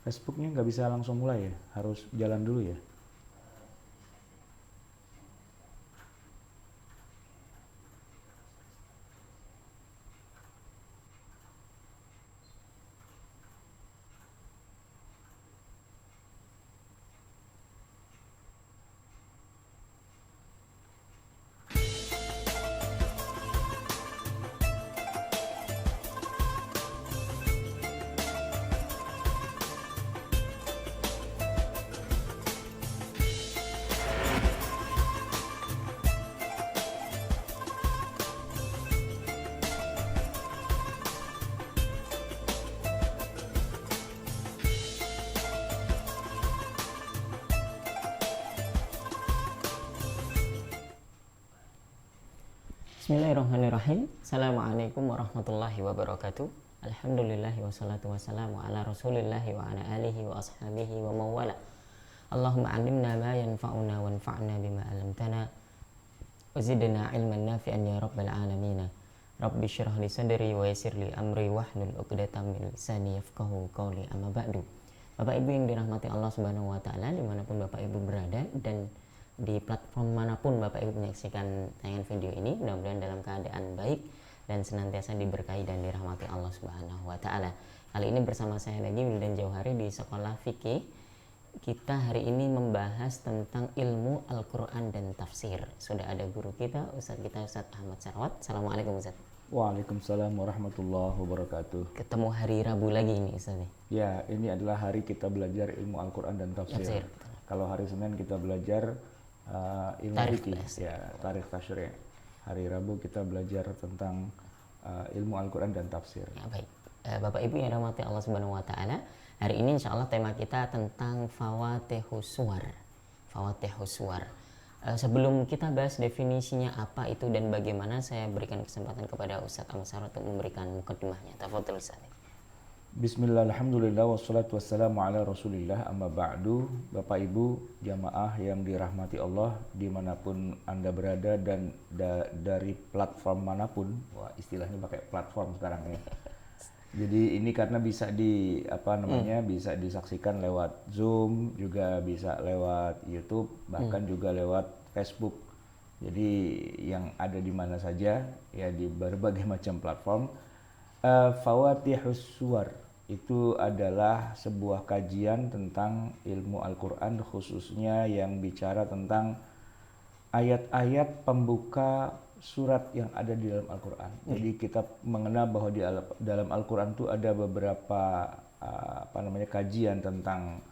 Facebooknya nggak bisa langsung mulai ya, harus jalan dulu ya. Bismillahirrahmanirrahim. Assalamualaikum warahmatullahi wabarakatuh. Alhamdulillahi wassalatu wassalamu ala rasulillahi wa ala alihi wa ashabihi wa mawala. Allahumma alimna ma yanfa'una wanfa'na bima alamtana wa zidna ilman nafi'an ya rabbal alamin. Rabbi syrah li sadri wa yassir li amri wahlul 'uqdatam min lisani yafqahu qawli, amma ba'du. Bapak Ibu yang dirahmati Allah Subhanahu wa taala, dimanapun Bapak Ibu berada dan di platform manapun Bapak Ibu menyaksikan tayangan video ini, mudah-mudahan dalam keadaan baik dan senantiasa diberkahi dan dirahmati Allah Subhanahu wa taala. Kali ini bersama saya lagi Wildan Jauhari di Sekolah Fikih. Kita hari ini membahas tentang ilmu Al-Qur'an dan tafsir. Sudah ada guru kita, Ustadz Ahmad Sarawat. Assalamualaikum Ustadz. Waalaikumsalam warahmatullahi wabarakatuh. Ketemu hari Rabu lagi ini Ustadz. Ya, ini adalah hari kita belajar ilmu Al-Quran dan tafsir. Kalau hari Senin kita belajar ilmu fikih, ya, tarikh tasyri'. Hari Rabu kita belajar tentang ilmu Al-Quran dan tafsir. Ya, baik. Bapak Ibu yang dirahmati Allah Subhanahu wa taala, hari ini insya Allah tema kita tentang Fawatihus Suwar. Fawatihus Suwar. Sebelum kita bahas definisinya apa itu dan bagaimana, saya berikan kesempatan kepada Ustadz Ahmad Sarawat untuk memberikan mukadimahnya. Tafadhol Ustadz. Bismillah, alhamdulillah, wassalatu wassalamu ala rasulillah, amma ba'du. Bapak Ibu jamaah yang dirahmati Allah dimanapun Anda berada dan dari platform manapun. Wah, istilahnya pakai platform sekarang ya. Jadi ini karena bisa bisa disaksikan lewat Zoom, juga bisa lewat YouTube, bahkan juga lewat Facebook. Jadi yang ada di mana saja ya, di berbagai macam platform. Fawatihus Suwar itu adalah sebuah kajian tentang ilmu Al-Quran, khususnya yang bicara tentang ayat-ayat pembuka surat yang ada di dalam Al-Quran. Jadi kita mengenal bahwa di dalam Al-Quran itu ada beberapa kajian tentang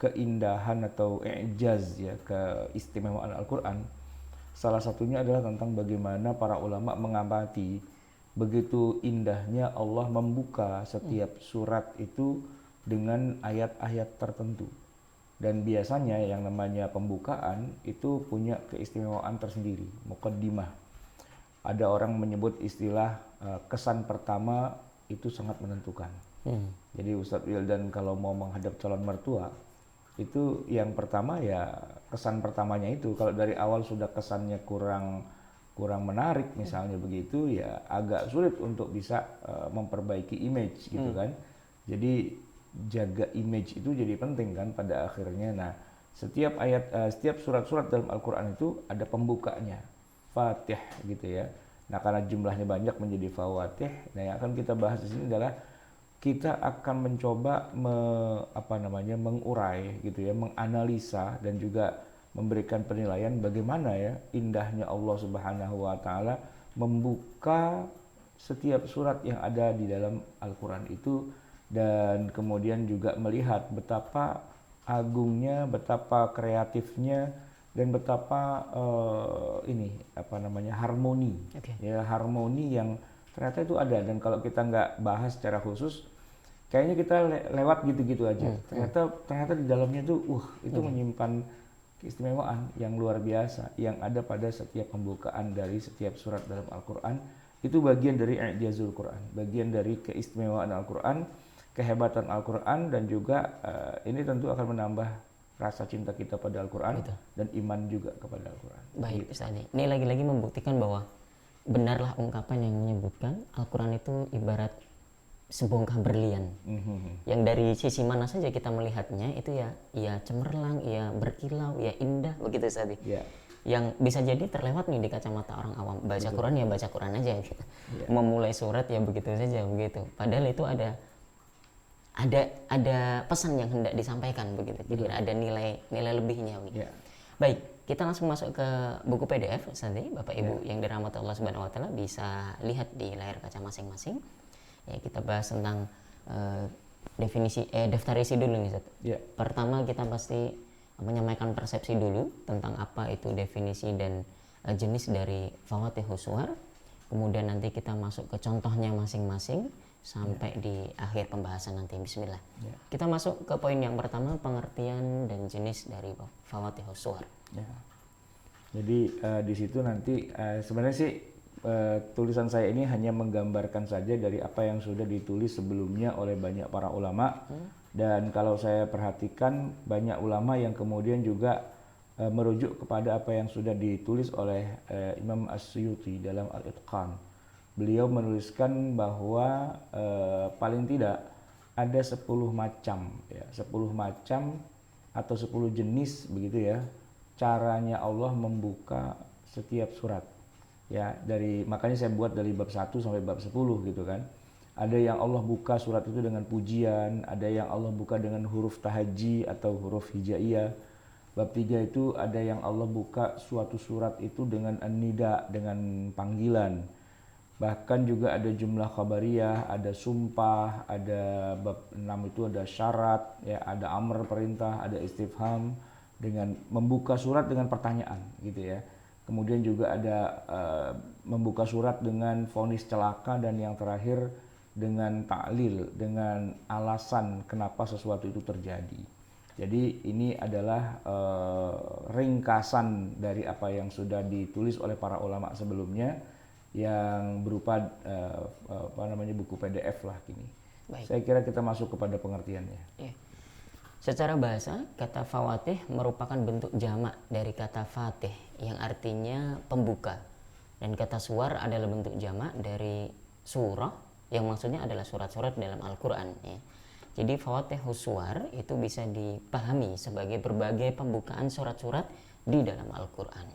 keindahan atau i'jaz, ya, keistimewaan Al-Quran. Salah satunya adalah tentang bagaimana para ulama mengamati begitu indahnya Allah membuka setiap surat itu dengan ayat-ayat tertentu. Dan biasanya yang namanya pembukaan itu punya keistimewaan tersendiri, muqaddimah. Ada orang menyebut istilah kesan pertama itu sangat menentukan. Jadi Ustadz Wildan kalau mau menghadap calon mertua, itu yang pertama ya kesan pertamanya itu. Kalau dari awal sudah kesannya kurang menarik misalnya begitu, ya agak sulit untuk bisa memperbaiki image gitu kan. Jadi jaga image itu jadi penting kan pada akhirnya. Nah, setiap surat-surat dalam Al-Quran itu ada pembukanya, Fatih gitu ya. Nah, karena jumlahnya banyak menjadi Fawatih. Nah, yang akan kita bahas di sini adalah kita akan mencoba mengurai gitu ya, menganalisa dan juga memberikan penilaian bagaimana ya indahnya Allah Subhanahu wa taala membuka setiap surat yang ada di dalam Al-Quran itu, dan kemudian juga melihat betapa agungnya, betapa kreatifnya, dan betapa harmoni. Ya, harmoni yang ternyata itu ada. Dan kalau kita nggak bahas secara khusus, kayaknya kita lewat gitu-gitu aja. Ternyata di dalamnya tuh itu menyimpan keistimewaan yang luar biasa yang ada pada setiap pembukaan dari setiap surat dalam Al-Quran. Itu bagian dari i'jazul Quran, bagian dari keistimewaan Al-Quran, kehebatan Al-Quran, dan juga ini tentu akan menambah rasa cinta kita pada Al-Quran dan iman juga kepada Al-Quran. Baik Ustaz, ini lagi-lagi membuktikan bahwa benarlah ungkapan yang menyebutkan Al-Quran itu ibarat sebongkah berlian. Yang dari sisi mana saja kita melihatnya itu ya cemerlang, ya berkilau, ya indah begitu Ustaz. Yang bisa jadi terlewat nih di kacamata orang awam. Baca Quran ya baca Quran aja gitu. Memulai surat ya begitu saja begitu. Padahal itu ada pesan yang hendak disampaikan begitu. Jadi ada nilai lebihnya. Baik, kita langsung masuk ke buku PDF nanti Bapak Ibu yang dirahmati Allah Subhanahu wa taala bisa lihat di layar kaca masing-masing. Ya, kita bahas tentang daftar isi dulu nih Ustaz. Pertama kita pasti menyampaikan persepsi dulu tentang apa itu definisi dan jenis dari fawatihus suwar. Kemudian nanti kita masuk ke contohnya masing-masing sampai di akhir pembahasan nanti. Bismillah. Kita masuk ke poin yang pertama, pengertian dan jenis dari fawatihus suwar. Jadi di situ nanti sebenarnya sih tulisan saya ini hanya menggambarkan saja dari apa yang sudah ditulis sebelumnya oleh banyak para ulama. Dan kalau saya perhatikan banyak ulama yang kemudian juga merujuk kepada apa yang sudah ditulis oleh Imam As-Suyuti dalam Al-Itqan. Beliau menuliskan bahwa paling tidak ada 10 macam ya, 10 macam atau 10 jenis begitu ya caranya Allah membuka setiap surat. Ya, makanya saya buat dari bab 1 sampai bab 10 gitu kan. Ada yang Allah buka surat itu dengan pujian, ada yang Allah buka dengan huruf tahaji atau huruf hijaiyah. Bab 3 itu ada yang Allah buka suatu surat itu dengan an-nida, dengan panggilan. Bahkan juga ada jumlah khabariyah, ada sumpah, ada bab 6 itu ada syarat, ya, ada amr perintah, ada istifham dengan membuka surat dengan pertanyaan gitu ya. Kemudian juga ada membuka surat dengan vonis celaka, dan yang terakhir dengan ta'lil, dengan alasan kenapa sesuatu itu terjadi. Jadi ini adalah ringkasan dari apa yang sudah ditulis oleh para ulama sebelumnya yang berupa buku PDF lah kini. Baik. Saya kira kita masuk kepada pengertiannya. Secara bahasa, kata fawatih merupakan bentuk jamak dari kata fatih yang artinya pembuka. Dan kata suwar adalah bentuk jamak dari surah yang maksudnya adalah surat-surat dalam Al-Quran. Ya. Jadi fawatihus suwar itu bisa dipahami sebagai berbagai pembukaan surat-surat di dalam Al-Quran.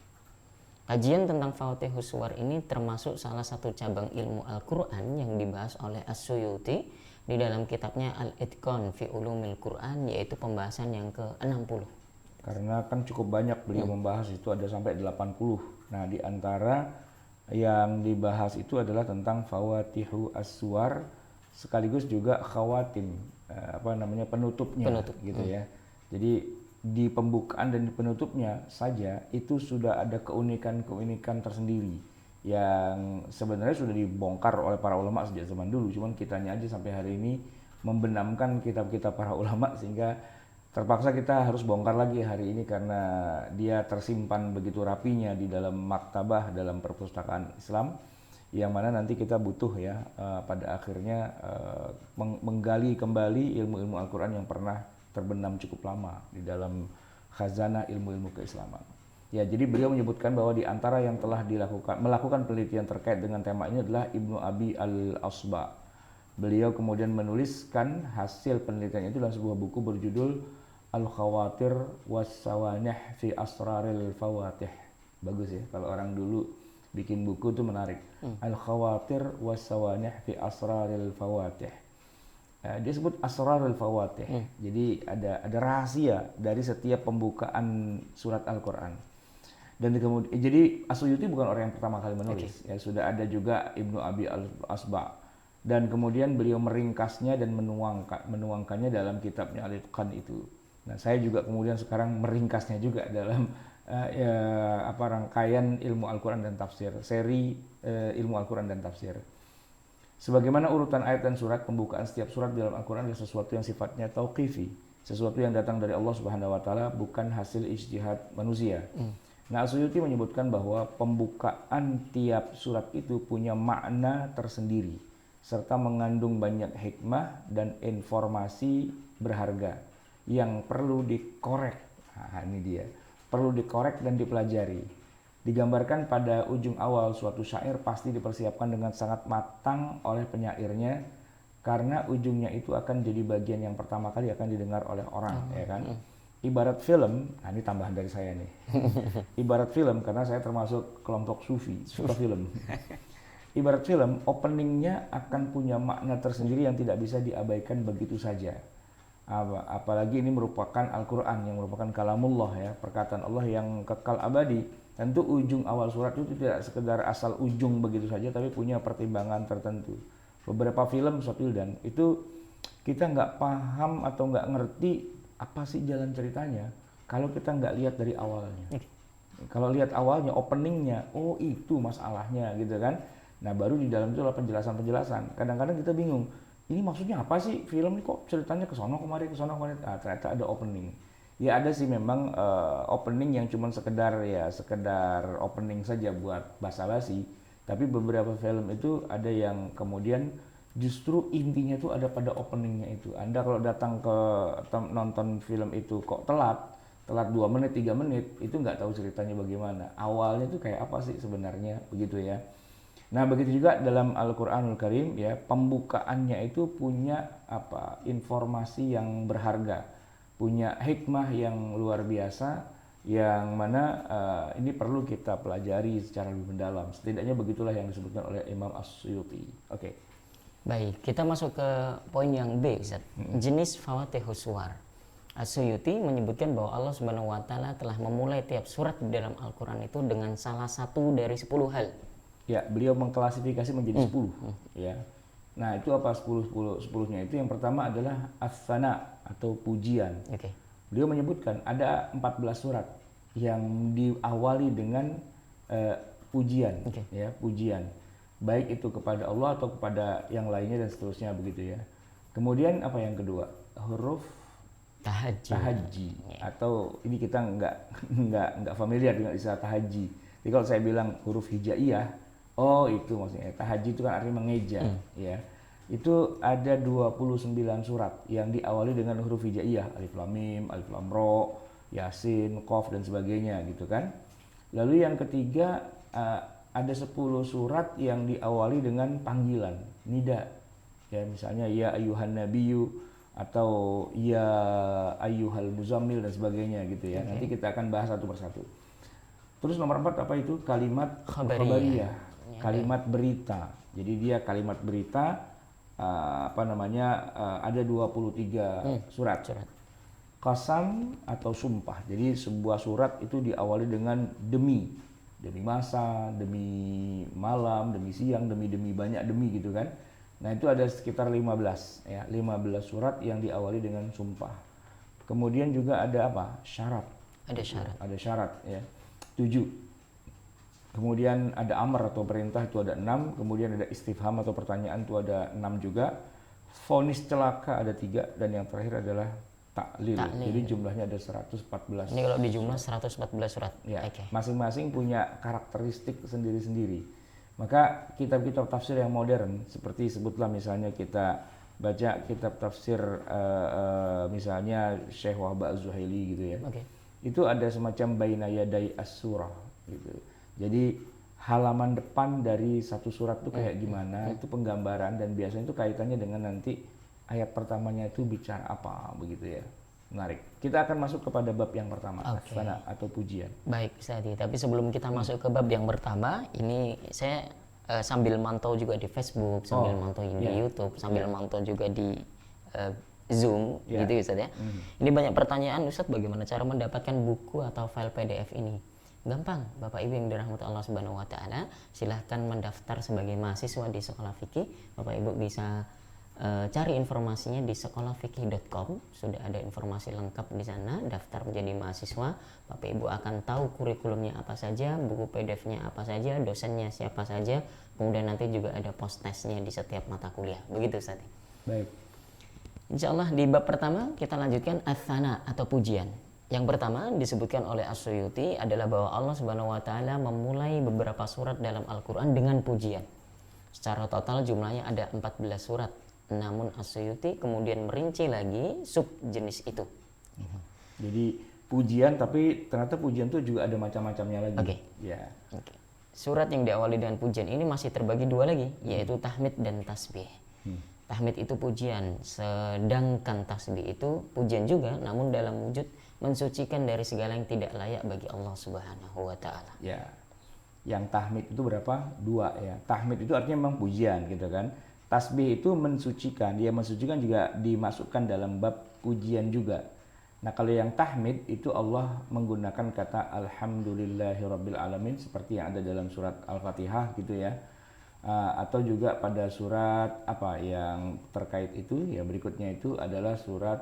Kajian tentang fawatihus suwar ini termasuk salah satu cabang ilmu Al-Quran yang dibahas oleh As-Suyuti di dalam kitabnya Al-Itqan fi Ulumil Quran, yaitu pembahasan yang ke-60. Karena kan cukup banyak beliau membahas, itu ada sampai 80. Nah, di antara yang dibahas itu adalah tentang fawatihu as-suwar sekaligus juga khawatim, penutupnya. Gitu ya. Jadi di pembukaan dan di penutupnya saja itu sudah ada keunikan-keunikan tersendiri yang sebenarnya sudah dibongkar oleh para ulama sejak zaman dulu, cuman kitanya aja sampai hari ini membenamkan kitab-kitab para ulama sehingga terpaksa kita harus bongkar lagi hari ini karena dia tersimpan begitu rapinya di dalam maktabah, dalam perpustakaan Islam, yang mana nanti kita butuh ya pada akhirnya menggali kembali ilmu-ilmu Al-Quran yang pernah terbenam cukup lama di dalam khazanah ilmu-ilmu keislaman. Ya, jadi beliau menyebutkan bahwa di antara yang telah melakukan penelitian terkait dengan tema ini adalah Ibnu Abi al-Asba. Beliau kemudian menuliskan hasil penelitian itu dalam sebuah buku berjudul Al-Khawatir was-Sawanih fi Asraril Fawatih. Bagus ya, kalau orang dulu bikin buku itu menarik. Al-Khawatir was-Sawanih fi Asraril Fawatih. Dia sebut Asrarul Fawatih. Jadi ada rahasia dari setiap pembukaan surat Al-Quran. Dan kemudian jadi As-Suyuti bukan orang yang pertama kali menulis. Ya, sudah ada juga Ibnu Abi al-Asba. Dan kemudian beliau meringkasnya dan menuangkannya dalam kitabnya Al-Itqan itu. Nah, saya juga kemudian sekarang meringkasnya juga dalam rangkaian ilmu Al-Quran dan tafsir, seri ilmu Al-Quran dan tafsir. Sebagaimana urutan ayat dan surat, pembukaan setiap surat dalam Al-Quran adalah sesuatu yang sifatnya tauqifi, sesuatu yang datang dari Allah Subhanahu wa taala, bukan hasil ijtihad manusia. Nah, As-Suyuti menyebutkan bahwa pembukaan tiap surat itu punya makna tersendiri serta mengandung banyak hikmah dan informasi berharga yang perlu dikorek. Nah, ini dia. Perlu dikorek dan dipelajari. Digambarkan pada ujung awal suatu syair pasti dipersiapkan dengan sangat matang oleh penyairnya karena ujungnya itu akan jadi bagian yang pertama kali akan didengar oleh orang, ya kan? Ibarat film, nah ini tambahan dari saya nih. Ibarat film, karena saya termasuk kelompok sufi, suka film. Ibarat film, openingnya akan punya makna tersendiri yang tidak bisa diabaikan begitu saja. Apalagi ini merupakan Al-Quran, yang merupakan kalamullah, ya, perkataan Allah yang kekal abadi. Tentu ujung awal surat itu tidak sekedar asal ujung begitu saja, tapi punya pertimbangan tertentu. Beberapa film dan itu kita nggak paham atau nggak ngerti apa sih jalan ceritanya kalau kita nggak lihat dari awalnya. Kalau lihat awalnya, openingnya, oh itu masalahnya gitu kan. Nah baru di dalam itu adalah penjelasan-penjelasan. Kadang-kadang kita bingung, ini maksudnya apa sih film ini, kok ceritanya ke sono kemari. Ah, ternyata ada opening. Ya ada sih memang opening yang cuma sekedar opening saja buat basa-basi. Tapi beberapa film itu ada yang kemudian justru intinya itu ada pada openingnya itu. Anda kalau datang ke nonton film itu kok telat 2 menit, 3 menit, itu nggak tahu ceritanya bagaimana. Awalnya itu kayak apa sih sebenarnya, begitu ya. Nah, begitu juga dalam Al-Qur'anul Karim, ya, pembukaannya itu punya informasi yang berharga, punya hikmah yang luar biasa, yang mana ini perlu kita pelajari secara lebih mendalam. Setidaknya begitulah yang disebutkan oleh Imam As-Suyuti. Oke. Baik, kita masuk ke poin yang B, Ustaz. Jenis Fawatihus Suwar. As-Suyuti menyebutkan bahwa Allah Subhanahu wa taala telah memulai tiap surat di dalam Al-Qur'an itu dengan salah satu dari 10 hal. Ya, beliau mengklasifikasi menjadi 10, ya. Nah, itu apa 10-10-10-nya itu? Yang pertama adalah as-sana atau pujian. Oke. Beliau menyebutkan ada 14 surat yang diawali dengan pujian, ya, pujian. Baik itu kepada Allah atau kepada yang lainnya dan seterusnya begitu ya. Kemudian apa yang kedua? Huruf tahaji, atau ini kita nggak familiar dengan istilah tahaji. Jadi kalau saya bilang huruf hijaiyah, oh itu maksudnya. Tahaji itu kan artinya mengeja, ya. Itu ada 29 surat yang diawali dengan huruf hijaiyah, alif lam mim, alif lam ra, yasin, qaf dan sebagainya gitu kan. Lalu yang ketiga ada 10 surat yang diawali dengan panggilan, nida. Ya, misalnya ya ayyuhan nabiyyu atau ya ayyuhal muzammil dan sebagainya gitu ya. Nanti kita akan bahas satu persatu. Terus nomor 4 apa itu? Kalimat khabariyah, kalimat berita. Jadi dia kalimat berita ada 23 surat. Qasam atau sumpah. Jadi sebuah surat itu diawali dengan demi masa, demi malam, demi siang, demi banyak demi gitu kan. Nah, itu ada sekitar 15 ya, 15 surat yang diawali dengan sumpah. Kemudian juga ada apa? Syarat. Ada syarat ya. 7. Kemudian ada amar atau perintah, itu ada 6. Kemudian ada istifham atau pertanyaan, itu ada 6 juga. Vonis celaka ada 3, dan yang terakhir adalah taklil. Jadi jumlahnya ada 114. Ini kalau di jumlah 114 surat. Ya, masing-masing punya karakteristik sendiri-sendiri. Maka kitab-kitab tafsir yang modern, seperti sebutlah misalnya kita baca kitab tafsir misalnya Syekh Wahba Az-Zuhaili gitu ya. Itu ada semacam baina yaday as-surah gitu. Jadi halaman depan dari satu surat itu kayak gimana, itu penggambaran, dan biasanya itu kaitannya dengan nanti ayat pertamanya itu bicara apa begitu ya. Menarik. Kita akan masuk kepada bab yang pertama, as-sana atau pujian. Baik, Ustadz. Tapi sebelum kita masuk ke bab yang pertama, ini saya sambil mantau juga di Facebook, sambil mantau di YouTube, sambil mantau juga di Zoom, gitu Ustadz ya. Ini banyak pertanyaan, Ustadz, bagaimana cara mendapatkan buku atau file PDF ini? Gampang, Bapak Ibu yang dirahmati Allah Subhanahu wa taala, silahkan mendaftar sebagai mahasiswa di Sekolah Fikih. Bapak Ibu bisa cari informasinya di sekolahfikih.com. Sudah ada informasi lengkap di sana. Daftar menjadi mahasiswa, Bapak Ibu akan tahu kurikulumnya apa saja, buku PDF-nya apa saja, dosennya siapa saja. Kemudian nanti juga ada post testnya di setiap mata kuliah. Begitu Ustaz. Baik. Insya Allah di bab pertama kita lanjutkan as-sana atau pujian. Yang pertama disebutkan oleh As-Suyuti adalah bahwa Allah Subhanahu wa taala memulai beberapa surat dalam Al-Qur'an dengan pujian. Secara total jumlahnya ada 14 surat. Namun As-Suyuti kemudian merinci lagi sub jenis itu. Jadi pujian, tapi ternyata pujian itu juga ada macam-macamnya lagi. Surat yang diawali dengan pujian ini masih terbagi dua lagi, yaitu tahmid dan tasbih. Tahmid itu pujian, sedangkan tasbih itu pujian juga, namun dalam wujud mensucikan dari segala yang tidak layak bagi Allah Subhanahu wa taala. Ya. Yang tahmid itu berapa? 2 ya. Tahmid itu artinya memang pujian gitu kan. Tasbih itu mensucikan, dia mensucikan juga dimasukkan dalam bab pujian juga. Nah, kalau yang tahmid itu Allah menggunakan kata alhamdulillahirabbil alamin seperti yang ada dalam surat Al-Fatihah gitu ya. Atau juga pada surat apa yang terkait itu ya, berikutnya itu adalah surat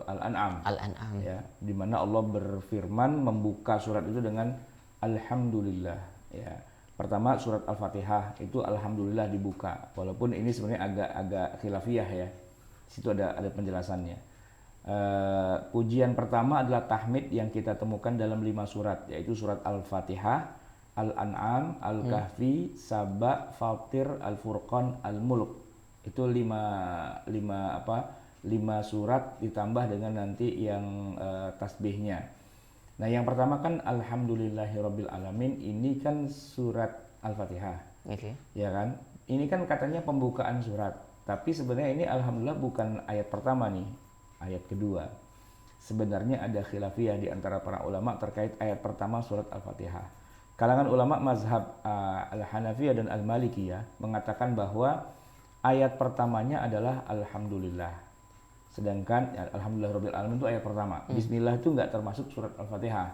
Al-An'am. Al-An'am. Ya, di mana Allah berfirman membuka surat itu dengan alhamdulillah ya. Pertama surat Al-Fatihah itu alhamdulillah dibuka, walaupun ini sebenarnya agak khilafiyah ya. Situ ada penjelasannya. Pujian pertama adalah tahmid yang kita temukan dalam 5 surat, yaitu surat Al-Fatihah, Al-An'am, Al-Kahfi, Saba, Fatir, Al-Furqan, Al-Mulk. Itu 5 surat ditambah dengan nanti yang tasbihnya. Nah, yang pertama kan alhamdulillahirabbil alamin, ini kan surat Al-Fatihah. Oke. Ya kan? Ini kan katanya pembukaan surat, tapi sebenarnya ini alhamdulillah bukan ayat pertama nih, ayat kedua. Sebenarnya ada khilafiyah di antara para ulama terkait ayat pertama surat Al-Fatihah. Kalangan ulama mazhab Al-Hanafiyah dan Al-Malikiyah mengatakan bahwa ayat pertamanya adalah alhamdulillah. Sedangkan ya, alhamdulillahirabbil alamin itu ayat pertama. Bismillah itu enggak termasuk surat Al-Fatihah.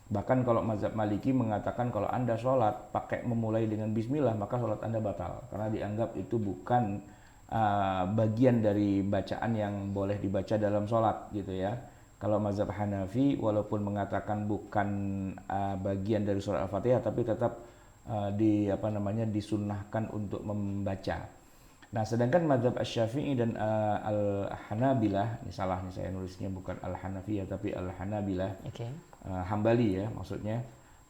Bahkan kalau mazhab Maliki mengatakan kalau Anda sholat pakai memulai dengan bismillah, maka sholat Anda batal karena dianggap itu bukan bagian dari bacaan yang boleh dibaca dalam sholat gitu ya. Kalau mazhab Hanafi walaupun mengatakan bukan bagian dari surah Al-Fatihah, tapi tetap disunnahkan untuk membaca. Nah, sedangkan mazhab Asy-Syafi'i dan Al-Hanabilah, ini salah nih saya nulisnya, bukan Al-Hanafiyah tapi Al-Hanabilah. Oke. Hambali ya maksudnya,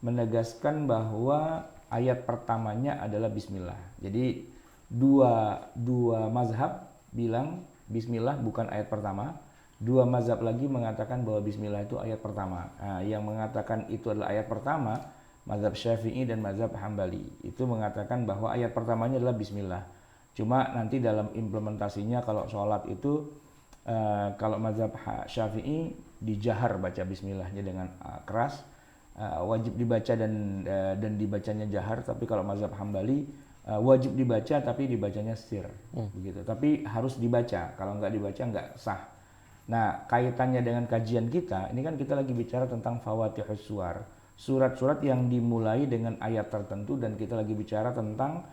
menegaskan bahwa ayat pertamanya adalah bismillah. Jadi dua mazhab bilang bismillah bukan ayat pertama. Dua mazhab lagi mengatakan bahwa bismillah itu ayat pertama. Nah, yang mengatakan itu adalah ayat pertama, mazhab Syafi'i dan mazhab Hambali. Itu mengatakan bahwa ayat pertamanya adalah bismillah. Cuma nanti dalam implementasinya kalau sholat itu kalau mazhab Syafi'i dijahar baca bismillahnya dengan keras, wajib dibaca dan dibacanya jahar. Tapi kalau mazhab Hambali wajib dibaca tapi dibacanya sir, begitu. Tapi harus dibaca, kalau nggak dibaca nggak sah. Nah, kaitannya dengan kajian kita, ini kan kita lagi bicara tentang Fawatihus Suwar, surat-surat yang dimulai dengan ayat tertentu, dan kita lagi bicara tentang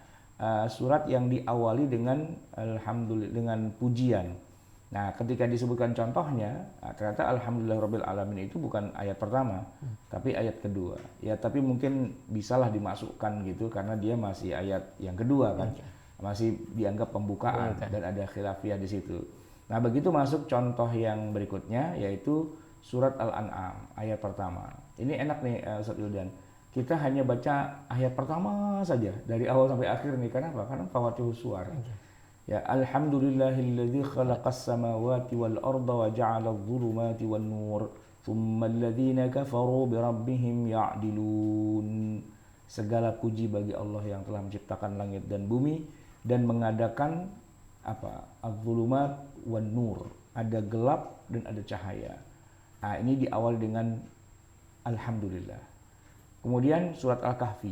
surat yang diawali dengan alhamdulillah, dengan pujian. Nah, ketika disebutkan contohnya, ternyata alhamdulillahirabbil alamin itu bukan ayat pertama, tapi ayat kedua. Ya, tapi mungkin bisalah dimasukkan gitu karena dia masih ayat yang kedua kan. Masih dianggap pembukaan dan ada khilafiyah di situ. Nah, begitu masuk contoh yang berikutnya, yaitu surat Al-An'am ayat pertama. Ini enak nih Ustaz Wildan. Kita hanya baca ayat pertama saja dari awal sampai akhir nih. Kenapa? Karena Fawatihus Suwar. Ya, alhamdulillahilladzi khalaqas samawati wal arda wa ja'ala adh-dhulumati wan nur, tsumma alladhina kafaru bi rabbihim ya'dilun. Segala puji bagi Allah yang telah menciptakan langit dan bumi dan mengadakan adh-dhulumat wan nur, ada gelap dan ada cahaya. Nah, ini diawali dengan alhamdulillah. Kemudian surat Al-Kahfi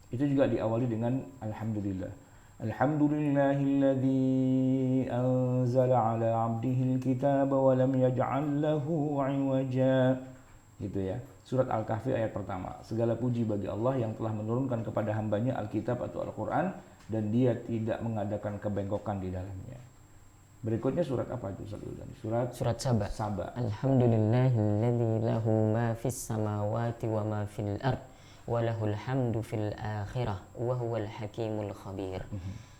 itu juga diawali dengan alhamdulillah. Alhamdulillahilladzi anzala ala 'abdihil kitaba wa lam yaj'al lahu 'iwaja. Gitu ya. Surat Al-Kahfi ayat pertama. Segala puji bagi Allah yang telah menurunkan kepada hambanya Alkitab atau Al-Quran dan dia tidak mengadakan kebengkokan di dalamnya. Berikutnya surat apa itu Ustaz Wildan? Surat Saba. Saba. Alhamdulillahilladzi lahu ma fis samawati wa ma fil ard wa lahul hamdu fil akhirah wa huwal hakimul khabir.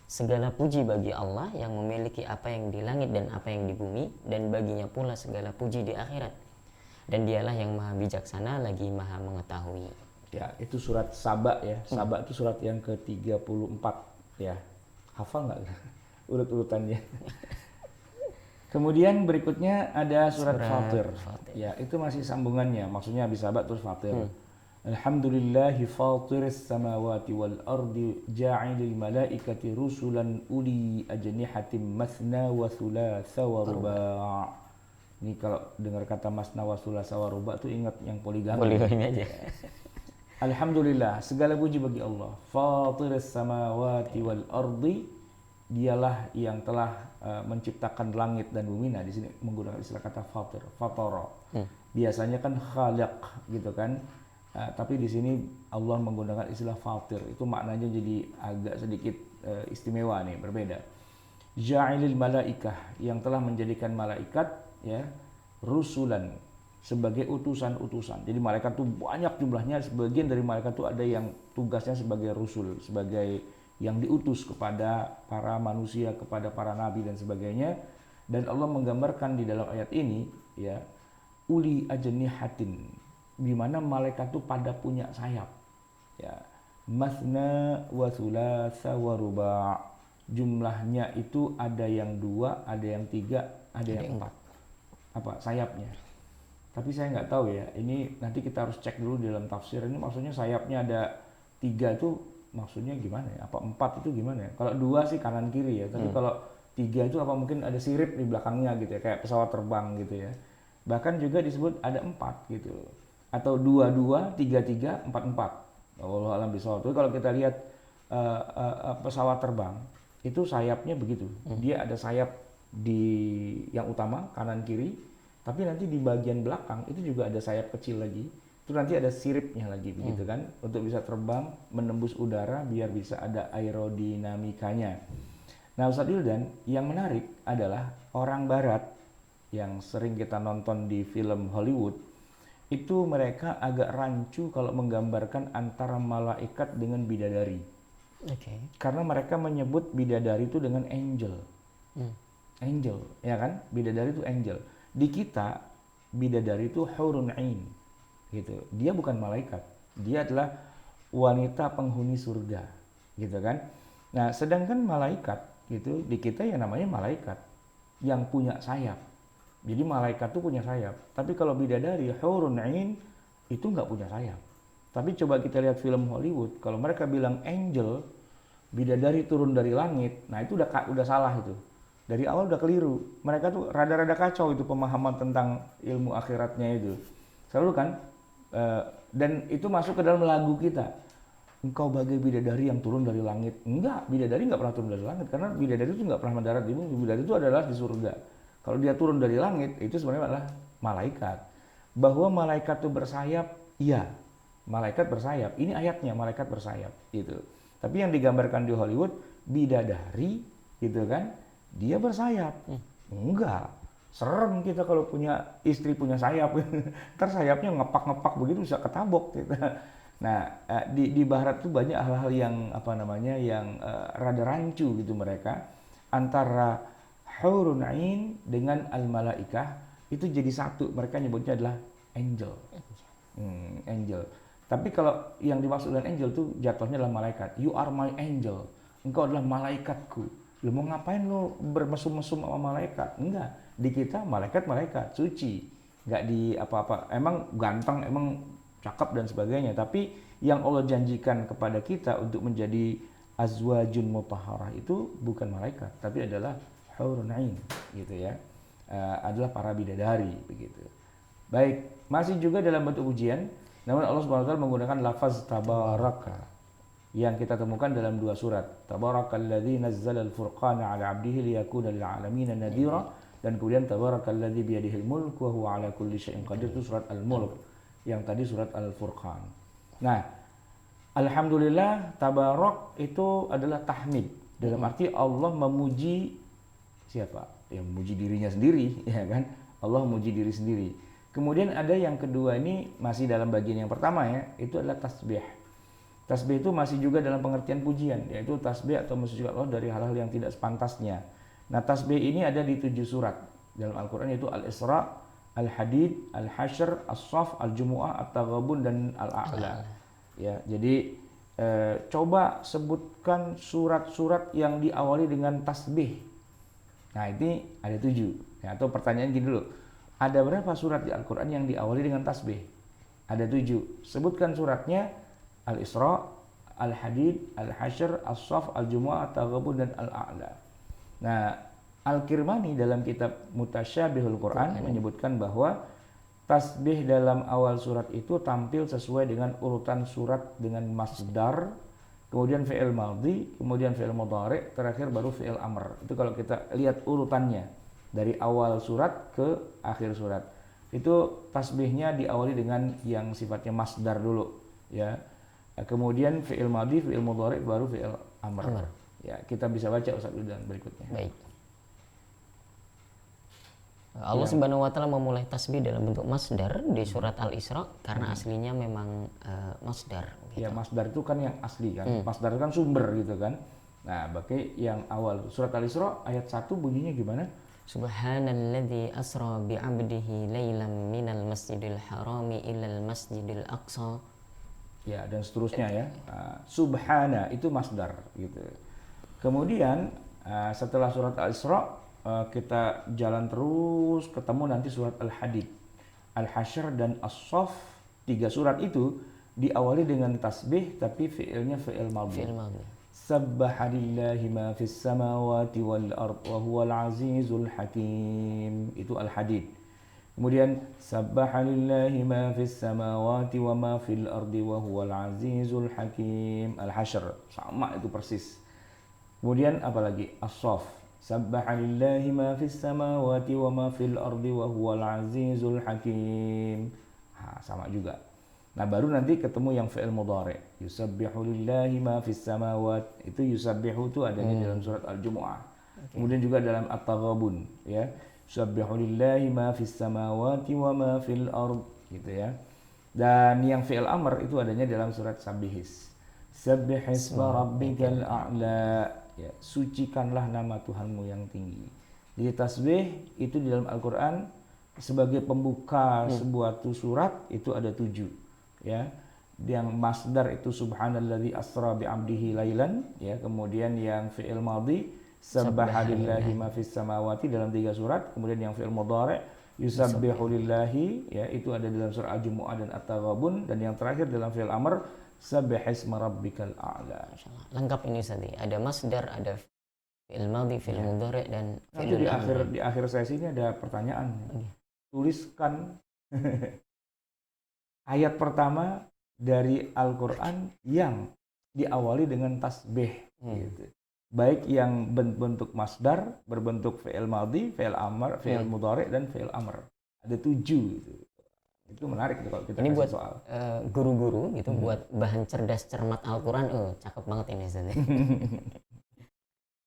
Segala puji bagi Allah yang memiliki apa yang di langit dan apa yang di bumi, dan baginya pula segala puji di akhirat. Dan dialah yang maha bijaksana lagi maha mengetahui. Ya, itu surat Saba ya. Saba itu surat yang ke-34 ya. Hafal nggak urut-urutannya? Kemudian berikutnya ada surat Fatir. Ya, itu masih sambungannya. Maksudnya habis Saba terus Fatir. Alhamdulillahi fatiris samawati wal ardi ja'ilil malaikati rusulan uli ajnihatim masna wa thulatha wa ruba'. Ini kalau dengar kata masna wa thulatha wa ruba' tuh ingat yang poligami. Poligami aja. Alhamdulillah, segala puji bagi Allah. Fatiris samawati wal ardi, dialah yang telah menciptakan langit dan bumi. Nah, di sini menggunakan istilah kata fatir, fatara. Biasanya kan khaliq gitu kan. Tapi di sini Allah menggunakan istilah fatir. Itu maknanya jadi agak sedikit istimewa nih, berbeda. Ja'ilil malaikah, yang telah menjadikan malaikat ya rusulan, sebagai utusan-utusan. Jadi malaikat itu banyak jumlahnya. Sebagian dari malaikat itu ada yang tugasnya sebagai rusul, sebagai yang diutus kepada para manusia, kepada para nabi dan sebagainya. Dan Allah menggambarkan di dalam ayat ini ya uli ajnihatin, di mana malaikat itu pada punya sayap. Ya, masna wa thulatha wa ruba'. Jumlahnya itu ada yang 2, ada yang 3, ada yang 4. Apa sayapnya? Tapi saya nggak tahu ya. Ini nanti kita harus cek dulu di dalam tafsir. Ini maksudnya sayapnya ada 3 itu maksudnya gimana ya? Apa 4 itu gimana ya? Kalau 2 sih kanan kiri ya. Tapi kalau 3 itu apa mungkin ada sirip di belakangnya gitu ya, kayak pesawat terbang gitu ya. Bahkan juga disebut ada 4 gitu. Atau 2-2, 3-3, 4-4. Wallahu a'lam bishawab. Tapi kalau kita lihat pesawat terbang, itu sayapnya begitu. Dia ada sayap di yang utama kanan kiri, tapi nanti di bagian belakang itu juga ada sayap kecil lagi. Itu nanti ada siripnya lagi begitu kan, untuk bisa terbang menembus udara biar bisa ada aerodinamikanya. Nah, Ustadz Wildan, yang menarik adalah orang barat yang sering kita nonton di film Hollywood, itu mereka agak rancu kalau menggambarkan antara malaikat dengan bidadari. Karena mereka menyebut bidadari itu dengan angel. Angel, ya kan? Bidadari itu angel. Di kita, bidadari itu hurun ain. Gitu. Dia bukan malaikat. Dia adalah wanita penghuni surga. Gitu kan? Nah, sedangkan malaikat, gitu, di kita yang namanya malaikat yang punya sayap. Jadi malaikat itu punya sayap. Tapi kalau bidadari, hurun ain, itu nggak punya sayap. Tapi coba kita lihat film Hollywood, kalau mereka bilang angel, bidadari turun dari langit, nah itu udah salah itu. Dari awal udah keliru. Mereka tuh rada-rada kacau itu pemahaman tentang ilmu akhiratnya itu. Selalu kan, dan itu masuk ke dalam lagu kita. Engkau bagai bidadari yang turun dari langit. Enggak, bidadari nggak pernah turun dari langit. Karena bidadari itu nggak pernah mendarat di bumi. Bidadari itu adalah di surga. Kalau dia turun dari langit, itu sebenarnya adalah malaikat. Bahwa malaikat itu bersayap, iya. Malaikat bersayap. Ini ayatnya, malaikat bersayap. Gitu. Tapi yang digambarkan di Hollywood, bidadari, gitu kan, dia bersayap. Enggak. Serem kita kalau punya istri punya sayap. Ntar sayapnya ngepak-ngepak begitu bisa ketabok kita. Nah, di barat itu banyak hal-hal yang yang rada rancu gitu mereka. Antara hurun ain dengan al-malaikah itu jadi satu. Mereka nyebutnya adalah angel. Angel. Tapi kalau yang dimaksud dengan angel itu jatuhnya adalah malaikat. You are my angel. Engkau adalah malaikatku. Lu mau ngapain lu bermesum-mesum sama malaikat? Enggak. Di kita malaikat suci. Enggak di apa-apa. Emang ganteng, emang cakep dan sebagainya. Tapi yang Allah janjikan kepada kita untuk menjadi azwajun mutahharah itu bukan malaikat, tapi adalah hurun ain gitu ya. Adalah para bidadari begitu. Baik, masih juga dalam bentuk ujian, namun Allah Subhanahu wa taala menggunakan lafaz tabaraka yang kita temukan dalam 2 surat. Tabarakalladzi nazzala al-furqana 'ala 'abdihi liyakuna lil 'alamin nadhira, dan kemudian tabarakalladzi biyadihil mulku wa huwa 'ala kulli syai'in qadir, itu surat Al-Mulk. Yang tadi surat Al-Furqan. Nah, alhamdulillah tabarak itu adalah tahmid. Dalam arti Allah memuji siapa? Ya memuji dirinya sendiri, ya kan? Allah memuji diri sendiri. Kemudian ada yang kedua, ini masih dalam bagian yang pertama ya, itu adalah tasbih. Tasbih itu masih juga dalam pengertian pujian, yaitu tasbih atau memuji Allah dari hal-hal yang tidak sepantasnya. Nah, tasbih ini ada di 7 surat dalam Al-Qur'an, yaitu Al-Isra, Al-Hadid, Al-Hasyr, As-Saff, Al-Jumu'ah, At-Taghabun, dan Al-A'la. Ya, jadi coba sebutkan surat-surat yang diawali dengan tasbih. Nah, ini ada 7. Ya, atau pertanyaan gini dulu. Ada berapa surat di Al-Quran yang diawali dengan tasbih? Ada 7. Sebutkan suratnya: Al-Isra, Al-Hadid, Al-Hasyr, As-Saff, Al-Jumu'ah, At-Taghabun, dan Al-A'la. Nah, Al-Kirmani dalam kitab Mutasyabihul Quran menyebutkan bahwa tasbih dalam awal surat itu tampil sesuai dengan urutan surat dengan masdar, kemudian fi'il madhi, kemudian fi'il mudhari', terakhir baru fi'il amr. Itu kalau kita lihat urutannya dari awal surat ke akhir surat. Itu tasbihnya diawali dengan yang sifatnya masdar dulu, ya. Kemudian fi'il madhi, fi'il mudhari', baru fi'il amr. Ya, kita bisa baca Ustaz dan berikutnya. Baik. Allah Subhanahu wa taala memulai tasbih dalam bentuk masdar di surat Al-Isra karena aslinya memang masdar gitu. Ya, masdar itu kan yang asli kan. Masdar itu kan sumber gitu kan. Nah, bagi yang awal surat Al-Isra ayat 1 bunyinya gimana? Subhanalladzi asra bi 'abdihi lailan minal masjidil harami ilal masjidil aqsa. Ya, dan seterusnya ya. Subhana itu masdar gitu. Kemudian setelah surat Al-Isra kita jalan terus ketemu nanti surat Al-Hadid, Al-Hasyr, dan As-Saff. 3 surat itu diawali dengan tasbih tapi fi'ilnya fi'il madhi. Sabbaha lillahi ma fis samawati wal ard wa huwal azizul hakim. Itu Al-Hadid. Kemudian sabbaha lillahi ma fis samawati wa ma fil ardi wa huwal azizul hakim. Al-Hasyr sama itu persis. Kemudian apalagi As-Saff, sabbaha lillahi ma fis samawati wa ma fil ardi wa huwal azizul hakim. Sama juga. Nah, baru nanti ketemu yang fi'il mudhari'. Yusabbihu lillahi ma fis samawati. Itu yusabbihu itu adanya dalam surat Al-Jumu'ah. Kemudian juga dalam At-Taghabun, ya. Yusabbihu lillahi ma fis samawati wa ma fil ard, gitu ya. Dan yang fi'il amr itu adanya dalam surat Sabbihis. Sabbihisma rabbikal a'la. Ya, sucikanlah nama Tuhanmu yang tinggi. Jadi tasbih itu di dalam Al-Quran sebagai pembuka sebuah surat itu ada 7, ya. Yang masdar itu subhanalladzi asra bi 'abdihi lailan, ya. Kemudian yang fi'il madhi sabbaha lillahi ma fis samawati dalam 3 surat. Kemudian yang fi'il mudhari' yusabbihu lillahi, ya, itu ada dalam surah Al-Jumu'ah dan At-Taghabun. Dan yang terakhir dalam fi'il amr sabbihisma rabbikal a'la. Lengkap ini tadi. Ada masdar, ada fi'il madhi, fi'il mudhari' dan fi'il amr. Di akhir sesi ini ada pertanyaan. Tuliskan ayat pertama dari Al-Quran yang diawali dengan tasbih, gitu. Baik yang berbentuk masdar, berbentuk fi'il madhi, fi'il amr, fi'il mudhari' dan fi'il amr. Ada 7 gitu. Itu menarik kalau kita ini buat soal. Guru-guru gitu, buat bahan cerdas cermat Al-Quran. Cakep banget ini Ustaz.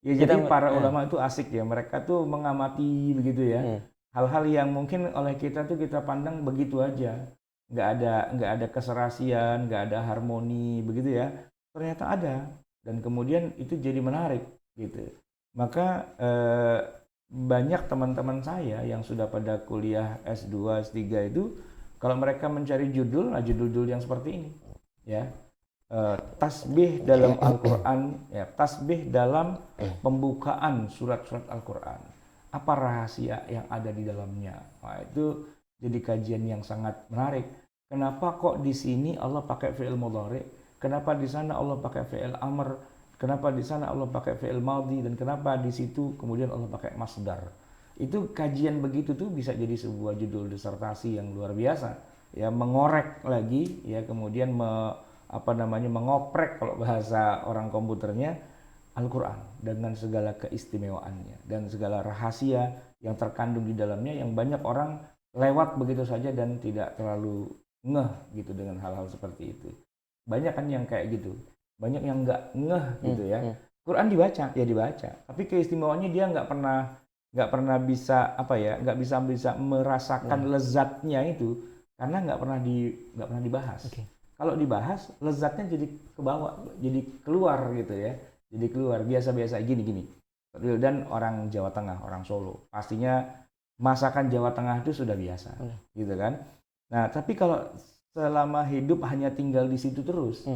Ya, jadi para ulama itu asik ya, mereka tuh mengamati begitu ya. Hal-hal yang mungkin oleh kita tuh kita pandang begitu aja, nggak ada keserasian, nggak ada harmoni begitu ya. Ternyata ada, dan kemudian itu jadi menarik gitu. Maka banyak teman-teman saya yang sudah pada kuliah S2, S3 itu kalau mereka mencari judul, nah judul-judul yang seperti ini, ya. Tasbih dalam Al-Quran, ya, tasbih dalam pembukaan surat-surat Al-Quran. Apa rahasia yang ada di dalamnya? Nah, itu jadi kajian yang sangat menarik. Kenapa kok di sini Allah pakai fi'il mudhari'? Kenapa di sana Allah pakai fi'il amr? Kenapa di sana Allah pakai fi'il madhi? Dan kenapa di situ kemudian Allah pakai masdar? Itu kajian begitu tuh bisa jadi sebuah judul disertasi yang luar biasa. Ya, mengorek lagi, ya, kemudian mengoprek kalau bahasa orang komputernya Al-Quran dengan segala keistimewaannya dan segala rahasia yang terkandung di dalamnya yang banyak orang lewat begitu saja dan tidak terlalu ngeh gitu dengan hal-hal seperti itu. Banyak kan yang kayak gitu, banyak yang nggak ngeh gitu ya. Quran dibaca, ya dibaca, tapi keistimewaannya dia nggak pernah bisa nggak bisa merasakan lezatnya itu karena nggak pernah dibahas. Kalau dibahas, lezatnya jadi kebawa, jadi keluar gitu ya. Jadi keluar, biasa-biasa gini. Dan orang Jawa Tengah, orang Solo, pastinya masakan Jawa Tengah itu sudah biasa, gitu kan. Nah, tapi kalau selama hidup hanya tinggal di situ terus,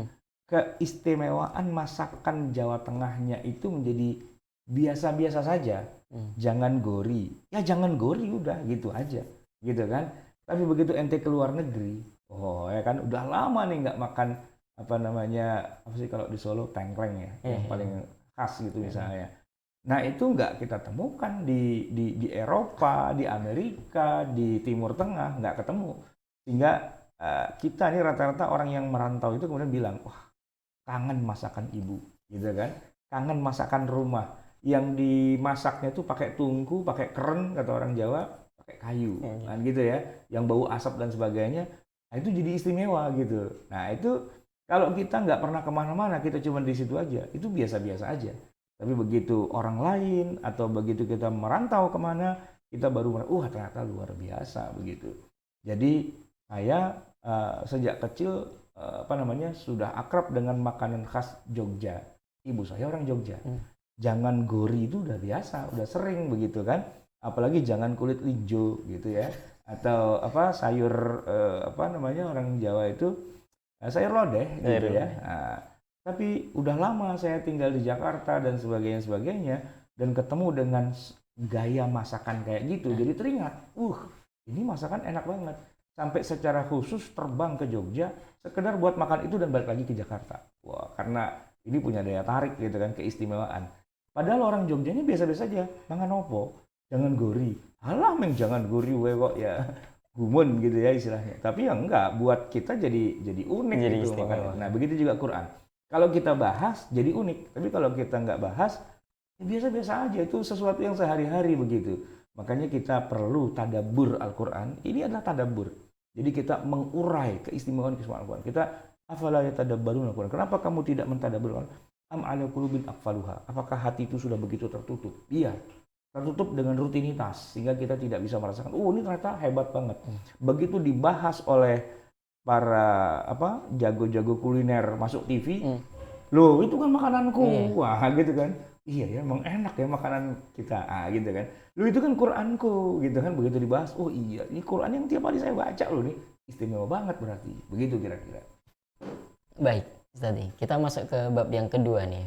keistimewaan masakan Jawa Tengahnya itu menjadi biasa-biasa saja. Jangan gori, ya jangan gori udah, gitu aja, gitu kan. Tapi begitu ente keluar negeri, Oh ya kan udah lama nih nggak makan apa namanya apa sih kalau di Solo tengkleng ya yang paling khas gitu misalnya. Nah itu nggak kita temukan di Eropa, di Amerika, di Timur Tengah nggak ketemu. Sehingga kita nih rata-rata orang yang merantau itu kemudian bilang, wah kangen masakan ibu, gitu kan? Kangen masakan rumah yang dimasaknya tuh pakai tungku, pakai keren kata orang Jawa, pakai kayu, kan gitu ya, yang bau asap dan sebagainya. Nah, itu jadi istimewa gitu. Nah itu kalau kita nggak pernah kemana-mana, kita cuma di situ aja, itu biasa-biasa aja. Tapi begitu orang lain atau begitu kita merantau kemana, kita baru ternyata luar biasa begitu. Jadi saya sejak kecil apa namanya sudah akrab dengan makanan khas Jogja. Ibu saya orang Jogja. Jangan gori itu udah biasa, udah sering begitu kan. Apalagi jangan kulit linjo gitu ya. Atau apa sayur apa namanya orang Jawa itu sayur lodeh gitu ya. Nah, tapi udah lama saya tinggal di Jakarta dan sebagainya dan ketemu dengan gaya masakan kayak gitu. Jadi teringat, ini masakan enak banget. Sampai secara khusus terbang ke Jogja sekedar buat makan itu dan balik lagi ke Jakarta. Wah, karena ini punya daya tarik gitu kan, keistimewaan. Padahal orang Jogja ini biasa-biasa aja, mangan opo, jangan gori. Alah, jangan gori we kok ya. Gumun gitu ya istilahnya. Tapi ya enggak, buat kita jadi unik jadi gitu makanya. Nah, begitu juga Quran. Kalau kita bahas jadi unik, tapi kalau kita nggak bahas ya biasa-biasa aja, itu sesuatu yang sehari-hari begitu. Makanya kita perlu tadabbur Al-Quran. Ini adalah tadabbur. Jadi kita mengurai keistimewaan Al-Quran. Kita afala yatadabbarun Al-Quran. Kenapa kamu tidak mentadabbur Al-Quran? Am ala qulubin aqfaluha. Apakah hati itu sudah begitu tertutup? Iya. Tertutup dengan rutinitas sehingga kita tidak bisa merasakan, ini ternyata hebat banget. Begitu dibahas oleh para apa jago-jago kuliner masuk TV, loh itu kan makananku, wah gitu kan. Iya ya, emang enak ya makanan kita, gitu kan. Lu itu kan Quranku, gitu kan. Begitu dibahas, oh iya, ini Quran yang tiap hari saya baca loh nih, istimewa banget berarti. Begitu kira-kira. Baik, tadi kita masuk ke bab yang kedua nih,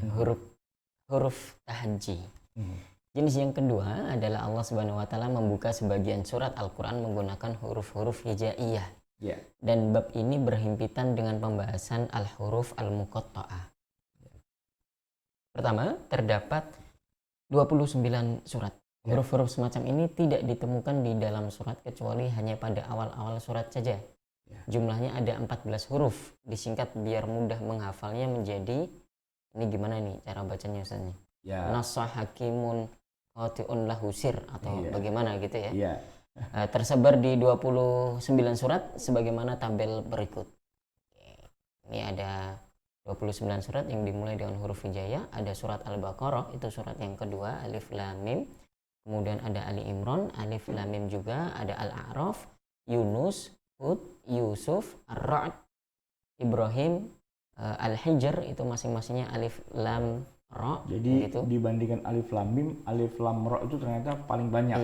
huruf tahajji. Jenis yang kedua adalah Allah Subhanahu wa taala membuka sebagian surat Al-Qur'an menggunakan huruf-huruf hijaiyah. Yeah. Dan bab ini berhimpitan dengan pembahasan al-huruf al-muqatta'ah. Pertama, terdapat 29 surat. Huruf-huruf semacam ini tidak ditemukan di dalam surat kecuali hanya pada awal-awal surat saja. Jumlahnya ada 14 huruf. Disingkat biar mudah menghafalnya menjadi, ini gimana nih cara bacanya Ustaznya? Nassa hakimun qati'un lahu sir atau bagaimana gitu ya. Tersebar di 29 surat sebagaimana tabel berikut. Ini ada 29 surat yang dimulai dengan huruf hijaiyah. Ada surat Al-Baqarah, itu surat yang kedua, Alif Lam Mim. Kemudian ada Ali Imran, Alif Lam Mim juga. Ada Al-A'raf, Yunus, Hud, Yusuf, Ar-Ra'd, Ibrahim, Al-Hijr, itu masing-masingnya Alif Lam Ra. Jadi gitu. Dibandingkan Alif Lam Mim, Alif Lam Ra itu ternyata paling banyak.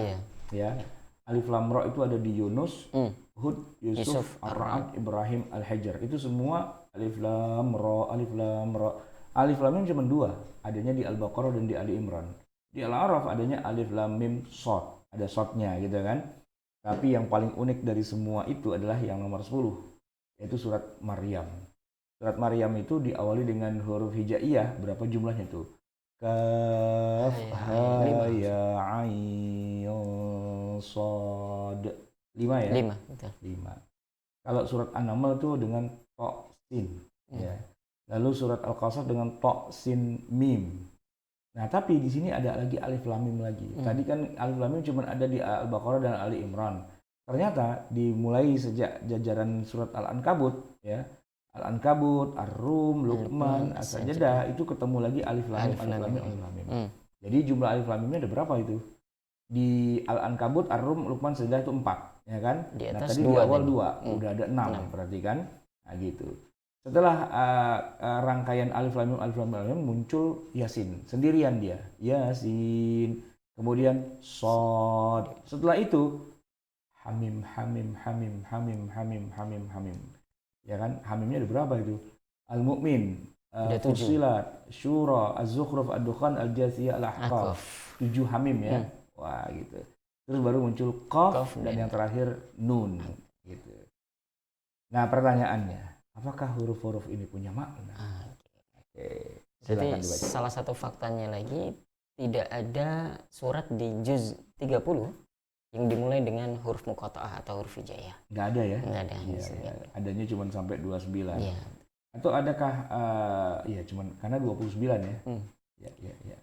Ya. Alif Lam Ra itu ada di Yunus, Hud, Yusuf, Ar-Ra'd, Ibrahim, Al-Hijr. Itu semua Alif Lam Ra, Alif Lam Ra. Alif Lam Mim cuma 2, adanya di Al-Baqarah dan di Ali Imran. Di Al-A'raf adanya Alif Lam Mim Shad, ada shadnya gitu kan. Tapi yang paling unik dari semua itu adalah yang nomor 10, yaitu surat Maryam. Surat Maryam itu diawali dengan huruf hijaiyah. Berapa jumlahnya tuh? Kaf, ha, ya, ain, shad. 5 ya? 5, betul. 5. Kalau surat An-Naml itu dengan to, sin. Ya. Lalu surat Al-Qasas dengan to, sin, mim. Nah, tapi di sini ada lagi Alif Lam Mim lagi. Tadi kan Alif Lam Mim cuma ada di Al-Baqarah dan Ali Imran. Ternyata dimulai sejak jajaran surat Al-Ankabut, ya. Al-Ankabut, Ar-Rum, Luqman, As-Sajdah, itu ketemu lagi Alif Lam Mim, Alif Lam Mim, Alif Lam Mim. Jadi jumlah Alif Lam Mimnya ada berapa itu? Di Al-Ankabut, Ar-Rum, Luqman, Sajdah itu 4, ya kan? Di atas nah, tadi di awal 2, udah ada 6, berarti kan? Nah, gitu. Setelah rangkaian Alif Lam Mim, Alif Lam Mim, Alif Lam Mim, muncul Yasin, sendirian dia. Yasin, kemudian Shad. Setelah itu Hamim, Hamim, Hamim, Hamim, Hamim, Hamim, Hamim. Ya kan, Hamimnya ada berapa itu? Al-Mu'min, Fussilat, Syura, Az-Zukhruf, Ad-Dukhan, Al-Jathiyah, Al-Ahqaf. 7 Hamim ya. Wah gitu. Terus baru muncul Qaf dan yang terakhir Nun gitu. Nah, pertanyaannya, apakah huruf-huruf ini punya makna? Oke, Jadi silakan dibaca. salah satu faktanya lagi, tidak ada surat di juz 30 yang dimulai dengan huruf muqatta'ah atau huruf hijaiyah. Nggak ada ya? Nggak ada. Iya, iya. Adanya cuma sampai 29. Iya. Atau adakah, ya cuman karena 29 ya? Ya, ya, ya.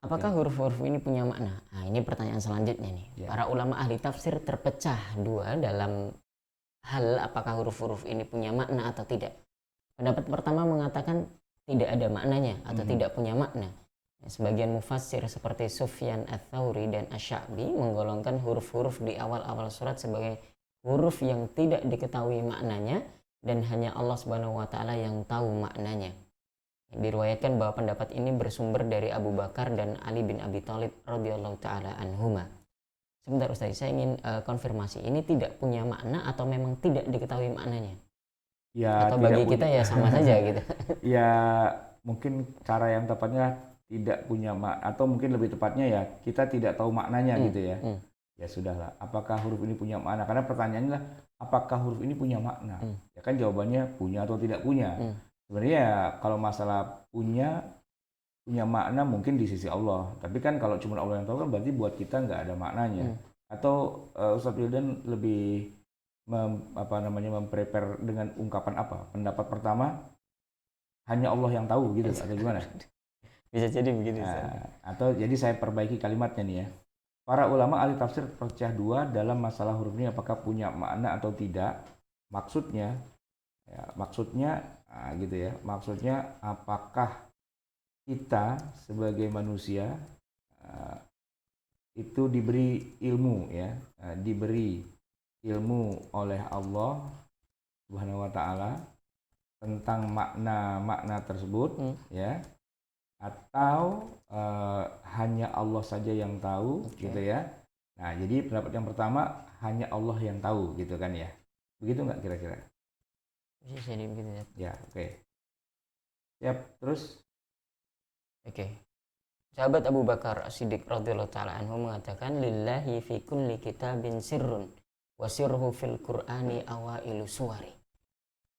Apakah huruf-huruf ini punya makna? Nah, ini pertanyaan selanjutnya nih. Ya. Para ulama ahli tafsir terpecah dua dalam hal apakah huruf-huruf ini punya makna atau tidak. Pendapat pertama mengatakan tidak ada maknanya atau tidak punya makna. Sebagian mufassir seperti Sufyan Ats-Tsauri dan Asy-Sya'bi menggolongkan huruf-huruf di awal-awal surat sebagai huruf yang tidak diketahui maknanya dan hanya Allah Subhanahu wa taala yang tahu maknanya. Diriwayatkan bahwa pendapat ini bersumber dari Abu Bakar dan Ali bin Abi Thalib radhiyallahu taala anhuma. Sebentar Ustaz, saya ingin konfirmasi, ini tidak punya makna atau memang tidak diketahui maknanya? Ya, atau bagi kita ya sama saja gitu. Ya, mungkin cara yang tepatnya tidak punya atau mungkin lebih tepatnya ya kita tidak tahu maknanya gitu ya. Ya sudahlah, apakah huruf ini punya makna? Karena pertanyaannya lah, apakah huruf ini punya makna? Ya kan jawabannya punya atau tidak punya. Sebenarnya ya, kalau masalah punya makna mungkin di sisi Allah. Tapi kan kalau cuma Allah yang tahu kan berarti buat kita nggak ada maknanya. Atau Ustadz Wildan lebih memprepare dengan ungkapan apa? Pendapat pertama, hanya Allah yang tahu gitu atau gimana? Bisa jadi begitu. Atau jadi saya perbaiki kalimatnya nih ya. Para ulama ahli tafsir terpecah dua dalam masalah huruf ini apakah punya makna atau tidak. Maksudnya gitu ya. Maksudnya apakah kita sebagai manusia itu diberi ilmu ya, diberi ilmu oleh Allah Subhanahu wa taala tentang makna tersebut ya, atau hanya Allah saja yang tahu gitu ya. Nah, jadi pendapat yang pertama hanya Allah yang tahu gitu kan ya. Begitu nggak kira-kira? Bisa jadi begitu ya. Ya, oke. Siap, terus? Oke. Sahabat Abu Bakar As-Siddiq radhiyallahu taala anhu mengatakan, lillahi fi kulli kitabin sirrun wa sirruhu fil Qur'ani awailu suwari.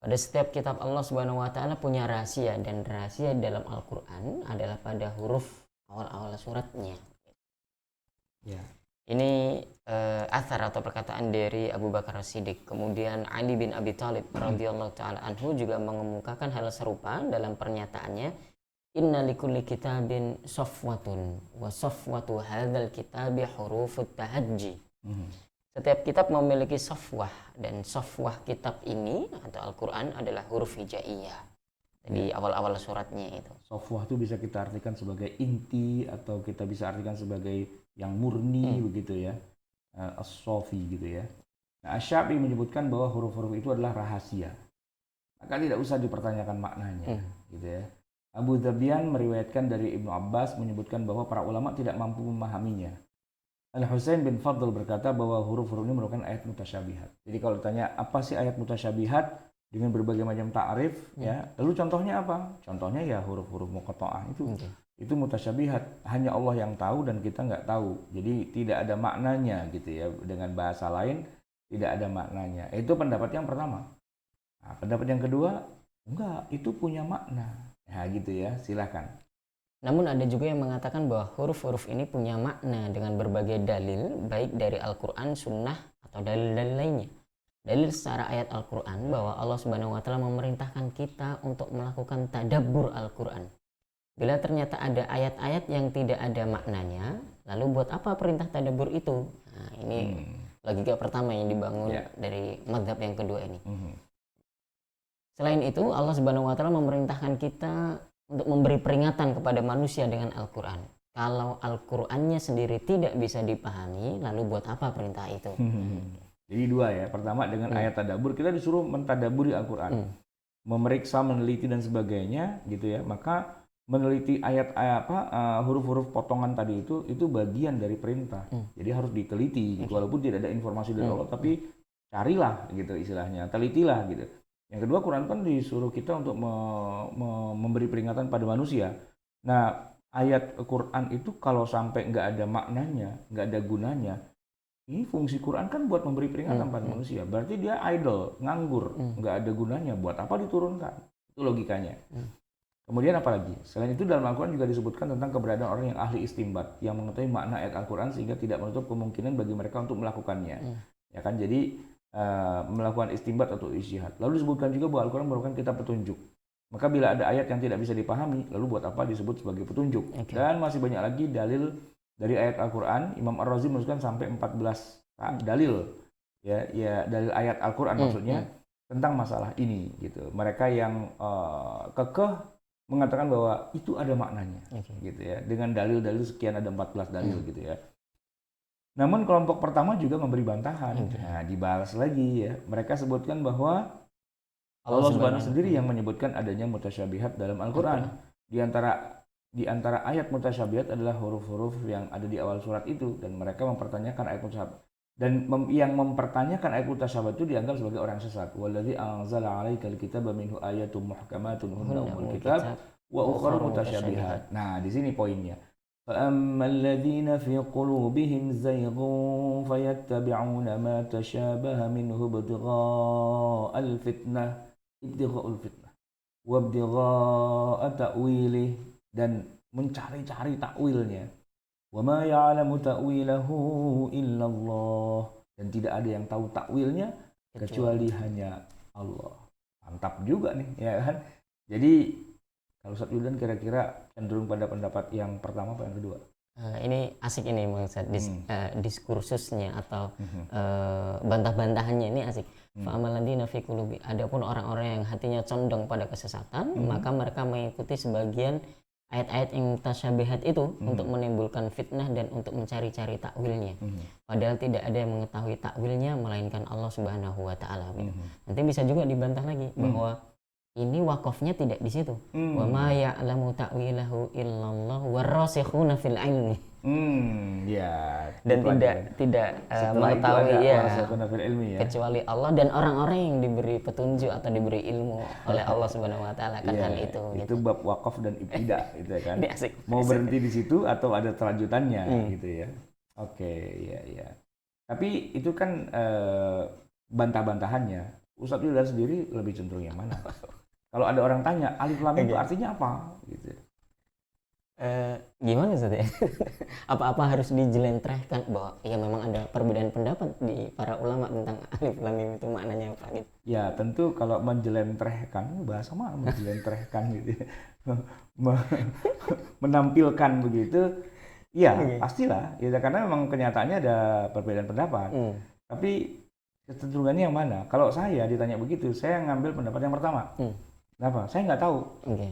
Pada setiap kitab Allah Subhanahu wa taala punya rahasia, dan rahasia dalam Al-Qur'an adalah pada huruf awal-awal suratnya. Ya. Ini athar atau perkataan dari Abu Bakar As-Siddiq. Kemudian Ali bin Abi Thalib radhiyallahu taala anhu juga mengemukakan hal serupa dalam pernyataannya, inna likulli kitabin safwatun wa safwatu hadzal kitabi hurufut tahajji. Setiap kitab memiliki safwah, dan safwah kitab ini atau Al-Quran adalah huruf hijaiyah di awal-awal suratnya itu. Safwah itu bisa kita artikan sebagai inti atau kita bisa artikan sebagai yang murni begitu ya, as-safi gitu ya. Nah, Asy-Sya'bi menyebutkan bahwa huruf-huruf itu adalah rahasia, maka tidak usah dipertanyakan maknanya gitu ya. Abu Dzabyan meriwayatkan dari Ibnu Abbas menyebutkan bahwa para ulama tidak mampu memahaminya. Al-Husain bin Fadl berkata bahwa huruf-huruf ini merupakan ayat mutasyabihat. Jadi kalau ditanya apa sih ayat mutasyabihat dengan berbagai macam ta'rif ya, lalu contohnya apa? Contohnya ya huruf-huruf muqatta'ah itu mutasyabihat, hanya Allah yang tahu dan kita nggak tahu. Jadi tidak ada maknanya gitu ya, dengan bahasa lain tidak ada maknanya. Itu pendapat yang pertama. Nah, pendapat yang kedua, enggak, itu punya makna. Nah gitu ya, silakan. Namun ada juga yang mengatakan bahwa huruf-huruf ini punya makna dengan berbagai dalil, baik dari Al-Quran, Sunnah, atau dalil-dalil lainnya. Dalil secara ayat Al-Quran bahwa Allah Subhanahu wa taala memerintahkan kita untuk melakukan tadabbur Al-Quran. Bila ternyata ada ayat-ayat yang tidak ada maknanya, lalu buat apa perintah tadabbur itu? Nah, ini logika pertama yang dibangun dari mazhab yang kedua ini. Selain itu, Allah Subhanahu wa taala memerintahkan kita untuk memberi peringatan kepada manusia dengan Al-Quran. Kalau Al-Qurannya sendiri tidak bisa dipahami, lalu buat apa perintah itu? Jadi dua ya. Pertama dengan ayat tadabbur, kita disuruh mentadaburi Al-Quran, memeriksa, meneliti dan sebagainya, gitu ya. Maka meneliti huruf-huruf potongan tadi itu bagian dari perintah. Jadi harus diteliti, gitu. Walaupun tidak ada informasi dari Allah, tapi carilah, gitu istilahnya, telitilah, gitu. Yang kedua, Quran kan disuruh kita untuk memberi peringatan pada manusia. Nah, ayat Quran itu kalau sampai nggak ada maknanya, nggak ada gunanya, ini fungsi Quran kan buat memberi peringatan pada manusia. Berarti dia idle, nganggur, nggak ada gunanya. Buat apa diturunkan? Itu logikanya. Kemudian apa lagi? Selain itu dalam Al-Quran juga disebutkan tentang keberadaan orang yang ahli istinbat, yang mengetahui makna ayat Al-Quran sehingga tidak menutup kemungkinan bagi mereka untuk melakukannya. Ya kan? Jadi melakukan istinbat atau ijtihad. Lalu disebutkan juga bahwa Al-Quran merupakan kitab petunjuk. Maka bila ada ayat yang tidak bisa dipahami, lalu buat apa disebut sebagai petunjuk? Dan masih banyak lagi dalil dari ayat Al-Quran. Imam Ar-Razi menunjukkan sampai 14 dalil, ya dalil ayat Al-Quran maksudnya tentang masalah ini gitu. Mereka yang kekeh mengatakan bahwa itu ada maknanya, gitu ya. Dengan dalil-dalil sekian, ada 14 dalil gitu ya. Namun kelompok pertama juga memberi bantahan. Nah, dibalas lagi ya. Mereka sebutkan bahwa Allah Subhanahu sendiri yang menyebutkan adanya mutasyabihat dalam Al-Quran. Di antara ayat mutasyabihat adalah huruf-huruf yang ada di awal surat itu, dan mereka mempertanyakan ayat mutasyabihat. Dan yang mempertanyakan ayat mutasyabihat itu dianggap sebagai orang sesat. Wallazi anzala 'alaikal kitaba minhu ayatun muhkamatun hunna ummul kitab wa ukhra mutasyabihat. Nah, di sini poinnya. فَأَمَّا الَّذِينَ فِي قُلُوبِهِمْ زَيْغٌ فَيَتَّبِعُونَ مَا تَشَابَهَ مِنْهُ ابْتِغَاءَ الْفِتْنَةِ وَابْتِغَاءَ تَأْوِيلِهِ, dan mencari-cari takwilnya. وَمَا يَعْلَمُ تَأْوِيلَهُ إِلَّا اللَّهُ, dan tidak ada yang tahu takwilnya kecuali hanya Allah. Mantap juga nih, ya kan? Jadi kalau Ustaz Wildan kira-kira cenderung pada pendapat yang pertama apa yang kedua? Ini asik ini Ustaz, diskursusnya atau bantah-bantahannya ini asik. Fa'amaladina fi qulubi, adapun orang-orang yang hatinya condong pada kesesatan, maka mereka mengikuti sebagian ayat-ayat yang mutasyabihat itu untuk menimbulkan fitnah dan untuk mencari-cari takwilnya. Padahal tidak ada yang mengetahui takwilnya melainkan Allah Subhanahu wa taala. Nanti bisa juga dibantah lagi bahwa ini wakafnya tidak di situ. Wa ma ya'lamu ta'wilahu illallah warasikhuna fil ilmi. Ya. Dan tidak mengetahui ya, kecuali Allah dan orang-orang yang diberi petunjuk atau diberi ilmu oleh Allah Subhanahu wa taala akan hal itu. Itu bab wakaf dan ibtida gitu kan. Asik. Mau berhenti di situ atau ada kelanjutannya gitu ya. Oke, ya. Tapi itu kan bantah-bantahannya. Ustaz Wildan sendiri lebih cenderung yang mana? Kalau ada orang tanya, alif lam itu artinya apa? Gitu. Gimana Ustaz ya? Apa-apa harus dijelentrehkan bahwa ya memang ada perbedaan pendapat di para ulama tentang alif lam itu maknanya apa gitu. Ya tentu kalau menjelentrehkan, bahasa mana menjelentrehkan gitu ya. Menampilkan begitu, ya pastilah. Ya, karena memang kenyataannya ada perbedaan pendapat. Tapi kecenderungannya yang mana? Kalau saya ditanya begitu, saya ngambil pendapat yang pertama. Kenapa? Saya nggak tahu.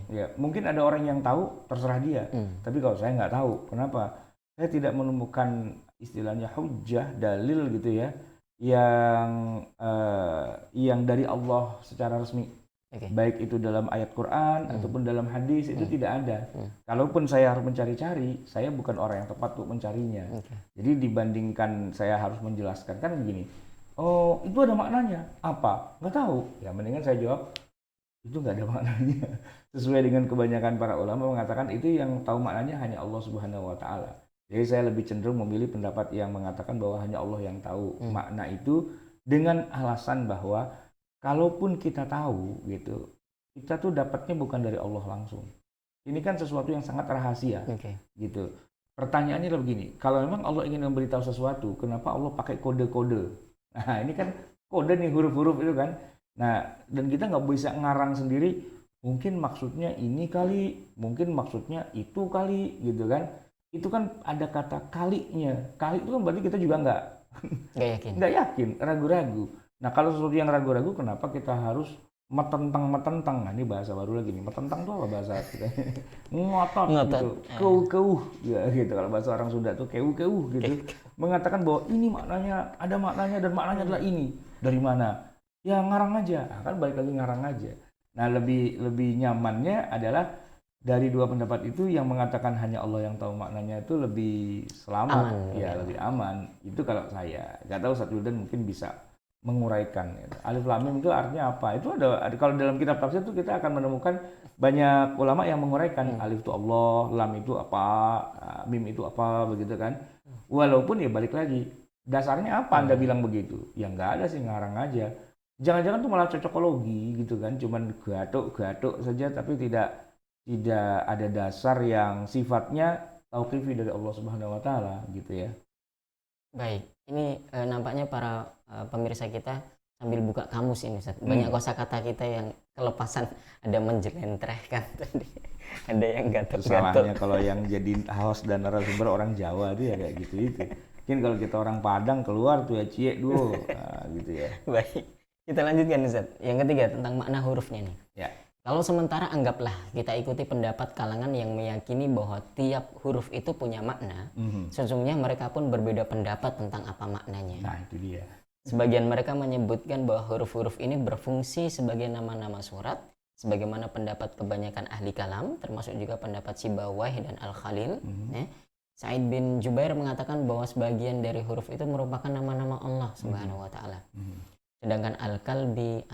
Ya, mungkin ada orang yang tahu, terserah dia. Tapi kalau saya nggak tahu, kenapa? Saya tidak menemukan istilahnya hujjah, dalil gitu ya, yang dari Allah secara resmi. Baik itu dalam ayat Quran ataupun dalam hadis, itu tidak ada. Kalaupun saya harus mencari-cari, saya bukan orang yang tepat untuk mencarinya. Jadi dibandingkan saya harus menjelaskan, kan begini. Oh, itu ada maknanya. Apa? Nggak tahu. Ya, mendingan saya jawab, itu nggak ada maknanya. Sesuai dengan kebanyakan para ulama mengatakan itu yang tahu maknanya hanya Allah Subhanahu wa taala. Jadi saya lebih cenderung memilih pendapat yang mengatakan bahwa hanya Allah yang tahu makna itu, dengan alasan bahwa kalaupun kita tahu gitu, kita tuh dapatnya bukan dari Allah langsung. Ini kan sesuatu yang sangat rahasia. Gitu. Pertanyaannya adalah begini, kalau memang Allah ingin memberitahu sesuatu, kenapa Allah pakai kode-kode? Nah, ini kan kode nih, huruf-huruf itu kan. Nah, dan kita nggak bisa ngarang sendiri, mungkin maksudnya ini kali, mungkin maksudnya itu kali, gitu kan. Itu kan ada kata kalinya. Kali itu kan berarti kita juga nggak yakin, ragu-ragu. Nah, kalau sesuatu yang ragu-ragu, kenapa kita harus metentang? Nah, ini bahasa baru lagi nih. Metentang itu apa bahasa kita? Ngotot gitu. Keuh-keuh ya, gitu. Kalau bahasa orang Sunda tuh keuh-keuh gitu. Mengatakan bahwa ini maknanya, ada maknanya, dan maknanya adalah ini. Dari mana? Ya ngarang aja. Nah, kan balik lagi ngarang aja. Nah, lebih nyamannya adalah dari dua pendapat itu yang mengatakan hanya Allah yang tahu maknanya itu lebih selamat. Lebih aman. Itu kalau saya. Nggak tahu Ustaz Wildan mungkin bisa menguraikan. Alif lam mim itu artinya apa? Itu ada kalau dalam kitab tafsir itu kita akan menemukan banyak ulama yang menguraikan. Alif itu Allah, lam itu apa, mim itu apa, begitu kan. Walaupun ya balik lagi, Dasarnya apa Anda bilang begitu? Ya nggak ada sih, ngarang aja. Jangan-jangan tuh malah cocokologi gitu kan, cuman gatuk-gatuk saja tapi tidak ada dasar yang sifatnya tauqifi dari Allah Subhanahu wa taala gitu ya. Baik, ini nampaknya para pemirsa kita sambil buka kamus ini, Ustaz. Banyak kosakata kita yang kelepasan, ada menjelentrehkan tadi, ada yang gatot-gatot. Salahnya kalau yang jadi host dan narasumber orang Jawa tuh ya kayak gitu itu. Mungkin kalau kita orang Padang keluar tuh ya cie dulu, nah, gitu ya. Baik, kita lanjutkan, Ustaz. Yang ketiga tentang makna hurufnya nih. Ya. Kalau sementara anggaplah kita ikuti pendapat kalangan yang meyakini bahwa tiap huruf itu punya makna, sesungguhnya mereka pun berbeda pendapat tentang apa maknanya. Nah itu dia. Sebagian mereka menyebutkan bahwa huruf-huruf ini berfungsi sebagai nama-nama surat, sebagaimana pendapat kebanyakan ahli kalam, termasuk juga pendapat Sibawayh dan Al-Khalil. Sa'id bin Jubair mengatakan bahwa sebagian dari huruf itu merupakan nama-nama Allah Subhanahu wa taala. Sedangkan Al-Kalbi,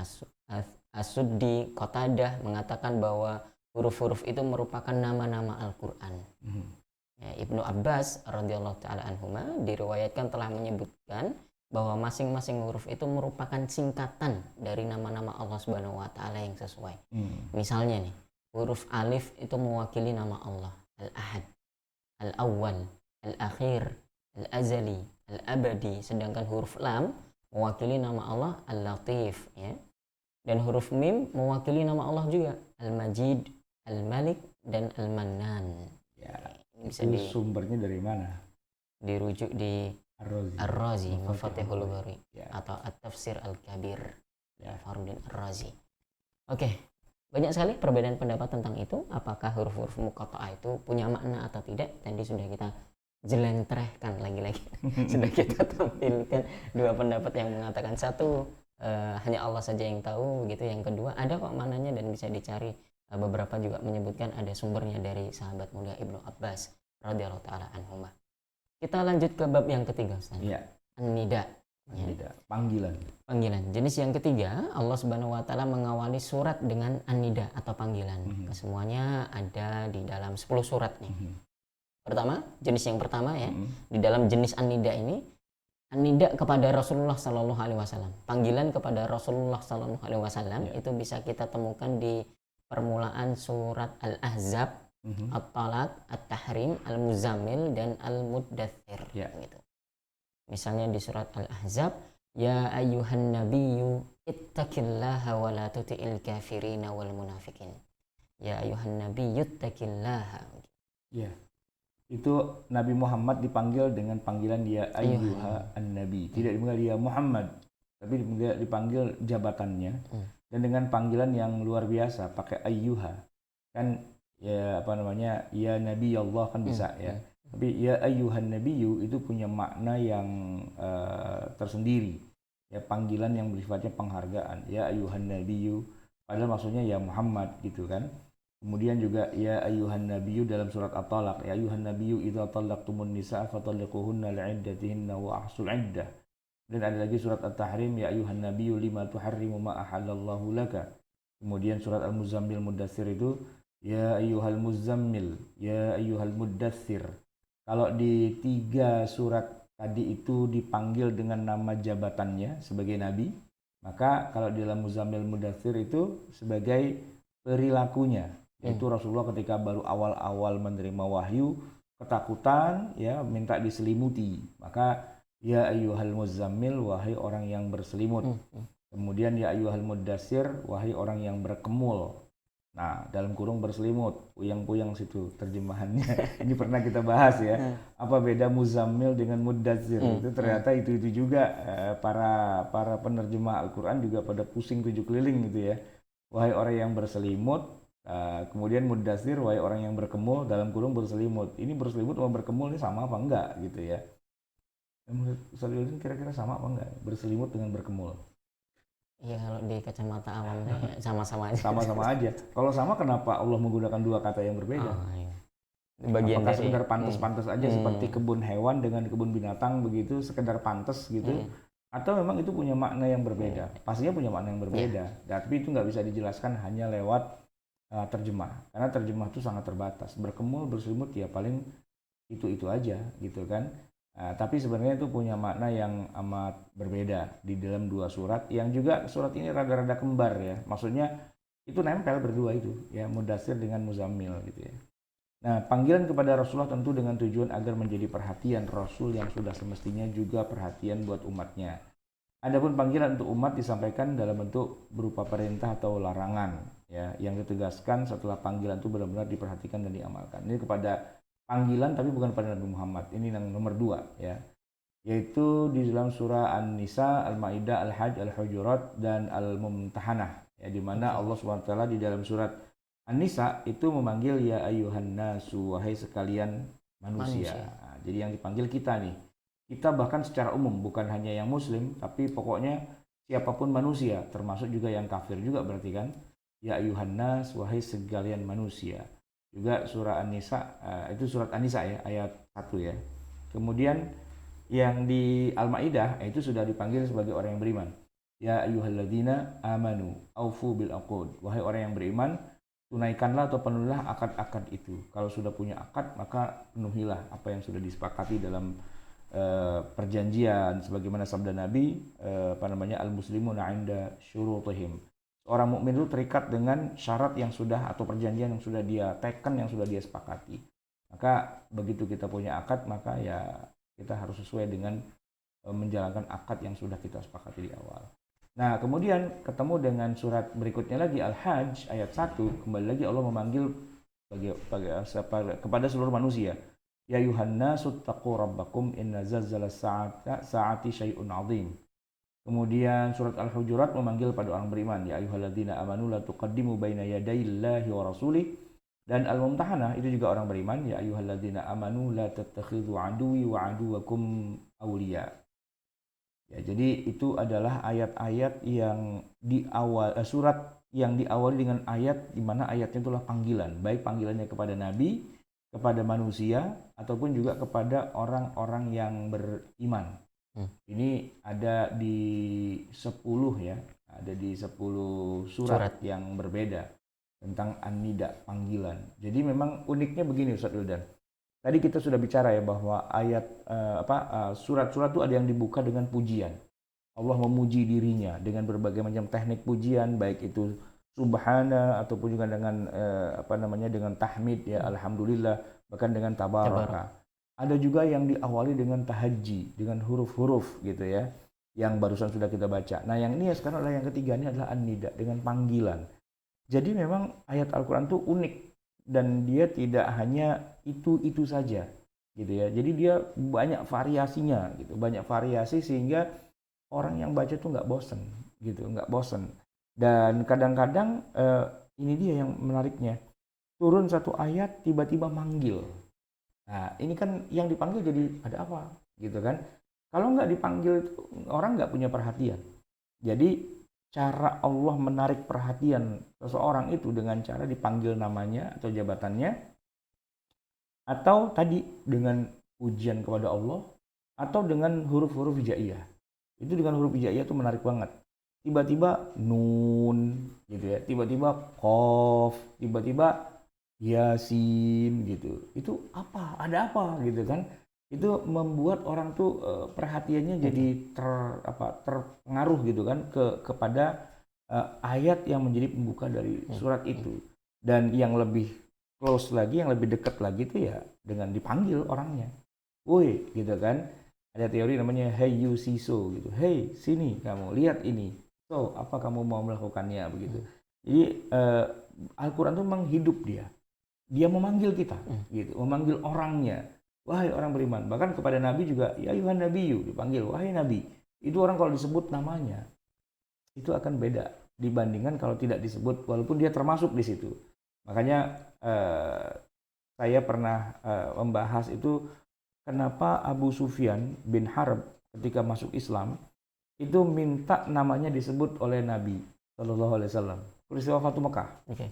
As-Suddi, Qatadah mengatakan bahwa huruf-huruf itu merupakan nama-nama Al-Qur'an. Ya, Ibnu Abbas radhiyallahu taala anhuma diriwayatkan telah menyebutkan bahwa masing-masing huruf itu merupakan singkatan dari nama-nama Allah Subhanahu wa taala yang sesuai. Misalnya nih, huruf alif itu mewakili nama Allah, Al-Ahad, Al-Awwal, Al-Akhir, Al-Azali, Al-Abadi, sedangkan huruf lam mewakili nama Allah, Al-Latif, ya. Dan huruf mim mewakili nama Allah juga, Al-Majid, Al-Malik, dan Al-Mannan. Ya, Bisa itu sumbernya dari mana? dirujuk di Ar-Razi, Mafatihul Ghori, ya. atau At-Tafsir Al-Kabir, Ya. Fahrudin Ar-Razi. Oke, banyak sekali perbedaan pendapat tentang itu. Apakah huruf-huruf muqatta'ah itu punya makna atau tidak? Tadi sudah kita jelentrehkan lagi-lagi. Sudah kita tampilkan dua pendapat yang mengatakan satu, hanya Allah saja yang tahu gitu. Yang kedua, ada kok maknanya dan bisa dicari. Beberapa juga menyebutkan ada sumbernya dari sahabat muda Ibnu Abbas radhiyallahu taala anhuma. Kita lanjut ke bab yang ketiga, Ustaz. Ya. An-Nida. Ya. Panggilan. Jenis yang ketiga, Allah Subhanahu wa taala mengawali surat dengan An-Nida atau panggilan. Kesemuanya ada di dalam 10 surat nih. Pertama, jenis yang pertama ya. Di dalam jenis An-Nida ini, An-Nida kepada Rasulullah sallallahu alaihi wasallam. Panggilan kepada Rasulullah sallallahu alaihi wasallam itu bisa kita temukan di permulaan surat Al-Ahzab, At-Talaq, At-Tahrim, Al-Muzammil, dan Al-Muddathir. Gitu. Misalnya di surat Al-Ahzab, Ya ayyuhan nabiyyu ittaqillaha wa la tuti'il kafirina wal munafikin. Ya ayyuhan nabiyyu ittaqillaha. Ya. Itu Nabi Muhammad dipanggil dengan panggilan dia ayyuha an-nabi. Tidak dipanggil dia Muhammad, tapi dipanggil jabatannya. Dan dengan panggilan yang luar biasa, pakai ayyuha. Kan ya apa namanya, ya Nabi Allah kan bisa ya. Tapi ya ayyuhan nabiyyu itu punya makna yang tersendiri. Ya panggilan yang bersifatnya penghargaan. Ya ayyuhan nabiyyu, padahal maksudnya ya Muhammad gitu kan. Kemudian juga ya ayyuhan nabiyyu dalam surat At-Talaq, ya ayyuhan nabiyyu idza talaqtumun nisaa fatalliquhunna li'iddatihinna wa ahsul 'iddah. Dan ada lagi surat At-Tahrim, ya ayyuhan nabiyyu lima tuharrimu ma ahallallahu laka. Kemudian surat Al-Muzammil Muddatsir itu ya ayyuhal muzammil, ya ayyuhal muddatsir. Kalau di 3 surat tadi itu dipanggil dengan nama jabatannya sebagai nabi, maka kalau di dalam Muzammil Muddatsir itu sebagai perilakunya. Itu Rasulullah ketika baru awal-awal menerima wahyu, ketakutan ya, minta diselimuti. Maka ya ayyuhal muzammil, wahai orang yang berselimut. Kemudian ya ayyuhal muddatsir, wahai orang yang berkemul. Nah, dalam kurung berselimut, puyang-puyang situ terjemahannya. Ini pernah kita bahas ya. Apa beda muzammil dengan muddatsir? Itu ternyata itu juga para penerjemah Al-Qur'an juga pada pusing 7 keliling gitu ya. Wahai orang yang berselimut, kemudian muddatsir, wahai orang yang berkemul, dalam kurung berselimut. Ini berselimut sama berkemul ini sama apa enggak gitu ya? Menurut Ustaz Yudin kira-kira sama apa enggak berselimut dengan berkemul? Iya, kalau di kacamata awamnya sama-sama aja. Sama-sama aja. Kalau sama, kenapa Allah menggunakan 2 kata yang berbeda? Iya. Bagian apakah dari sekedar pantas-pantas aja seperti kebun hewan dengan kebun binatang begitu, sekedar pantas gitu? Atau memang itu punya makna yang berbeda? Pastinya punya makna yang berbeda. Tapi itu nggak bisa dijelaskan hanya lewat terjemah. Karena terjemah itu sangat terbatas. Berkemul, berselimut ya paling itu aja gitu kan. Nah, tapi sebenarnya itu punya makna yang amat berbeda di dalam dua surat yang juga surat ini rada-rada kembar ya. Maksudnya itu nempel berdua itu ya, Mudatsir dengan Muzammil gitu ya. Nah, panggilan kepada Rasulullah tentu dengan tujuan agar menjadi perhatian Rasul yang sudah semestinya juga perhatian buat umatnya. Adapun panggilan untuk umat disampaikan dalam bentuk berupa perintah atau larangan ya, yang ditegaskan setelah panggilan itu benar-benar diperhatikan dan diamalkan. Ini kepada panggilan tapi bukan pada Nabi Muhammad. Ini yang nomor dua ya, yaitu di dalam surah An-Nisa, Al-Maidah, Al-Hajj, Al-Hujurat dan Al-Mumtahanah ya, di mana Allah Subhanahu wa taala di dalam surat An-Nisa itu memanggil ya ayuhan nasu, wahai sekalian manusia. Manusia. Nah, jadi yang dipanggil kita nih. Kita bahkan secara umum bukan hanya yang muslim, tapi pokoknya siapapun manusia, termasuk juga yang kafir juga berarti kan. Ya ayuhan nas, wahai sekalian manusia. Juga surah An-Nisa, itu surat An-Nisa ya, ayat 1 ya. Kemudian yang di Al-Maidah itu sudah dipanggil sebagai orang yang beriman. Ya ayyuhalladzina amanu aufu bil aqud. Wahai orang yang beriman, tunaikanlah atau penuhilah akad-akad itu. Kalau sudah punya akad, maka penuhilah apa yang sudah disepakati dalam perjanjian, sebagaimana sabda Nabi apa namanya, al-muslimuna 'inda syurutihim. Orang mukmin itu terikat dengan syarat yang sudah atau perjanjian yang sudah dia teken, yang sudah dia sepakati. Maka begitu kita punya akad, maka ya kita harus sesuai dengan menjalankan akad yang sudah kita sepakati di awal. Nah, kemudian ketemu dengan surat berikutnya lagi Al-Hajj ayat 1, kembali lagi Allah memanggil kepada seluruh manusia. Ya yuhanna suttaqu rabbakum inna zalzalas sa'ati syai'un 'adzim. Kemudian surat Al-Hujurat memanggil pada orang beriman, ya ayyuhalladzina amanu la tuqaddimu baina yadayillahi wa rasulih. Dan Al-Mumtahanah itu juga orang beriman, ya ayyuhalladzina amanu la tattakhidhu aduwi wa aduwakum awliya. Ya, jadi itu adalah ayat-ayat yang di awal surat yang diawali dengan ayat di mana ayatnya itulah panggilan, baik panggilannya kepada nabi, kepada manusia ataupun juga kepada orang-orang yang beriman. Ini ada di 10 ya, ada di 10 surat yang berbeda tentang An-Nida, panggilan. Jadi memang uniknya begini Ustaz Wildan. Tadi kita sudah bicara ya bahwa ayat surat-surat itu ada yang dibuka dengan pujian. Allah memuji dirinya dengan berbagai macam teknik pujian, baik itu subhana ataupun juga dengan dengan tahmid ya, alhamdulillah, bahkan dengan tabaraka. Ada juga yang diawali dengan tahajji, dengan huruf-huruf gitu ya, yang barusan sudah kita baca. Nah, yang ini ya sekarang adalah yang ketiga, ini adalah an-nida, dengan panggilan. Jadi memang ayat Al-Quran itu unik dan dia tidak hanya itu saja gitu ya. Jadi dia banyak variasinya gitu, banyak variasi sehingga orang yang baca tuh nggak bosen gitu, nggak bosen. Dan kadang-kadang ini dia yang menariknya, turun satu ayat tiba-tiba manggil. Nah, ini kan yang dipanggil jadi ada apa gitu kan. Kalau nggak dipanggil itu orang nggak punya perhatian. Jadi cara Allah menarik perhatian seseorang itu dengan cara dipanggil namanya atau jabatannya, atau tadi dengan pujian kepada Allah, atau dengan huruf-huruf hijaiyah. Itu dengan huruf hijaiyah itu menarik banget. Tiba-tiba nun gitu ya, tiba-tiba qaf, tiba-tiba Yasin gitu. Itu apa? Ada apa gitu kan? Itu membuat orang tuh perhatiannya jadi terpengaruh gitu kan kepada ayat yang menjadi pembuka dari surat itu. Dan yang lebih close lagi, yang lebih dekat lagi itu ya dengan dipanggil orangnya. Woi, gitu kan? Ada teori namanya hey you see so gitu. Hey, sini kamu, lihat ini. So, apa kamu mau melakukannya begitu. Jadi Al-Qur'an itu memang hidup dia. Dia memanggil kita, gitu, memanggil orangnya. Wahai orang beriman. Bahkan kepada Nabi juga, ya ayuhan nabiyyu, dipanggil, wahai Nabi. Itu orang kalau disebut namanya, itu akan beda dibandingkan kalau tidak disebut, walaupun dia termasuk di situ. Makanya saya pernah membahas itu, kenapa Abu Sufyan bin Harb ketika masuk Islam itu minta namanya disebut oleh Nabi Shallallahu Alaihi Wasallam. Peristiwa Fatu Mekah.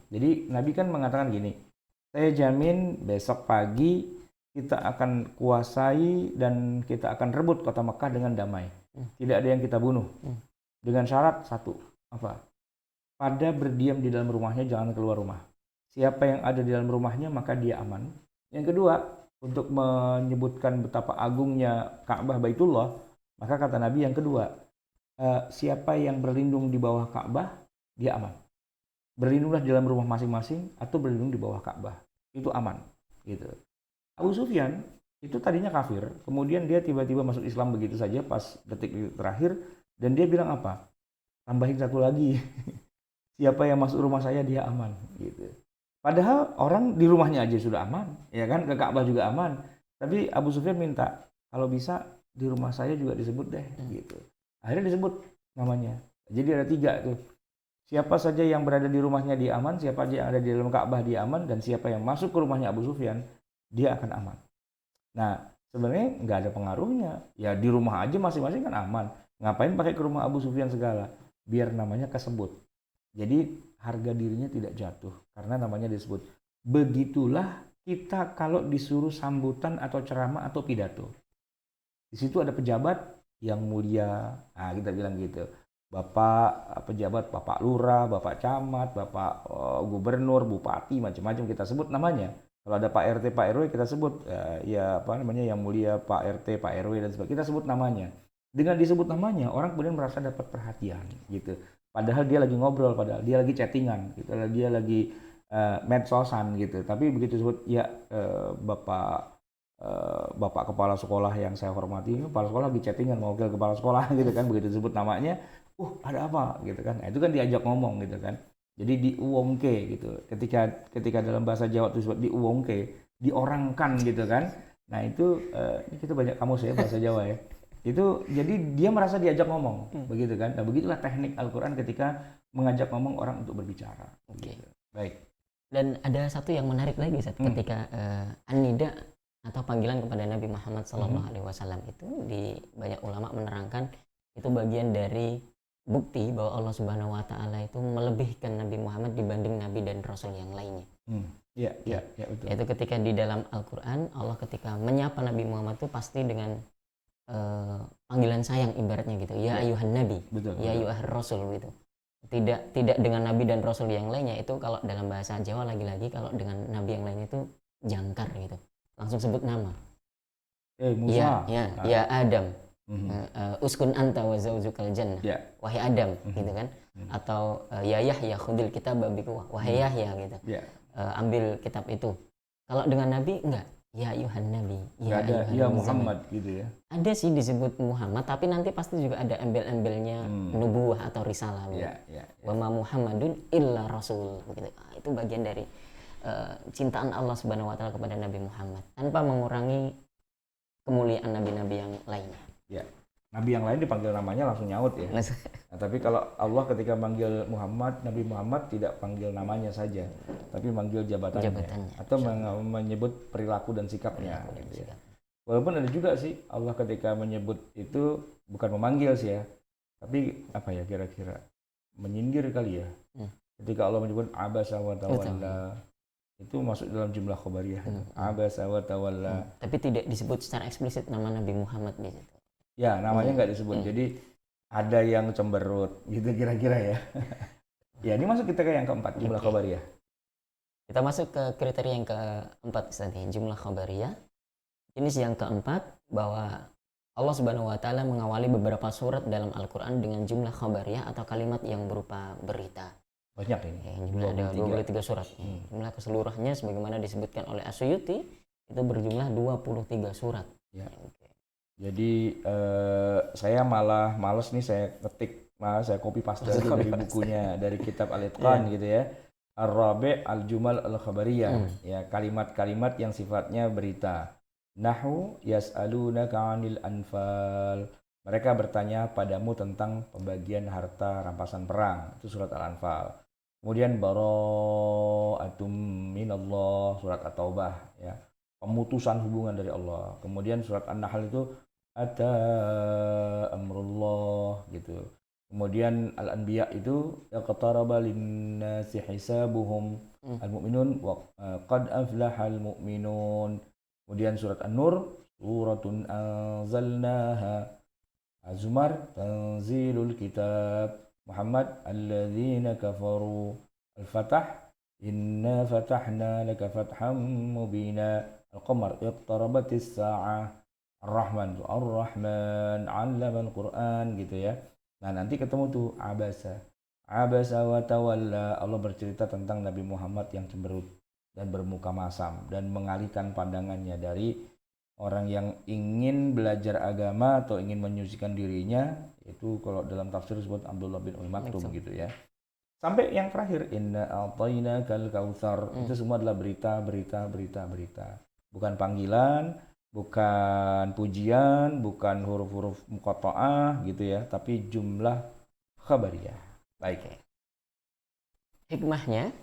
Jadi Nabi kan mengatakan gini, saya jamin besok pagi kita akan kuasai dan kita akan rebut kota Mekah dengan damai. Tidak ada yang kita bunuh. Dengan syarat satu, apa? Pada berdiam di dalam rumahnya, jangan keluar rumah. Siapa yang ada di dalam rumahnya maka dia aman. Yang kedua, untuk menyebutkan betapa agungnya Ka'bah Baitullah, maka kata Nabi yang kedua, siapa yang berlindung di bawah Ka'bah, dia aman. Berlindunglah di dalam rumah masing-masing atau berlindung di bawah Ka'bah. Itu aman, gitu. Abu Sufyan itu tadinya kafir, kemudian dia tiba-tiba masuk Islam begitu saja pas detik terakhir, dan dia bilang apa? Tambahin satu lagi, siapa yang masuk rumah saya dia aman, gitu. Padahal orang di rumahnya aja sudah aman, ya kan, ke Ka'bah juga aman. Tapi Abu Sufyan minta, kalau bisa di rumah saya juga disebut deh, gitu. Akhirnya disebut namanya. Jadi ada 3 tuh. Siapa saja yang berada di rumahnya dia aman, siapa saja yang ada di dalam Ka'bah dia aman, dan siapa yang masuk ke rumahnya Abu Sufyan, dia akan aman. Nah, sebenarnya nggak ada pengaruhnya. Ya di rumah aja masing-masing kan aman. Ngapain pakai ke rumah Abu Sufyan segala? Biar namanya kesebut. Jadi harga dirinya tidak jatuh karena namanya disebut. Begitulah kita kalau disuruh sambutan atau ceramah atau pidato. Di situ ada pejabat yang mulia. Nah, kita bilang gitu. Bapak pejabat, Bapak Lurah, Bapak Camat, Bapak Gubernur, Bupati, macam-macam kita sebut namanya. Kalau ada Pak RT, Pak RW kita sebut ya apa namanya yang mulia Pak RT, Pak RW dan sebagainya. Kita sebut namanya. Dengan disebut namanya, orang kemudian merasa dapat perhatian gitu. Padahal dia lagi ngobrol, padahal dia lagi chattingan, gitu. Dia lagi medsosan gitu. Tapi begitu disebut ya Bapak Bapak kepala sekolah yang saya hormati, kepala sekolah lagi chattingan mau wakil kepala sekolah gitu kan, begitu disebut namanya, ada apa gitu kan. Nah, itu kan diajak ngomong gitu kan. Jadi diuwongke gitu. Ketika dalam bahasa Jawa itu disebut diuwongke, diorangkan gitu kan. Nah, itu ini kita banyak kamus ya bahasa Jawa ya. Itu jadi dia merasa diajak ngomong, begitu kan. Nah, begitulah teknik Al-Qur'an ketika mengajak ngomong orang untuk berbicara. Oke. Gitu. Baik. Dan ada satu yang menarik lagi ketika An-Nida atau panggilan kepada Nabi Muhammad SAW itu di banyak ulama menerangkan itu bagian dari bukti bahwa Allah Subhanahu Wa Taala itu melebihkan Nabi Muhammad dibanding Nabi dan Rasul yang lainnya. Iya betul. Itu ketika di dalam Al-Quran Allah ketika menyapa Nabi Muhammad itu pasti dengan panggilan sayang ibaratnya gitu. Ya ayuhan Nabi, betul. Ya ayuhar Rasul gitu. Tidak dengan Nabi dan Rasul yang lainnya itu kalau dalam bahasa Jawa lagi-lagi kalau dengan Nabi yang lainnya itu jangkar gitu. Langsung sebut nama. Musa. Ya Adam. Uskun anta wa zaujukal jannah. Wahai Adam, gitu kan. Atau ya Yahya khudil kitab biquwah. Wahai Yahya gitu. Ambil kitab itu. Kalau dengan Nabi enggak. Ya ayuhan Nabi. Ya ada ya Muhammad gitu ya. Ada sih disebut Muhammad, tapi nanti pasti juga ada embel-embelnya nubuwah atau risalah. Wa ma Muhammadun illa rasul gitu. Itu bagian dari cintaan Allah Subhanahu Wa Taala kepada Nabi Muhammad tanpa mengurangi kemuliaan nabi-nabi yang lainnya. Ya, nabi yang lain dipanggil namanya langsung nyaut ya. Nah, tapi kalau Allah ketika manggil Muhammad, Nabi Muhammad tidak panggil namanya saja, tapi manggil jabatannya. Atau menyebut perilaku dan sikapnya. Gitu ya. Walaupun ada juga sih Allah ketika menyebut itu bukan memanggil sih ya, tapi apa ya kira-kira menyindir kali ya. Ketika Allah menyebut abasa wa tawalla, itu masuk dalam jumlah khobariyah. Abasa wa tawalla. Tapi tidak disebut secara eksplisit nama Nabi Muhammad di situ. Ya, namanya nggak disebut. Jadi ada yang cemberut gitu kira-kira ya. Ya, ini masuk kita ke yang keempat, jumlah khobariyah. Kita masuk ke kriteria yang keempat tadi, jumlah khobariyah. Ini yang keempat bahwa Allah Subhanahu Wa Taala mengawali beberapa surat dalam Al-Quran dengan jumlah khobariyah atau kalimat yang berupa berita. Banyak ini. Jumlah ada 23 surat. Jumlah keseluruhannya sebagaimana disebutkan oleh As-Suyuti itu berjumlah 23 surat. Ya. Jadi saya malah males nih saya ketik, saya copy paste dari bukunya, dari kitab Al-Itqan gitu ya. Ar-Rabi' al-Jumal al-Khabariyah. Ya, kalimat-kalimat yang sifatnya berita. Nahu yas'alunaka 'anil anfal. Mereka bertanya padamu tentang pembagian harta rampasan perang. Itu surat Al-Anfal. Kemudian bara'atum minallah, surat At-Taubah ya. Pemutusan hubungan dari Allah. Kemudian surat An-Nahl itu ata amrullah gitu. Kemudian Al-Anbiya itu yaqtaraba linnasi hisabuhum al-mu'minun wa qad aflahal mu'minun. Kemudian surat An-Nur, suratun anzalnaha. Az-Zumar, tanzilul kitab. Muhammad, alladzina kafaru. Al-Fatah, inna fatahna laka fatham mubina. Al-Qamar, iqtarabatis sa'ah, Ar-Rahman, Ar-Rahman, 'allamal Qur'an gitu ya. Nah, nanti ketemu tuh abasa. Abasa wa tawalla. Allah bercerita tentang Nabi Muhammad yang cemberut dan bermuka masam dan mengalihkan pandangannya dari orang yang ingin belajar agama atau ingin menyucikan dirinya, itu kalau dalam tafsir disebut Abdullah bin Umi Maktum gitu ya. Sampai yang terakhir, inna a'tainakal kautsar. Itu semua adalah berita, berita, berita, berita. Bukan panggilan, bukan pujian, bukan huruf-huruf muqatta'ah gitu ya, tapi jumlah khabariyah. Baik. Hikmahnya,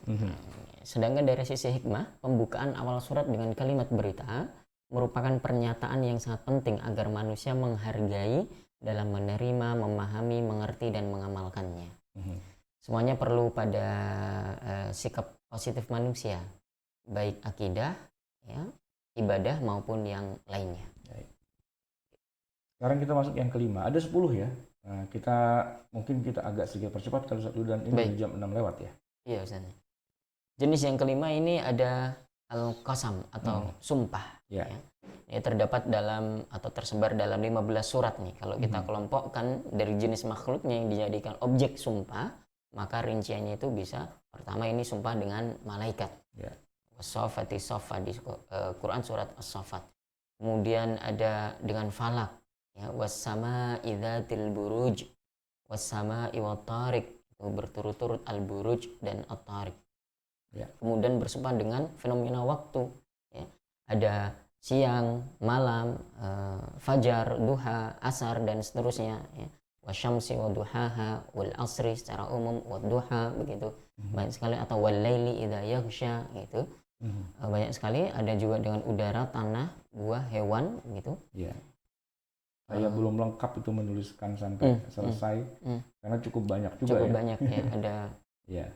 sedangkan dari sisi hikmah, pembukaan awal surat dengan kalimat berita merupakan pernyataan yang sangat penting agar manusia menghargai dalam menerima, memahami, mengerti, dan mengamalkannya. Semuanya perlu pada sikap positif manusia, baik akidah, ya, ibadah maupun yang lainnya. Sekarang kita masuk yang kelima. Ada 10 ya. Nah, mungkin kita agak sedikit percepat kalau satu, dan ini udah jam 6 lewat ya. Iya, Ustaz. Jenis yang kelima ini ada al-qasam atau sumpah. Ya. Ini terdapat dalam atau tersebar dalam 15 surat nih. Kalau kita kelompokkan dari jenis makhluknya yang dijadikan objek sumpah, maka rinciannya itu bisa, pertama ini sumpah dengan malaikat. Ya. Was-saffati saffa di Quran surat As-Saffat. Kemudian ada dengan falak, ya, was-sama'i dzatil buruj, was-sama'i wat-tariq, itu berturut-turut al-buruj dan at-tariq. Ya. Kemudian bersumpah dengan fenomena waktu, ya. Ada siang, malam, fajar, duha, asar, dan seterusnya, ya. Wasyamsi wa duhaha wal asri secara umum, wa duha begitu. Banyak sekali, atau wal laili idza yaghsha gitu. Banyak sekali, ada juga dengan udara, tanah, buah, hewan gitu. Ya. Saya belum lengkap itu menuliskan sampai selesai karena cukup banyak juga. Cukup banyak ya, ada ya.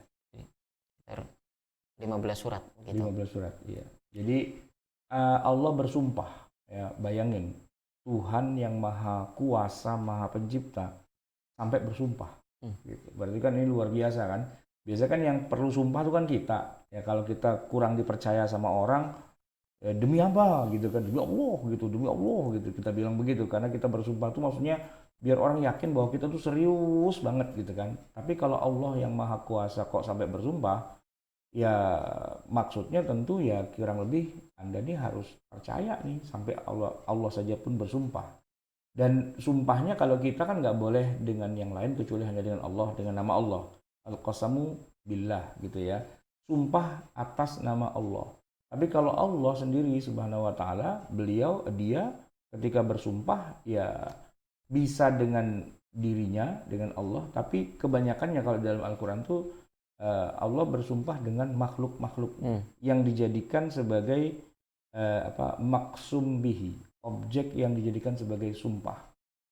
15 surat gitu. 15 surat, iya. Jadi Allah bersumpah, ya, bayangin Tuhan yang maha kuasa, maha pencipta sampai bersumpah. Gitu. Berarti kan ini luar biasa kan. Biasanya kan yang perlu sumpah itu kan kita. Ya, kalau kita kurang dipercaya sama orang, ya, demi apa gitu kan, demi Allah gitu, demi Allah gitu, kita bilang begitu karena kita bersumpah itu maksudnya biar orang yakin bahwa kita tuh serius banget gitu kan. Tapi kalau Allah yang maha kuasa kok sampai bersumpah, ya maksudnya tentu ya kurang lebih Anda nih harus percaya nih sampai Allah saja pun bersumpah. Dan sumpahnya kalau kita kan nggak boleh dengan yang lain kecuali hanya dengan Allah, dengan nama Allah. Al-qasamu billah gitu ya. Sumpah atas nama Allah. Tapi kalau Allah sendiri subhanahu wa ta'ala, dia ketika bersumpah ya bisa dengan dirinya, dengan Allah. Tapi kebanyakannya kalau dalam Al-Quran tuh Allah bersumpah dengan makhluk-makhluk yang dijadikan sebagai maksum bihi, objek yang dijadikan sebagai sumpah.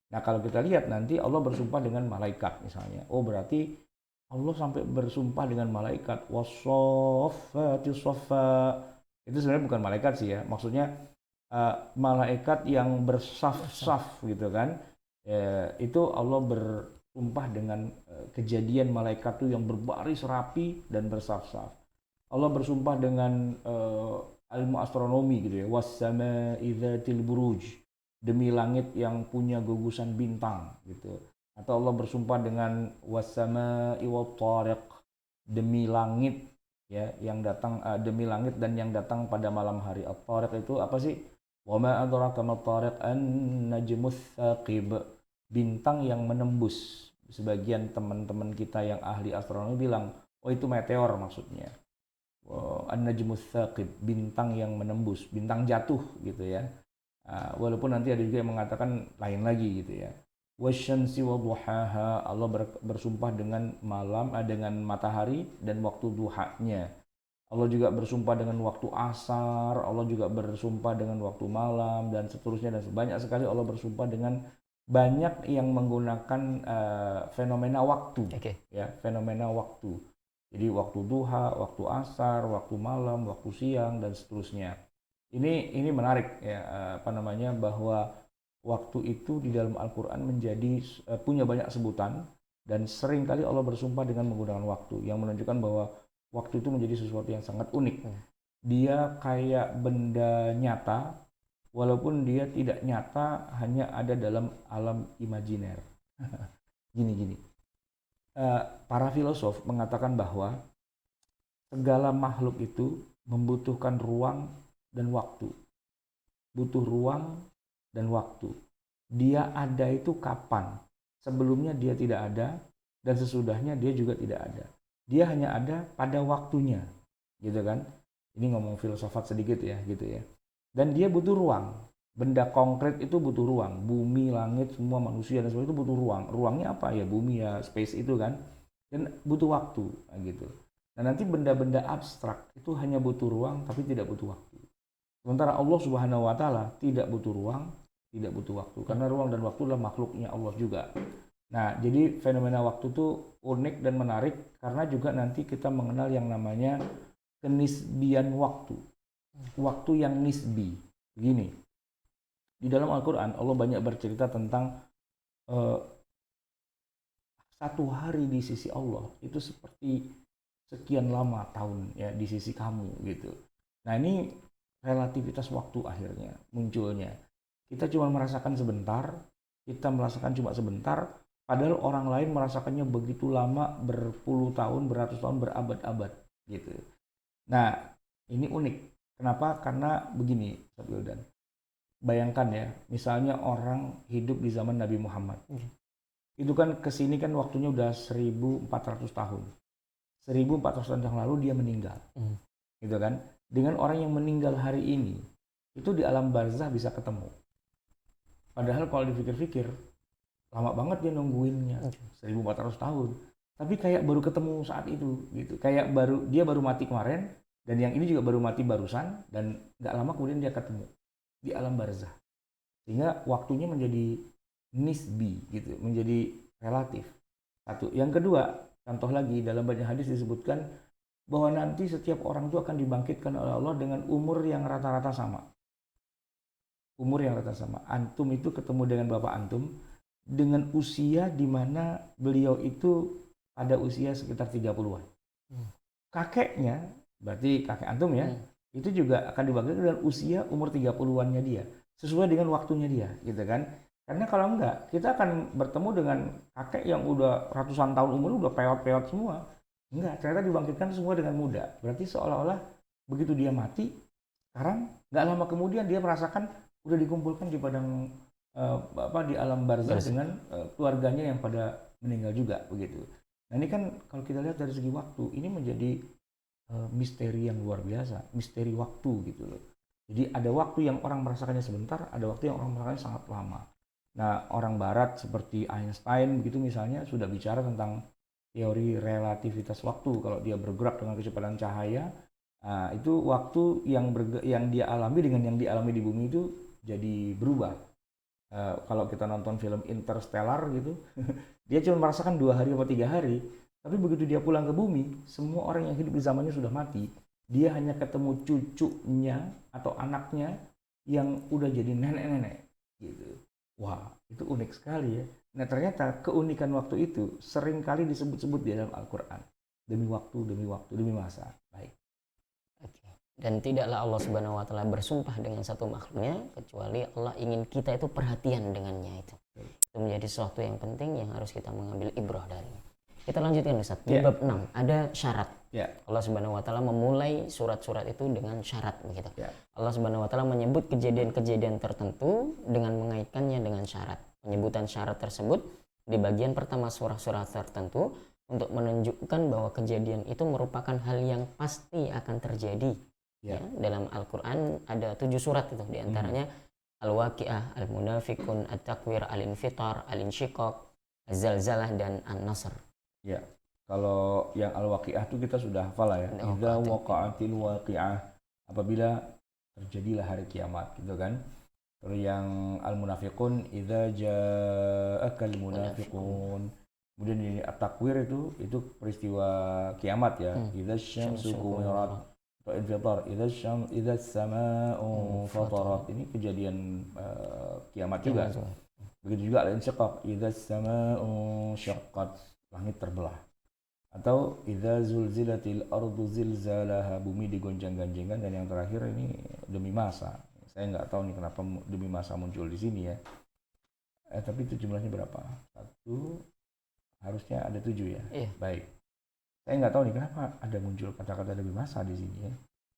Nah, kalau kita lihat nanti Allah bersumpah dengan malaikat misalnya. Oh, berarti Allah sampai bersumpah dengan malaikat. Wasoffati soffa. Itu sebenarnya bukan malaikat sih ya. Maksudnya malaikat yang bersaf-saf gitu kan. Itu Allah bersumpah dengan kejadian malaikat itu yang berbaris rapi dan bersaf-saf. Allah bersumpah dengan ilmu astronomi gitu ya. Was-sama'i dzatil buruj, demi langit yang punya gugusan bintang gitu. Atau Allah bersumpah dengan was-sama'i wat-tariq, demi langit ya yang datang, demi langit dan yang datang pada malam hari. At-tariq itu apa sih? Wa ma adraka mat-tariq an-najmus tsaqib, bintang yang menembus. Sebagian teman-teman kita yang ahli astronomi bilang, oh itu meteor maksudnya. An-najmus tsaqib, bintang yang menembus, bintang jatuh gitu ya. Walaupun nanti ada juga yang mengatakan lain lagi gitu ya. Wasyamsi wa duhaha, Allah bersumpah dengan malam, dengan matahari dan waktu duhanya. Allah juga bersumpah dengan waktu asar, Allah juga bersumpah dengan waktu malam dan seterusnya, dan banyak sekali Allah bersumpah dengan banyak yang menggunakan fenomena waktu. Ya, fenomena waktu. Jadi waktu duha, waktu asar, waktu malam, waktu siang dan seterusnya. Ini menarik ya, bahwa waktu itu di dalam Al-Qur'an menjadi punya banyak sebutan, dan sering kali Allah bersumpah dengan menggunakan waktu yang menunjukkan bahwa waktu itu menjadi sesuatu yang sangat unik. Dia kayak benda nyata, walaupun dia tidak nyata, hanya ada dalam alam imajiner. Gini-gini, para filosof mengatakan bahwa segala makhluk itu membutuhkan ruang dan waktu. Butuh ruang dan waktu. Dia ada itu kapan? Sebelumnya dia tidak ada, dan sesudahnya dia juga tidak ada. Dia hanya ada pada waktunya, gitu kan? Ini ngomong filsafat sedikit ya, gitu ya. Dan dia butuh ruang. Benda konkret itu butuh ruang. Bumi, langit, semua manusia dan sebagainya itu butuh ruang. Ruangnya apa ya? Bumi ya, space itu kan. Dan butuh waktu, gitu. Nah, nanti benda-benda abstrak itu hanya butuh ruang tapi tidak butuh waktu. Sementara Allah Subhanahu wa taala tidak butuh ruang, tidak butuh waktu. Karena ruang dan waktu adalah makhluknya Allah juga. Nah, jadi fenomena waktu itu unik dan menarik karena juga nanti kita mengenal yang namanya kenisbian waktu. Waktu yang nisbi. Begini, di dalam Al-Quran Allah banyak bercerita tentang eh, satu hari di sisi Allah itu seperti sekian lama tahun ya di sisi kamu gitu. Nah, ini relativitas waktu akhirnya munculnya. Kita cuma merasakan sebentar, kita merasakan cuma sebentar, padahal orang lain merasakannya begitu lama, berpuluh tahun, beratus tahun, berabad-abad gitu. Nah, ini unik. Kenapa? Karena begini, Sob Wildan. Bayangkan ya, misalnya orang hidup di zaman Nabi Muhammad. Itu kan kesini kan waktunya udah 1400 tahun. 1400 tahun yang lalu dia meninggal. Gitu kan? Dengan orang yang meninggal hari ini, itu di alam barzah bisa ketemu. Padahal kalau dipikir-pikir, lama banget dia nungguinnya, 1400 tahun. Tapi kayak baru ketemu saat itu gitu. Kayak dia baru mati kemarin, dan yang ini juga baru mati barusan, dan nggak lama kemudian dia ketemu di alam barzah. Sehingga waktunya menjadi nisbi gitu, menjadi relatif. Satu. Yang kedua, contoh lagi dalam banyak hadis disebutkan bahwa nanti setiap orang itu akan dibangkitkan oleh Allah dengan umur yang rata-rata sama. Umur yang rata sama. Antum itu ketemu dengan bapak antum dengan usia di mana beliau itu ada usia sekitar 30-an. Kakeknya, berarti kakek antum ya, itu juga akan dibangkitkan dengan usia umur 30-annya dia. Sesuai dengan waktunya dia, gitu kan. Karena kalau enggak, kita akan bertemu dengan kakek yang udah ratusan tahun umur, udah peot-peot semua. Enggak, ternyata dibangkitkan semua dengan muda. Berarti seolah-olah begitu dia mati, sekarang nggak lama kemudian dia merasakan udah dikumpulkan di padang di alam barzah dengan keluarganya yang pada meninggal juga begitu. Nah, ini kan kalau kita lihat dari segi waktu, ini menjadi misteri yang luar biasa, misteri waktu gitu loh. Jadi ada waktu yang orang merasakannya sebentar, ada waktu yang orang merasakannya sangat lama. Nah, orang barat seperti Einstein begitu misalnya sudah bicara tentang teori relativitas waktu. Kalau dia bergerak dengan kecepatan cahaya, itu waktu yang dia alami dengan yang dialami di bumi itu jadi berubah. Kalau kita nonton film Interstellar gitu, dia cuma merasakan 2 hari atau 3 hari, tapi begitu dia pulang ke bumi, semua orang yang hidup di zamannya sudah mati. Dia hanya ketemu cucunya atau anaknya yang udah jadi nenek-nenek gitu. Wah, itu unik sekali ya. Nah, ternyata keunikan waktu itu sering kali disebut-sebut di dalam Al-Quran. Demi waktu, demi masa. Baik. Oke. Dan tidaklah Allah Subhanahu wa taala bersumpah dengan satu makhluknya kecuali Allah ingin kita itu perhatian dengannya itu. Itu menjadi sesuatu yang penting yang harus kita mengambil ibrah darinya. Kita lanjutkan Ustaz. Di bab 6 ada syarat. Allah Subhanahu wa taala memulai surat-surat itu dengan syarat begitu. Allah Subhanahu wa taala menyebut kejadian-kejadian tertentu dengan mengaitkannya dengan syarat. Penyebutan syarat tersebut di bagian pertama surah-surah tertentu untuk menunjukkan bahwa kejadian itu merupakan hal yang pasti akan terjadi. Ya, dalam Al-Quran ada 7 surat itu, diantaranya Al-Waqi'ah, Al-Munafikun, At-Takwir, Al-Infitar, Al-Insyiqaq, Az-Zalzalah, dan An-Nasr. Ya, kalau yang Al-Waqi'ah itu kita sudah hafal ya. Idza waqa'atil waqi'ah, apabila terjadilah hari kiamat gitu kan. Kalau yang Al-Munafiqun, idza ja'akal munafiqun. Kemudian ini At-Takwir itu peristiwa kiamat ya. Idza syamsu kuwirat, atau infitar, idza sama'u fatarat. Ini kejadian kiamat juga. Begitu juga Al-Insyiqaq, idza sama'u syaqqat, langit terbelah. Atau idza zulzilatil ardu zilzalaha, bumi digoncang-ganjingkan. Dan yang terakhir ini demi masa. Saya nggak tahu nih kenapa demi masa muncul di sini ya. Tapi itu jumlahnya berapa? Satu, harusnya ada 7 ya. Iya. Baik. Saya nggak tahu nih kenapa ada muncul kata-kata demi masa di sini ya.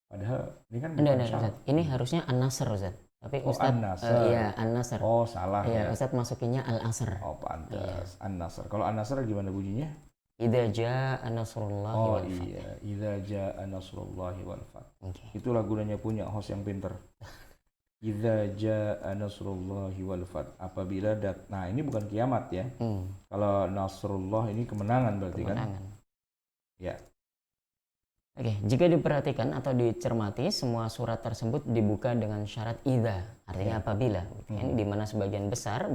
Padahal ini kan bukan Enggak, syarat. Ustaz. Ini harusnya An-Nasr, Ustaz. Tapi Oh, Ustaz An-Nasr. iya, An-Nasr. Oh, salah Iya, ya. Ustaz masukinnya Al-Asr. Oh, pantas. An-Nasr. Kalau An-Nasr gimana bunyinya? Idza jaa nasrullahi Oh wal fath. iya, idza jaa nasrullahi wal fath. Oke. Itulah gunanya punya host yang pinter. Idza jaa nasrullahi wal fath. Apabila nah ini bukan kiamat ya. Kalau nasrullah ini kemenangan berarti Kemenangan. kan? Ya. Oke, jika diperhatikan atau dicermati, semua surat tersebut dibuka dengan syarat idza, artinya apabila. Di mana sebagian besar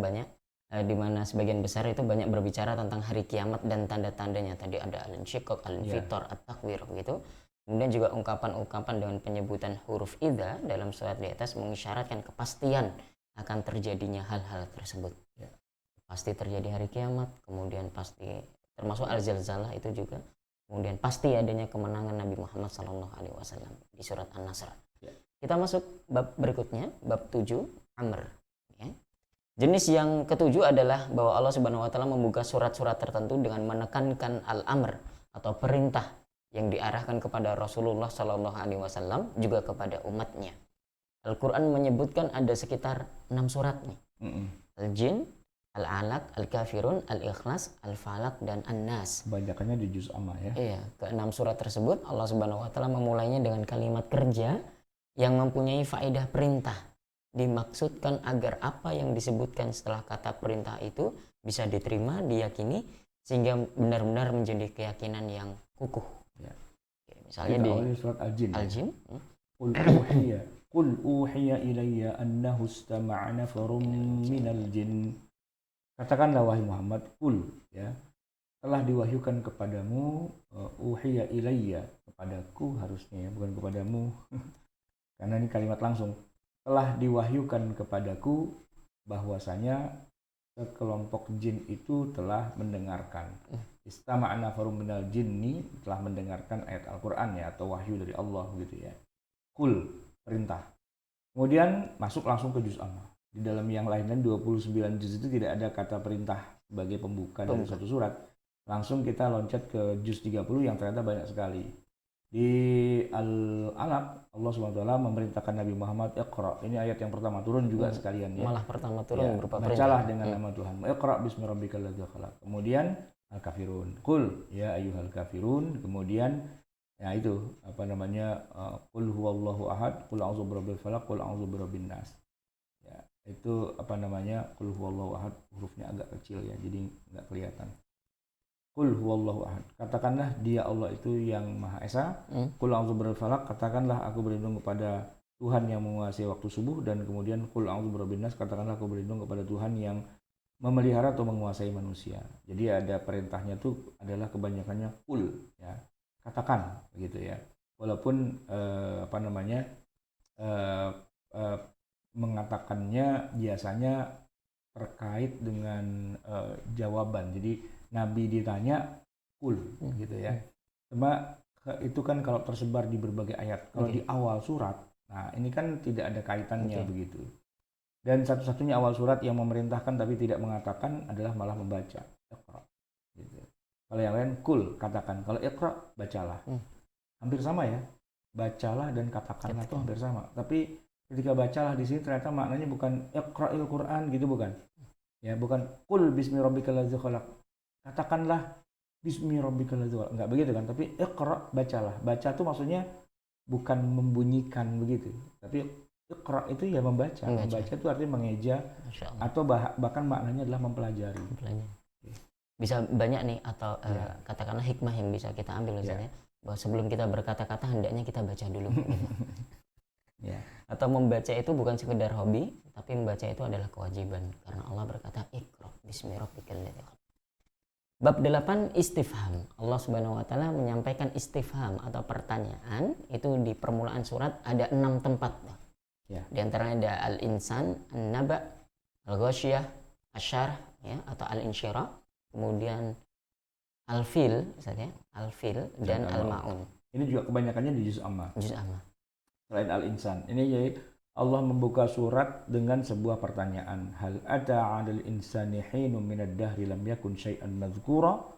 itu banyak berbicara tentang hari kiamat dan tanda-tandanya. Tadi ada al-insyiqaq, al-infitar, at-takwir begitu. Kemudian juga ungkapan-ungkapan dengan penyebutan huruf idza dalam surat di atas mengisyaratkan kepastian akan terjadinya hal-hal tersebut. Ya. Pasti terjadi hari kiamat, kemudian pasti termasuk al-zalzalah itu juga. Kemudian pasti adanya kemenangan Nabi Muhammad SAW di surat An-Nasr. Ya. Kita masuk bab berikutnya, bab 7, Amr. Ya. Jenis yang ketujuh adalah bahwa Allah Subhanahu wa taala membuka surat-surat tertentu dengan menekankan al-amr atau perintah yang diarahkan kepada Rasulullah SAW juga kepada umatnya. Al-Quran menyebutkan ada sekitar 6 surat nih. Al-Jin, Al-Alaq, Al-Kafirun, Al-Ikhlas, Al-Falaq, dan An-Nas. Kebanyakannya di juz amma ya. Iya, ke-6 surat tersebut Allah Subhanahu wa taala memulainya dengan kalimat kerja yang mempunyai faedah perintah. Dimaksudkan agar apa yang disebutkan setelah kata perintah itu bisa diterima, diyakini, sehingga benar-benar menjadi keyakinan yang kukuh. Ya. Oke, misalnya Kita di awali surat Al-Jin. Al-Jin, Qul uhiya ilayya annahu istama'a nafarun minal jin. Katakanlah wahai Muhammad, qul ya, telah diwahyukan kepadamu, uhiya ilayya, kepadaku harusnya ya, bukan kepadamu. Karena ini kalimat langsung. Telah diwahyukan kepadaku bahwasanya sekelompok jin itu telah mendengarkan. Istama'a nafarun minal jinni, telah mendengarkan ayat Al-Qur'an ya, atau wahyu dari Allah gitu ya. Qul, perintah. Kemudian masuk langsung ke juz amma. Di dalam yang lain 29 juz itu tidak ada kata perintah sebagai pembuka dari satu surat. Langsung kita loncat ke juz 30 yang ternyata banyak sekali. Di Al-Alaq Allah SWT memerintahkan Nabi Muhammad Iqra. Ini ayat yang pertama turun juga sekalian ya. malah pertama turun Ya, berupa bacalah perintah. dengan nama Tuhan. Iqra bismi rabbikal ladzi khalaq. Kemudian Al-Kafirun. Qul ya ayyuhal kafirun. Kemudian ya itu apa namanya, qul huwallahu ahad, qul a'udzu birabbil falaq, qul a'udzu birabbin nas. Ya, itu apa namanya, qul huwallahu ahad, hurufnya agak kecil ya, jadi nggak kelihatan. Qul huwallahu ahad, katakanlah dia Allah itu yang Maha Esa. Qul a'udzu birabbil falaq, katakanlah aku berlindung kepada Tuhan yang menguasai waktu subuh. Dan kemudian qul a'udzu birabbin nas, katakanlah aku berlindung kepada Tuhan yang memelihara atau menguasai manusia. Jadi ada perintahnya tuh adalah kebanyakannya qul ya, katakan begitu ya. Walaupun apa namanya, mengatakannya biasanya terkait dengan jawaban. Jadi Nabi ditanya qul gitu ya. Cuma itu kan kalau tersebar di berbagai ayat. Kalau di awal surat, nah ini kan tidak ada kaitannya begitu. Dan satu-satunya awal surat yang memerintahkan tapi tidak mengatakan adalah malah membaca. Iqra gitu. Kalau yang lain qul, katakan. Kalau iqra, bacalah. Hampir sama ya. Bacalah dan katakanlah itu hampir sama. Tapi ketika bacalah di sini ternyata maknanya bukan iqra'il Qur'an gitu, bukan. Ya, bukan qul bismi rabbikal ladzi khalaq. Katakanlah bismi rabbikal ladzi khalaq. Enggak begitu kan, tapi iqra, bacalah. Baca itu maksudnya bukan membunyikan begitu. Tapi iqra itu ya membaca. Membaca itu artinya mengeja atau bahkan maknanya adalah mempelajari. Bisa banyak nih atau katakanlah hikmah yang bisa kita ambil misalnya bahwa sebelum kita berkata-kata hendaknya kita baca dulu gitu. Atau membaca itu bukan sekedar hobi, tapi membaca itu adalah kewajiban karena Allah berkata iqra bismi rabbikal ladzi khalaq. Bab 8 istifham. Allah Subhanahu wa taala menyampaikan istifham atau pertanyaan itu di permulaan surat ada 6 tempat. Di antaranya ada al-insan, an-naba, al-ghasyiyah, asyarh ya atau al-insyirah. Kemudian Al-Fil, misalnya Al-Fil dan Al-Ma'un. Ini juga kebanyakannya di juz amma. Juz amma. Selain Al-Insan. Ini jadi Allah membuka surat dengan sebuah pertanyaan. Hal ada 'alal insani hinum minad dahri lam yakun syai'an madhkura?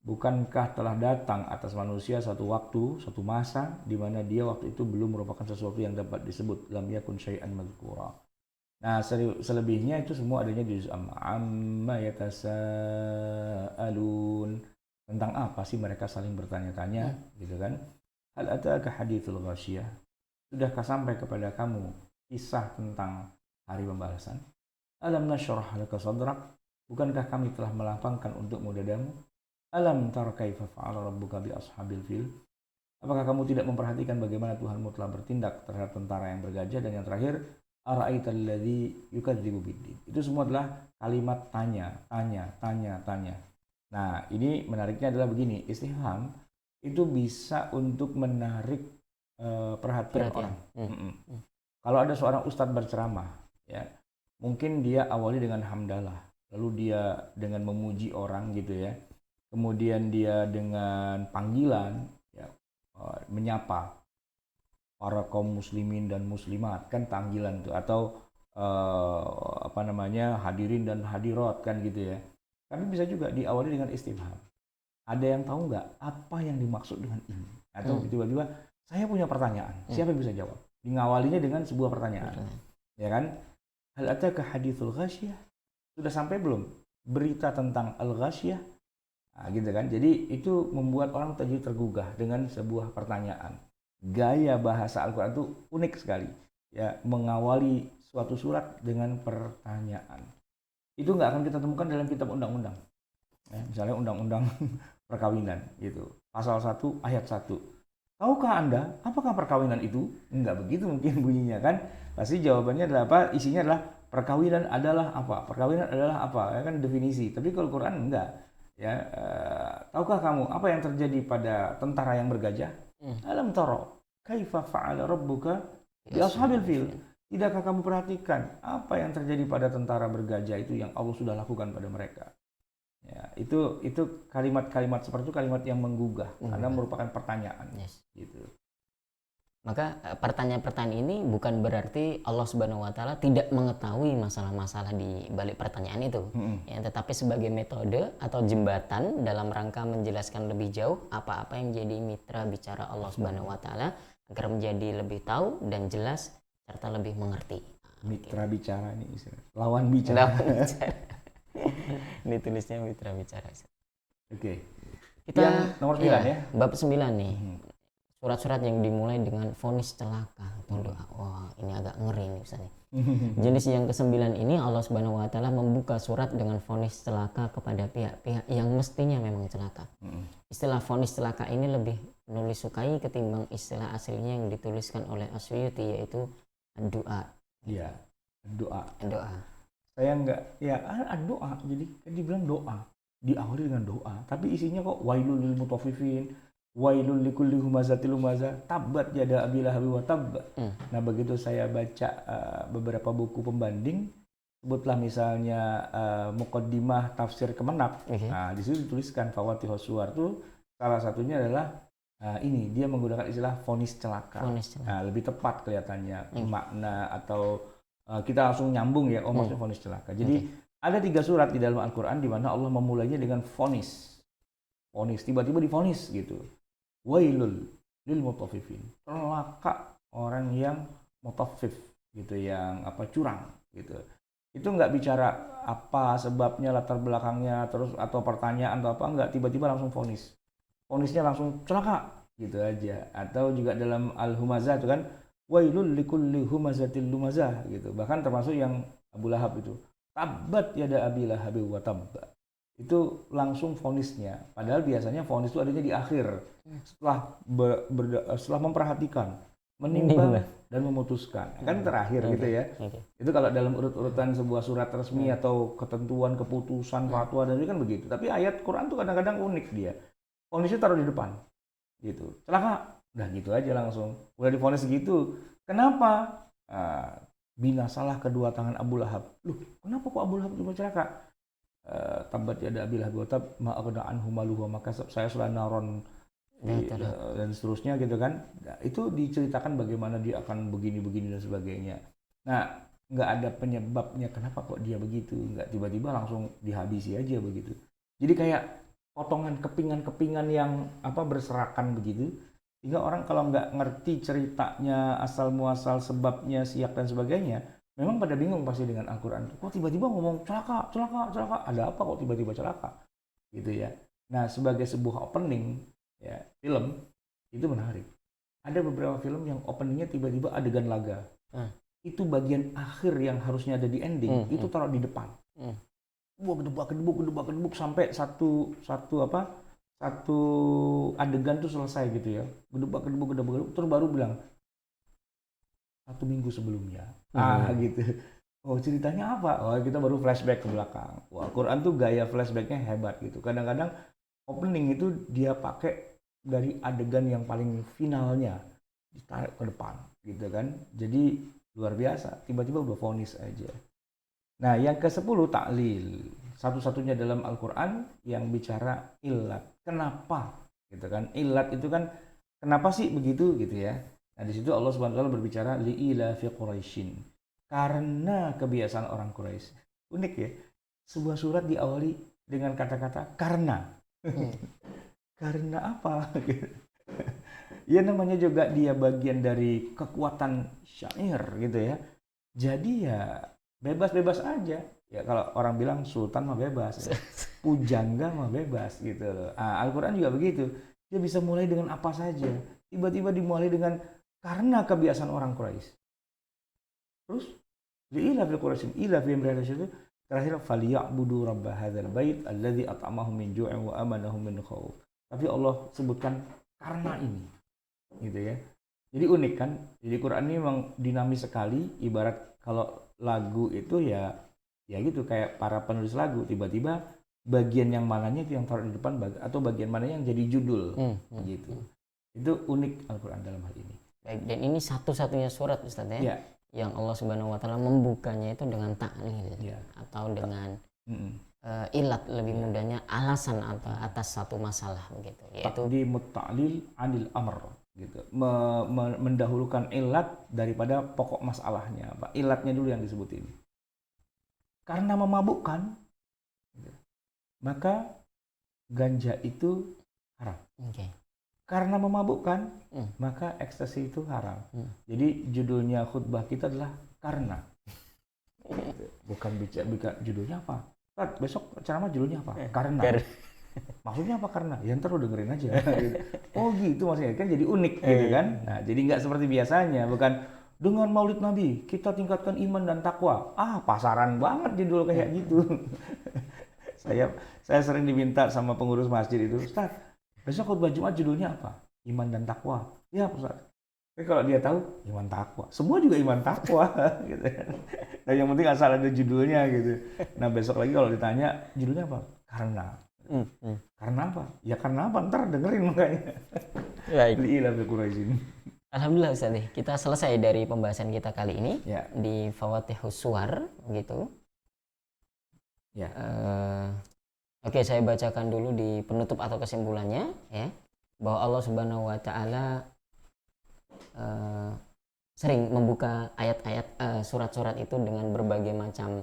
Bukankah telah datang atas manusia satu waktu, satu masa di mana dia waktu itu belum merupakan sesuatu yang dapat disebut lam yakun syai'an madhkura. Nah, selebihnya itu semua adanya di juz amma. Amma yatasaalun. Tentang apa sih mereka saling bertanya-tanya, gitu kan? Hal ataka hadithul ghasyiyah? Sudahkah sampai kepada kamu kisah tentang hari pembalasan? Alam nashrah laka sadrak? Bukankah kami telah melapangkan untukmu dadamu? Alam tara kaifa fa'ala rabbuka bi ashabil fil? Apakah kamu tidak memperhatikan bagaimana Tuhanmu telah bertindak terhadap tentara yang bergajah? Dan yang terakhir, ara'aital ladzi yukadzibu biddin. Itu semua adalah kalimat tanya. Nah, ini menariknya adalah begini, istifham itu bisa untuk menarik perhatian orang. Kalau ada seorang ustadz berceramah, ya, mungkin dia awali dengan hamdalah, lalu dia dengan memuji orang gitu ya. Kemudian dia dengan panggilan, ya, menyapa para kaum muslimin dan muslimat, kan panggilan itu, atau hadirin dan hadirat kan gitu ya. Tapi bisa juga diawali dengan istifham. Ada yang tahu nggak apa yang dimaksud dengan ini? Atau tiba-tiba saya punya pertanyaan, siapa yang bisa jawab? Ngawalinya dengan sebuah pertanyaan, ya kan? Hal ataka hadithul ghasyiyah? Sudah sampai belum berita tentang al-ghasyiyah? Nah, gitu kan. Jadi itu membuat orang jadi tergugah dengan sebuah pertanyaan. Gaya bahasa Al-Quran itu unik sekali, ya, mengawali suatu surat dengan pertanyaan. Itu nggak akan kita temukan dalam kitab undang-undang, ya, misalnya undang-undang perkawinan gitu, pasal 1 ayat 1. Tahukah Anda apakah perkawinan itu? Enggak begitu mungkin bunyinya kan. Pasti jawabannya adalah apa? Isinya adalah perkawinan adalah apa? Perkawinan adalah apa? Ya kan, definisi. Tapi kalau Quran enggak. Ya, tahukah kamu apa yang terjadi pada tentara yang bergajah? Alam tara kaifa fa'ala rabbuka bi ashabil fil? Tidakkah kamu perhatikan apa yang terjadi pada tentara bergajah itu yang Allah sudah lakukan pada mereka? Ya, itu kalimat-kalimat seperti itu kalimat yang menggugah karena merupakan pertanyaan. Yes. Gitu. Maka pertanyaan-pertanyaan ini bukan berarti Allah Subhanahu wa taala tidak mengetahui masalah-masalah di balik pertanyaan itu. Ya, tetapi sebagai metode atau jembatan dalam rangka menjelaskan lebih jauh apa-apa yang jadi mitra bicara Allah Subhanahu wa taala agar menjadi lebih tahu dan jelas serta lebih mengerti. Mitra bicara ini istilah. Lawan bicara. Ini tulisnya mitra bicara. Oke. Kita yang nomor 9 ya. Bab 9 nih. Surat-surat yang dimulai dengan vonis celaka atau doa. Wah, ini agak ngeri nih misalnya. Jenis yang ke-9 ini Allah Subhanahu wa taala membuka surat dengan vonis celaka kepada pihak-pihak yang mestinya memang celaka. Istilah vonis celaka ini lebih menulis sukai ketimbang istilah aslinya yang dituliskan oleh Asyuyuti, yaitu doa. Iya, doa. Doa. Saya enggak, ya doa. Jadi dibilang doa, diawali dengan doa, tapi isinya kok wailul lil mutaffifin, wailul likulli humazatil lumazah, tabbat yada abi lahabi wa tabb. Nah, begitu saya baca beberapa buku pembanding, sebutlah misalnya muqaddimah tafsir Kemenak. Nah, di situ dituliskan Fawatihus Suwar itu salah satunya adalah ini dia menggunakan istilah vonis celaka. Nah, lebih tepat kelihatannya makna atau kita langsung nyambung ya, maksudnya vonis celaka. Jadi ada 3 surat di dalam Al-Quran di mana Allah memulainya dengan vonis. Vonis, tiba-tiba divonis gitu. Wailul lil mutaffifin. Celaka orang yang mutaffif gitu, yang curang gitu. Itu nggak bicara apa sebabnya, latar belakangnya, terus atau pertanyaan atau apa, nggak, tiba-tiba langsung vonis. Vonisnya langsung celaka gitu aja. Atau juga dalam Al-Humazah itu kan wailul likulli humazatil lumazah gitu. Bahkan termasuk yang Abu Lahab itu, tabbat yada abi lahabi wa tabba. Itu langsung vonisnya. Padahal biasanya vonis itu adanya di akhir. Setelah setelah memperhatikan, menimbang dan memutuskan. Kan terakhir gitu ya. Itu kalau dalam urut-urutan sebuah surat resmi atau ketentuan, keputusan, fatwa dan itu kan begitu. Tapi ayat Quran tuh kadang-kadang unik dia. Vonisnya taruh di depan. Gitu. Celaka. Udah gitu aja langsung. Udah divonis gitu. Kenapa? Binasalah kedua tangan Abu Lahab. Loh, kenapa kok Abu Lahab cuma celaka? tabat yada abil lahab wa tab ma aghna anhu maluhu wa ma kasab sayasla naron dan seterusnya gitu kan. Nah, itu diceritakan bagaimana dia akan begini-begini dan sebagainya. Nah, nggak ada penyebabnya kenapa kok dia begitu, nggak tiba-tiba langsung dihabisi aja begitu. Jadi kayak potongan kepingan-kepingan yang berserakan begitu, sehingga orang kalau nggak ngerti ceritanya asal muasal sebabnya siak dan sebagainya, memang pada bingung pasti dengan Al-Quran. Kok tiba-tiba ngomong celaka, ada apa kok tiba-tiba celaka gitu ya. Nah, sebagai sebuah opening ya film itu menarik. Ada beberapa film yang openingnya tiba-tiba adegan laga. Itu bagian akhir yang harusnya ada di ending, itu taruh di depan. Gedebak sampai satu adegan tuh selesai gitu ya. Gedebak terus baru bilang 1 minggu sebelumnya. Gitu. Oh, ceritanya apa? Oh, kita baru flashback ke belakang. Wah, Al-Quran tuh gaya flashbacknya hebat gitu. Kadang-kadang opening itu dia pakai dari adegan yang paling finalnya ditarik ke depan gitu kan. Jadi luar biasa, tiba-tiba udah vonis aja. Nah, yang ke-10 taklil. Satu-satunya dalam Al-Quran yang bicara ilat. Kenapa? Gitu kan. Ilat itu kan kenapa sih begitu gitu ya. Nah, di situ Allah Subhanahu wa taala berbicara li'ilafi Quraisyin. Karena kebiasaan orang Quraisy. Unik ya. Sebuah surat diawali dengan kata-kata karena. Karena apa? Ya namanya juga dia bagian dari kekuatan syair gitu ya. Jadi ya bebas-bebas aja. Ya kalau orang bilang sultan mah bebas, ya. Pujangga mah bebas gitu loh. Al-Quran juga begitu. Dia bisa mulai dengan apa saja. Tiba-tiba dimulai dengan karena kebiasaan orang Quraisy. Terus li'ilah fil Quraisyin ila fi itu terakhir falyabudu rabb hadzal bait alladzi at'amahum min ju'in wa amanahum min khauf. Tapi Allah sebutkan karena ini. Gitu ya. Jadi unik kan? Jadi Quran ini memang dinamis sekali, ibarat kalau lagu itu ya gitu kayak para penulis lagu tiba-tiba bagian yang mananya itu yang taruh di depan atau bagian mana yang jadi judul gitu. Itu unik Al-Quran dalam hal ini. Baik, dan ini satu-satunya surat Ustaz ya, yang Allah Subhanahu wa taala membukanya itu dengan ta'lil atau dengan ilat, lebih mudahnya alasan atau atas satu masalah begitu, yaitu taqdimut ta'lil 'anil amr gitu. Mendahulukan ilat daripada pokok masalahnya. Ilatnya dulu yang disebutin. Karena memabukkan, maka ganja itu haram. Karena memabukkan, maka ekstasi itu haram. Jadi judulnya khutbah kita adalah karena. Bukan bicara judulnya apa. Besok ceramah judulnya apa? Karena. Maksudnya apa karena? Ya ntar lo dengerin aja. Oh gitu maksudnya, kan jadi unik gitu kan. Nah, jadi nggak seperti biasanya, bukan dengan Maulid Nabi kita tingkatkan iman dan takwa. Pasaran banget judul kayak gitu. Saya sering diminta sama pengurus masjid itu, Ustaz, besok khutbah Jumat judulnya apa? Iman dan takwa. Ya, Ustaz. Tapi kalau dia tahu iman takwa, semua juga iman takwa gitu. Nah, yang penting asal ada judulnya gitu. Nah, besok lagi kalau ditanya judulnya apa? Karena. Karena apa? Ya karena apa? Ntar dengerin makanya. Li'ilah fil Quraisyin. Alhamdulillah Ustaz, kita selesai dari pembahasan kita kali ini di Fawatihus Suwar gitu. Oke, saya bacakan dulu di penutup atau kesimpulannya ya, bahwa Allah Subhanahu wa taala sering membuka ayat-ayat surat-surat itu dengan berbagai macam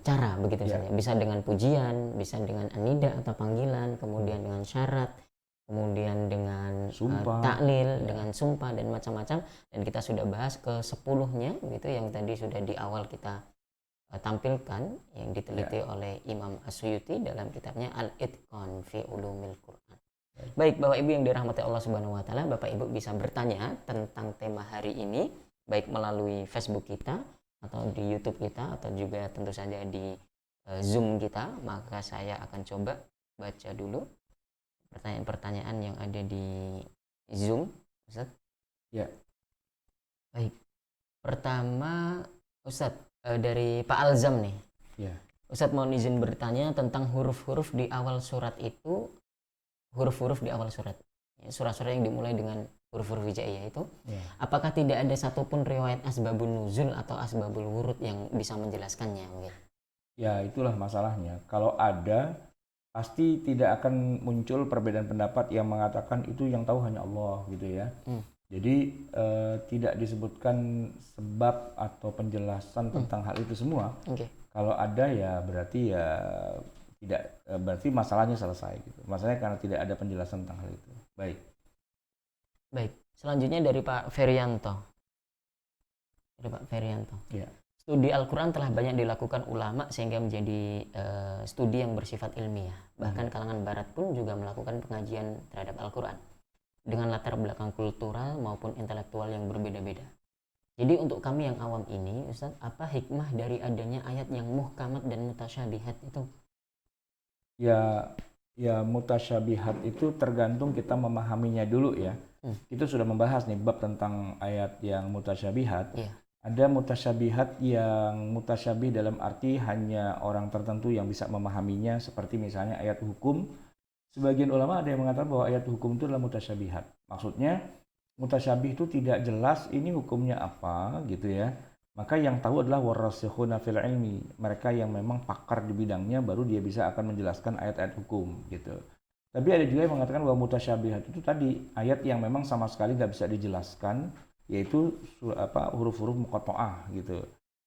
cara begitu saja. Bisa dengan pujian, bisa dengan anida atau panggilan, kemudian dengan syarat, kemudian dengan taklil, dengan sumpah dan macam-macam. Dan kita sudah bahas ke 10-nya gitu yang tadi sudah di awal kita tampilkan, yang diteliti oleh Imam As-Suyuti dalam kitabnya Al-Itqan fi Ulumil Quran. Baik, Bapak Ibu yang dirahmati Allah Subhanahu wa taala, Bapak Ibu bisa bertanya tentang tema hari ini baik melalui Facebook kita atau di YouTube kita atau juga tentu saja di Zoom kita. Maka saya akan coba baca dulu pertanyaan-pertanyaan yang ada di Zoom, Ustaz. Ya. Baik. Pertama, Ustaz, dari Pak Alzam nih. Ya. Ustaz mohon izin bertanya tentang huruf-huruf di awal surat itu. Huruf-huruf di awal surat. Surat-surat yang dimulai dengan huruf-huruf hijaiyah itu. Apakah tidak ada satupun riwayat asbabun nuzul atau asbabul wurud yang bisa menjelaskannya mungkin? Ya, itulah masalahnya. Kalau ada, pasti tidak akan muncul perbedaan pendapat yang mengatakan itu yang tahu hanya Allah gitu ya. Jadi tidak disebutkan sebab atau penjelasan tentang hal itu semua. Kalau ada ya berarti ya tidak, berarti masalahnya selesai gitu. Masalahnya karena tidak ada penjelasan tentang hal itu. Baik. Baik. Selanjutnya dari Pak Ferianto. Ya. Studi Al-Quran telah banyak dilakukan ulama sehingga menjadi studi yang bersifat ilmiah. Bahkan kalangan barat pun juga melakukan pengajian terhadap Al-Quran dengan latar belakang kultural maupun intelektual yang berbeda-beda. Jadi untuk kami yang awam ini, Ustaz, apa hikmah dari adanya ayat yang muhkamat dan mutasyabihat itu? Ya mutasyabihat itu tergantung kita memahaminya dulu ya. Kita sudah membahas nih bab tentang ayat yang mutasyabihat. Ada mutasyabihat yang mutasyabih dalam arti hanya orang tertentu yang bisa memahaminya, seperti misalnya ayat hukum. Sebagian ulama ada yang mengatakan bahwa ayat hukum itu adalah mutasyabihat. Maksudnya mutasyabih itu tidak jelas ini hukumnya apa gitu ya. Maka yang tahu adalah warasikhuna fil ilmi, mereka yang memang pakar di bidangnya, baru dia bisa akan menjelaskan ayat-ayat hukum gitu. Tapi ada juga yang mengatakan bahwa mutasyabihat itu tadi ayat yang memang sama sekali nggak bisa dijelaskan, yaitu huruf-huruf muqatta'ah gitu.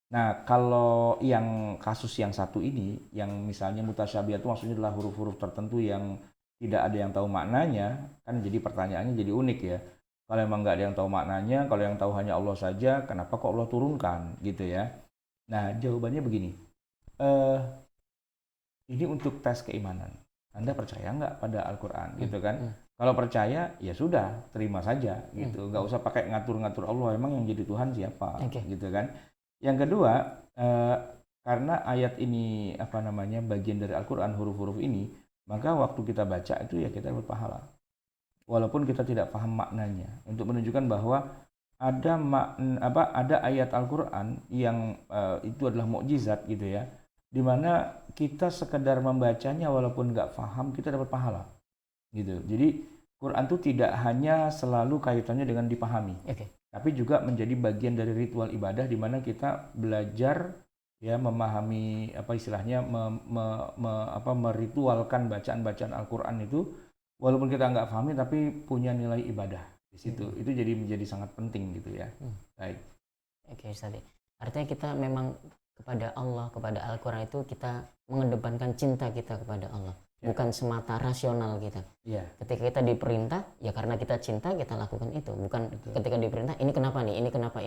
Nah, kalau yang kasus yang satu ini, yang misalnya mutasyabihat itu maksudnya adalah huruf-huruf tertentu yang tidak ada yang tahu maknanya, kan jadi pertanyaannya jadi unik ya. Kalau emang nggak ada yang tahu maknanya, kalau yang tahu hanya Allah saja, kenapa kok Allah turunkan gitu ya? Nah, jawabannya begini. Ini untuk tes keimanan. Anda percaya nggak pada Al-Quran gitu kan? Kalau percaya ya sudah, terima saja gitu. Nggak usah pakai ngatur-ngatur Allah, emang yang jadi Tuhan siapa gitu kan. Yang kedua, karena ayat ini bagian dari Al-Quran, huruf-huruf ini, maka waktu kita baca itu ya kita berpahala. Walaupun kita tidak paham maknanya, untuk menunjukkan bahwa ada ayat Al-Quran yang itu adalah mukjizat gitu ya, dimana kita sekedar membacanya walaupun nggak paham kita dapat pahala gitu. Jadi Quran itu tidak hanya selalu kaitannya dengan dipahami, tapi juga menjadi bagian dari ritual ibadah di mana kita belajar ya memahami meritualkan bacaan-bacaan Al-Quran itu, walaupun kita nggak pahami tapi punya nilai ibadah di situ. Itu jadi menjadi sangat penting gitu ya. Baik. Oke, Ustaz. Artinya kita memang kepada Allah, kepada Al-Quran itu kita mengedepankan cinta kita kepada Allah, bukan semata rasional kita. Ketika kita diperintah, ya karena kita cinta kita lakukan itu, bukan ketika diperintah ini kenapa nih, ini kenapa.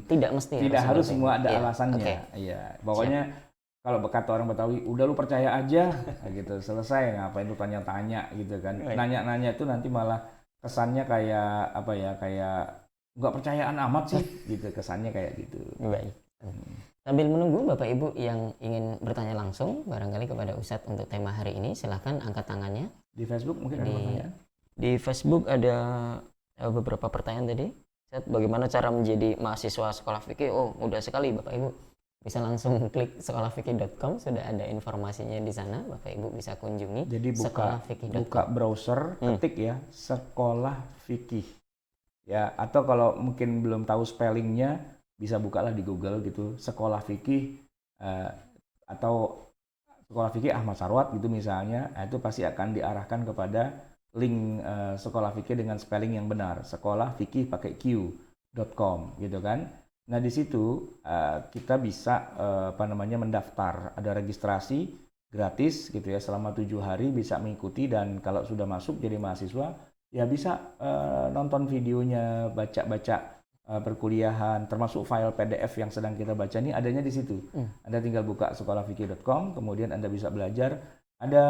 Tidak mesti. Tidak harus semua ada alasannya. Pokoknya kalau kata orang Betawi, udah lu percaya aja, gitu, selesai, ngapain lu tanya-tanya gitu kan. Nanya-nanya itu nanti malah kesannya kayak kayak nggak percayaan amat sih, gitu, kesannya kayak gitu. Baik. Sambil menunggu Bapak Ibu yang ingin bertanya langsung barangkali kepada Ustadz untuk tema hari ini, silahkan angkat tangannya. Di Facebook mungkin ada pertanyaan? Di Facebook ada beberapa pertanyaan tadi. Ustadz, bagaimana cara menjadi mahasiswa sekolah fikih? Oh, mudah sekali Bapak Ibu. Bisa langsung klik sekolahfikih.com, sudah ada informasinya di sana. Bapak Ibu bisa kunjungi. Jadi buka browser, ketik ya, sekolah fikih. Ya, atau kalau mungkin belum tahu spellingnya, bisa bukalah di Google gitu, sekolah fikih atau sekolah fikih Ahmad Sarwat gitu misalnya. Itu pasti akan diarahkan kepada link sekolah fikih dengan spelling yang benar, sekolah fikih pakai q.com gitu kan. Nah di situ kita bisa mendaftar, ada registrasi gratis gitu ya, selama 7 hari bisa mengikuti, dan kalau sudah masuk jadi mahasiswa ya bisa nonton videonya, baca-baca perkuliahan, termasuk file PDF yang sedang kita baca ini adanya di situ. Anda tinggal buka sekolahfikih.com, kemudian Anda bisa belajar. Ada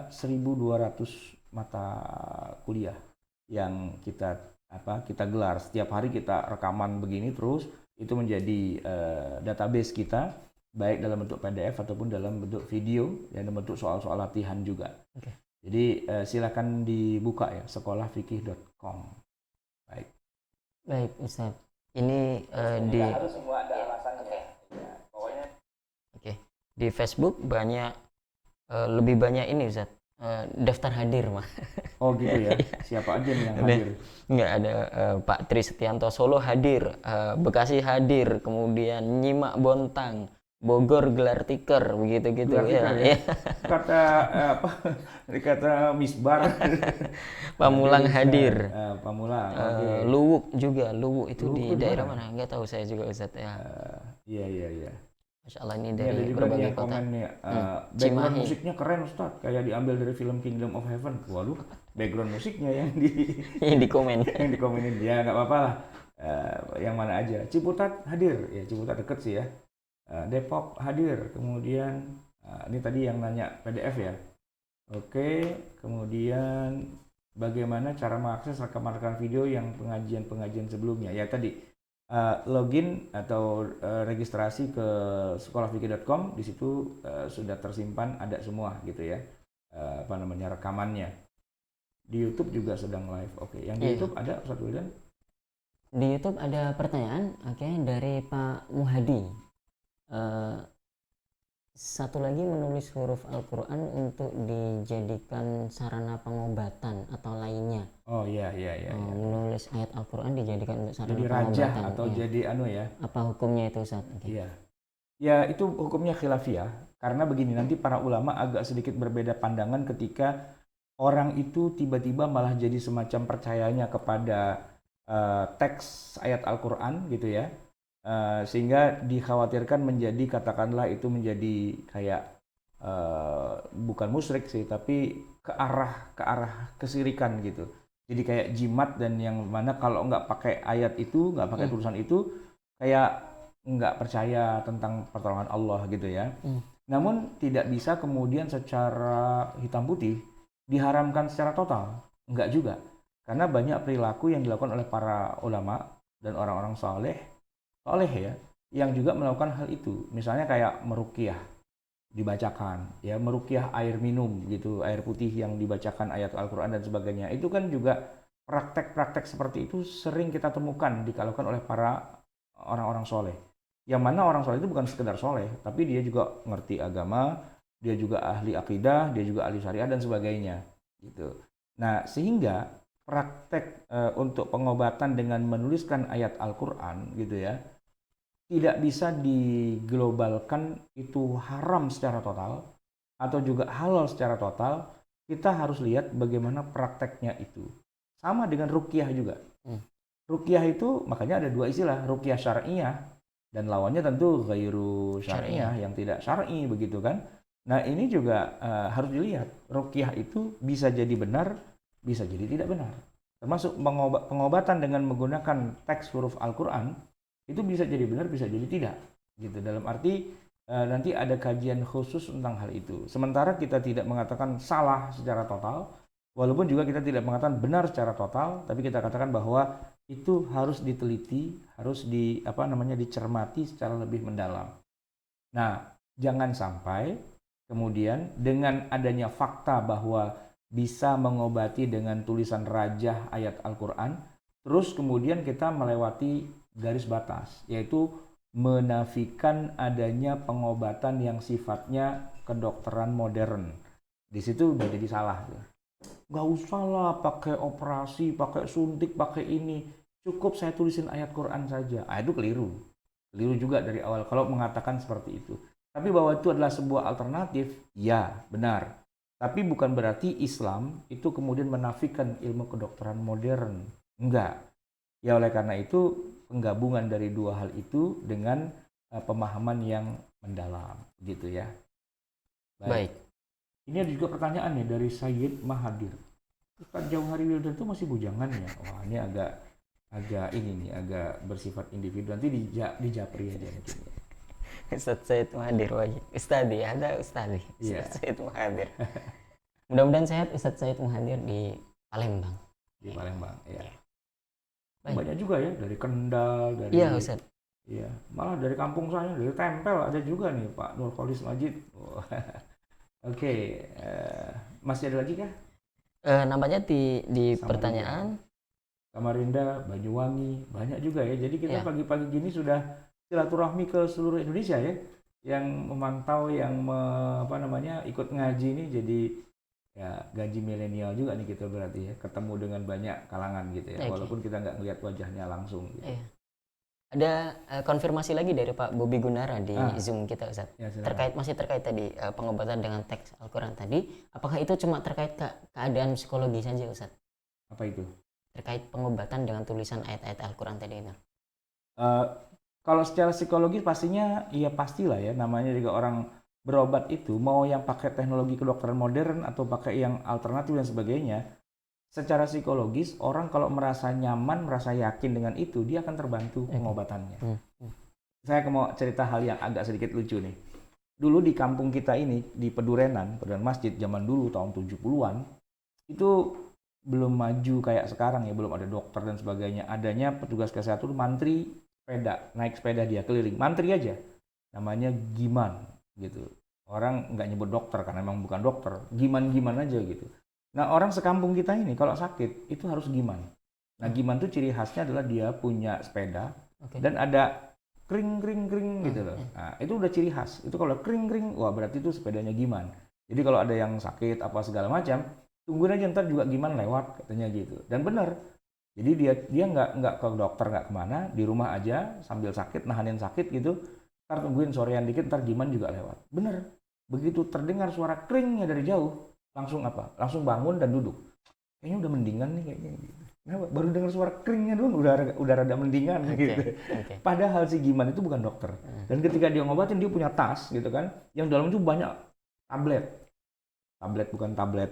1.200 mata kuliah yang kita gelar. Setiap hari kita rekaman begini terus, itu menjadi database kita, baik dalam bentuk PDF ataupun dalam bentuk video, dan dalam bentuk soal-soal latihan juga. Jadi silakan dibuka ya, sekolahfikih.com. Baik Ustaz, ini harus semua ada alasannya. Pokoknya di Facebook banyak lebih banyak ini Ustaz, daftar hadir mah. Oh gitu ya. Siapa aja nih yang hadir? Enggak ada Pak Tri Setianto Solo hadir, Bekasi hadir, kemudian Nyimak Bontang, Bogor gelar tikar begitu-gitu Gelar ya. tikar ya. Ya. Kata apa? Kata Misbar. Hadir Pamulang Ustaz. hadir. Pamulang. Oke. Luwuk juga. Luwuk itu Luwuk di tuh di daerah mana? mana? Nggak tahu saya juga Ustaz ya. Iya iya iya. Masya Allah ini Ini ada dari juga nih berbagai yang kota. komen nih, background Cimahi. musiknya keren Ustaz, kayak diambil dari film Kingdom of Heaven. Waduh, background musiknya yang di Yang di komen. yang dikomenin ya nggak apa-apa lah. Yang mana aja. Ciputat hadir, ya Ciputat deket sih ya. Depok hadir, kemudian ini tadi yang nanya PDF ya. Oke, kemudian bagaimana cara mengakses rekaman-rekaman video yang pengajian-pengajian sebelumnya? Ya tadi login atau registrasi ke sekolahfikih.com, di situ sudah tersimpan ada semua gitu ya, apa namanya rekamannya. Di YouTube juga sedang live. Oke, yang di Iya. YouTube ada Ustaz Wildan? Di YouTube ada pertanyaan, oke, dari Pak Muhadi. Satu lagi, menulis huruf Al-Quran untuk dijadikan sarana pengobatan atau lainnya. Oh iya iya iya. Iya. Menulis ayat Al-Quran dijadikan untuk sarana Jadi rajah pengobatan. atau Iya. jadi anu ya? Apa hukumnya itu Ustaz? Oke. Iya. Ya itu hukumnya khilafiyah. Karena begini, nanti para ulama agak sedikit berbeda pandangan ketika orang itu tiba-tiba malah jadi semacam percayanya kepada teks ayat Al-Quran gitu ya. Sehingga dikhawatirkan menjadi, katakanlah itu menjadi kayak bukan musyrik sih, tapi ke arah kesirikan gitu. Jadi kayak jimat, dan yang mana kalau nggak pakai ayat itu, nggak pakai tulisan itu, kayak nggak percaya tentang pertolongan Allah gitu ya. Namun tidak bisa kemudian secara hitam putih diharamkan secara total, nggak juga. Karena banyak perilaku yang dilakukan oleh para ulama dan orang-orang soleh ya, yang juga melakukan hal itu. Misalnya kayak meruqyah dibacakan, ya meruqyah air minum gitu, air putih yang dibacakan ayat Al-Quran dan sebagainya. Itu kan juga praktek-praktek seperti itu sering kita temukan dilakukan oleh para orang-orang soleh. Yang mana orang soleh itu bukan sekedar soleh, tapi dia juga ngerti agama, dia juga ahli akidah, dia juga ahli syariah dan sebagainya. Gitu. Nah, sehingga praktek untuk pengobatan dengan menuliskan ayat Al-Quran gitu ya, tidak bisa diglobalkan itu haram secara total atau juga halal secara total. Kita harus lihat bagaimana prakteknya itu. Sama dengan ruqyah juga. Ruqyah itu makanya ada dua istilah, ruqyah syar'iyah dan lawannya tentu ghairu syar'iyah, yang tidak syar'i begitu kan. Nah, ini juga harus dilihat. Ruqyah itu bisa jadi benar, bisa jadi tidak benar. Termasuk pengobatan dengan menggunakan teks huruf Al-Quran, itu bisa jadi benar, bisa jadi tidak. Gitu. Dalam arti nanti ada kajian khusus tentang hal itu. Sementara kita tidak mengatakan salah secara total, walaupun juga kita tidak mengatakan benar secara total, tapi kita katakan bahwa itu harus diteliti, harus dicermati secara lebih mendalam. Nah, jangan sampai kemudian dengan adanya fakta bahwa bisa mengobati dengan tulisan rajah ayat Al-Quran, terus kemudian kita melewati garis batas, yaitu menafikan adanya pengobatan yang sifatnya kedokteran modern. Di situ udah jadi salah. Gak usah lah pakai operasi, pakai suntik, pakai ini. Cukup saya tulisin ayat Quran saja. Itu keliru. Keliru juga dari awal kalau mengatakan seperti itu. Tapi bahwa itu adalah sebuah alternatif, ya benar. Tapi bukan berarti Islam itu kemudian menafikan ilmu kedokteran modern. Enggak. Ya oleh karena itu penggabungan dari dua hal itu dengan pemahaman yang mendalam gitu ya. Baik. Ini ada juga pertanyaan nih dari Sayyid Mahadir. Ustaz Jauhari Wildan itu masih bujangan ya? Wah, ini agak bersifat individu. Nanti dijapri aja mungkin. Ustaz Said Muhadir wajib. Ustadi, ada Ustadi. Iya. Ustaz Said Muhadir. Mudah-mudahan sehat Ustaz Said Muhadir di Palembang. Di Palembang, ya. Baik. Banyak juga ya dari Kendal, dari Iya Ustaz. Iya, malah dari kampung saya, dari Tempel ada juga nih Pak Nurholis Majid. Oke, masih ada lagi kah? Nampaknya di Samarinda. pertanyaan Samarinda, Banyuwangi, banyak juga ya. Jadi kita pagi-pagi gini sudah silaturahmi ke seluruh Indonesia ya, yang memantau, yang ikut ngaji ini. Jadi ya gaji milenial juga nih kita berarti ya, ketemu dengan banyak kalangan gitu ya, walaupun kita nggak ngelihat wajahnya langsung gitu. Iya. Ada konfirmasi lagi dari Pak Bobi Gunara di Zoom kita, Ustaz. Ya, silakan. Terkait tadi pengobatan dengan teks Al-Quran tadi, apakah itu cuma terkait keadaan psikologi saja, Ustaz? Apa itu? Terkait pengobatan dengan tulisan ayat-ayat Al-Quran tadi itu. Kalau secara psikologi pastinya iya pastilah ya, namanya juga orang berobat itu mau yang pakai teknologi kedokteran modern atau pakai yang alternatif dan sebagainya, secara psikologis orang kalau merasa nyaman, merasa yakin dengan itu, dia akan terbantu pengobatannya. Saya mau cerita hal yang agak sedikit lucu nih. Dulu di kampung kita ini, di Pedurenan Masjid, zaman dulu tahun 70-an, itu belum maju kayak sekarang ya, belum ada dokter dan sebagainya. Adanya petugas kesehatan mantri sepeda, naik sepeda dia keliling, mantri aja. Namanya Giman gitu. Orang nggak nyebut dokter karena memang bukan dokter, Giman-Giman aja gitu. Nah, orang sekampung kita ini kalau sakit itu harus Giman. Nah, Giman tuh ciri khasnya adalah dia punya sepeda dan ada kring gitu loh. Nah, itu udah ciri khas. Itu kalau kring, wah berarti itu sepedanya Giman. Jadi kalau ada yang sakit apa segala macam, tungguin aja ntar juga Giman lewat katanya gitu. Dan benar. Jadi dia nggak ke dokter, nggak kemana, di rumah aja sambil sakit, nahanin sakit gitu. Ntar tungguin sorean dikit, ntar Giman juga lewat. Bener. Begitu terdengar suara kringnya dari jauh, langsung apa? Langsung bangun dan duduk. Kayaknya udah mendingan nih kayaknya gitu. Kenapa? Baru dengar suara keringnya doang udah rada mendingan gitu. Padahal si Giman itu bukan dokter. Dan ketika dia ngobatin dia punya tas gitu kan, yang dalam itu banyak tablet. Tablet bukan tablet.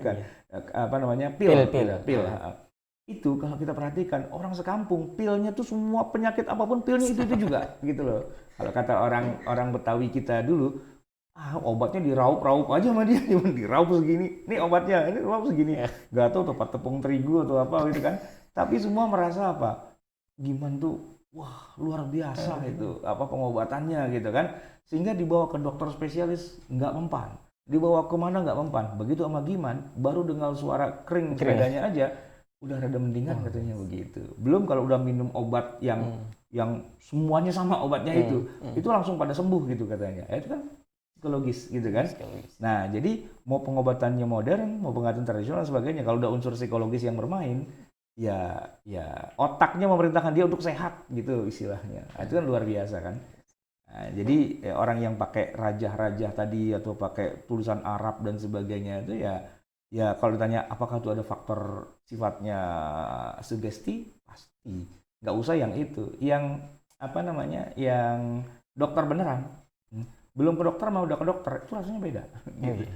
Bukan. Apa namanya? Pil. Itu kalau kita perhatikan orang sekampung pilnya tuh semua penyakit apapun pilnya itu juga gitu loh. Kalau kata orang Betawi kita dulu, obatnya diraup-raup aja sama dia, cuma diraup segini. Ini obatnya, ini raup segini. Gak tahu tempat tepung terigu atau apa gitu kan. Tapi semua merasa apa? Gimana tuh, wah luar biasa itu apa pengobatannya gitu kan. Sehingga dibawa ke dokter spesialis nggak mempan. Dibawa kemana nggak mempan. Begitu sama Giman, baru dengar suara kering sepedanya aja, udah rada mendingan katanya begitu. Belum kalau udah minum obat yang semuanya sama obatnya itu langsung pada sembuh gitu katanya. Itu kan psikologis gitu kan. Nah, jadi mau pengobatannya modern, mau pengobatan tradisional dan sebagainya, kalau udah unsur psikologis yang bermain, ya otaknya memerintahkan dia untuk sehat gitu istilahnya. Nah, itu kan luar biasa kan. Nah, jadi orang yang pakai rajah-rajah tadi atau pakai tulisan Arab dan sebagainya itu ya kalau ditanya apakah itu ada faktor sifatnya sugesti, pasti. Nggak usah yang itu, yang apa namanya, yang dokter beneran. Belum ke dokter mau udah ke dokter, itu rasanya beda. Gitu.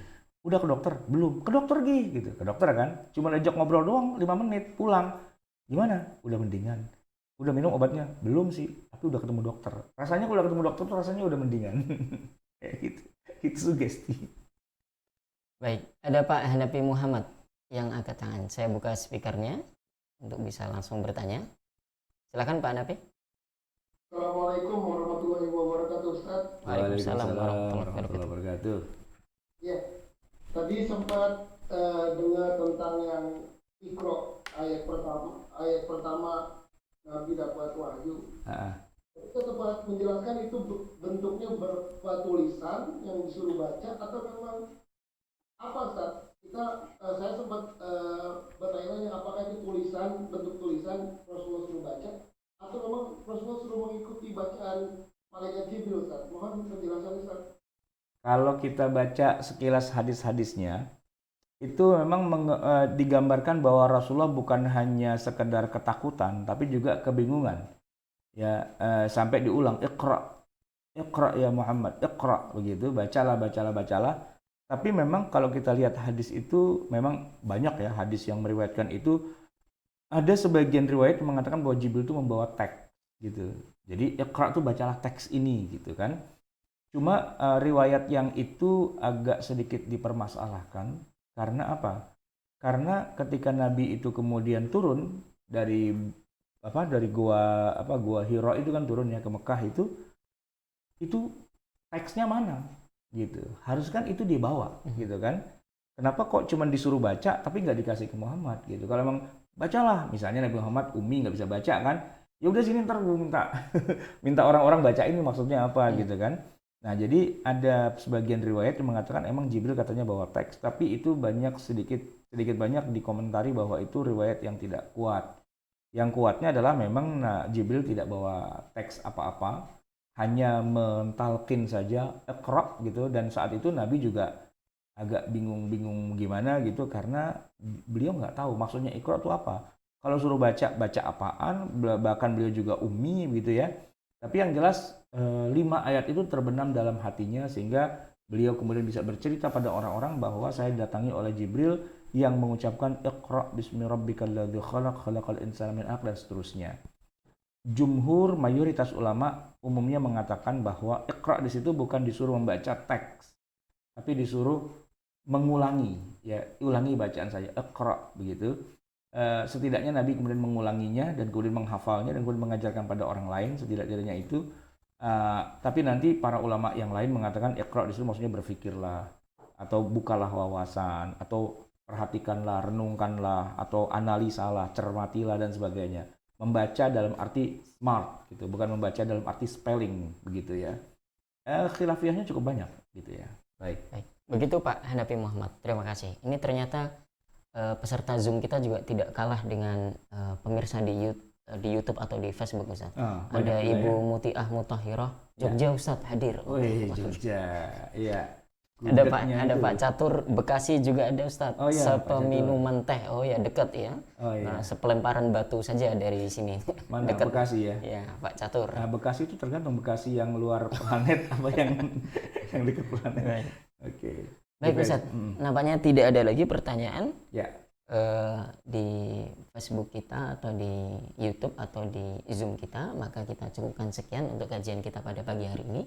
Udah ke dokter, belum ke dokter gitu. Ke dokter kan, cuma ajak ngobrol doang 5 menit, pulang. Gimana? Udah mendingan. Udah minum obatnya? Belum sih, tapi udah ketemu dokter. Rasanya kalau udah ketemu dokter tuh rasanya udah mendingan. Kayak gitu. Itu sugesti. Baik, ada Pak Hanafi Muhammad yang angkat tangan. Saya buka speakernya untuk bisa langsung bertanya. Silakan Pak Hanafi. Assalamualaikum warahmatullahi wabarakatuh, Ustaz. Waalaikumsalam warahmatullahi wabarakatuh. Ya, tadi sempat dengar tentang yang Iqra ayat pertama Nabi dapat wahyu. Kita sempat menjelaskan itu bentuknya berupa tulisan yang disuruh baca atau memang apa, Ustaz? Saya sempat bertanya apakah itu bentuk tulisan Rasulullah suruh baca atau memang Rasulullah suruh mengikuti bacaan malaikat Jibril, Ustaz? Mohon penjelasan, Ustaz. Kalau kita baca sekilas hadis-hadisnya, itu memang digambarkan bahwa Rasulullah bukan hanya sekedar ketakutan, tapi juga kebingungan. Ya, sampai diulang, Iqra ya Muhammad, Iqra, begitu, bacalah. Tapi memang kalau kita lihat hadis itu memang banyak ya hadis yang meriwayatkan itu. Ada sebagian riwayat yang mengatakan bahwa Jibril itu membawa teks gitu. Jadi Iqra itu bacalah teks ini gitu kan. Cuma riwayat yang itu agak sedikit dipermasalahkan karena apa? Karena ketika Nabi itu kemudian turun dari gua Hira itu kan turunnya ke Mekah itu teksnya mana gitu. Harus kan itu dibawa gitu kan. Kenapa kok cuma disuruh baca tapi nggak dikasih ke Muhammad gitu? Kalau memang bacalah, misalnya Nabi Muhammad Umi nggak bisa baca kan, ya udah sini ntar gue minta orang-orang baca ini maksudnya apa gitu kan. Nah, jadi ada sebagian riwayat yang mengatakan emang Jibril katanya bawa teks, tapi itu sedikit banyak dikomentari bahwa itu riwayat yang tidak kuat. Yang kuatnya adalah memang Jibril tidak bawa teks apa-apa, hanya mentalkin saja Iqra gitu, dan saat itu Nabi juga agak bingung-bingung gimana gitu karena beliau nggak tahu maksudnya Iqra itu apa. Kalau suruh baca, baca apaan, bahkan beliau juga ummi gitu ya. Tapi yang jelas 5 ayat itu terbenam dalam hatinya sehingga beliau kemudian bisa bercerita pada orang-orang bahwa saya didatangi oleh Jibril yang mengucapkan Iqra bismi rabbikal ladzi khalaq khalaqal insana min 'alaq dan seterusnya. Jumhur mayoritas ulama umumnya mengatakan bahwa Iqra di situ bukan disuruh membaca teks, tapi disuruh mengulangi, ya ulangi bacaan saya Iqra begitu. Setidaknya Nabi kemudian mengulanginya dan kemudian menghafalnya dan kemudian mengajarkan pada orang lain setidak-tidaknya itu. Tapi nanti para ulama yang lain mengatakan Iqra di situ maksudnya berpikirlah atau bukalah wawasan atau perhatikanlah, renungkanlah atau analisalah, cermatilah dan sebagainya. Membaca dalam arti smart gitu, bukan membaca dalam arti spelling begitu ya. Khilafiyahnya cukup banyak gitu ya. Baik. Begitu Pak Hanafi Muhammad. Terima kasih. Ini ternyata peserta Zoom kita juga tidak kalah dengan pemirsa di YouTube atau di Facebook Ustaz. Ada Ibu ya? Mutiah Mutahhirah Jogja ya. Ustaz hadir. Wih, Jogja. Iya. Ada Pak Catur Bekasi juga ada Ustaz. Oh, iya, sepeminuman teh. Oh ya, dekat ya. Oh, iya. Nah, sepelemparan batu saja dari sini. Mana dekat Bekasi ya? Ya, Pak Catur. Nah, Bekasi itu tergantung Bekasi yang luar planet apa yang dekat planet. Right. Oke. Baik Ustaz, nampaknya tidak ada lagi pertanyaan. Ya. Di Facebook kita atau di YouTube atau di Zoom kita, maka kita cukupkan sekian untuk kajian kita pada pagi hari ini.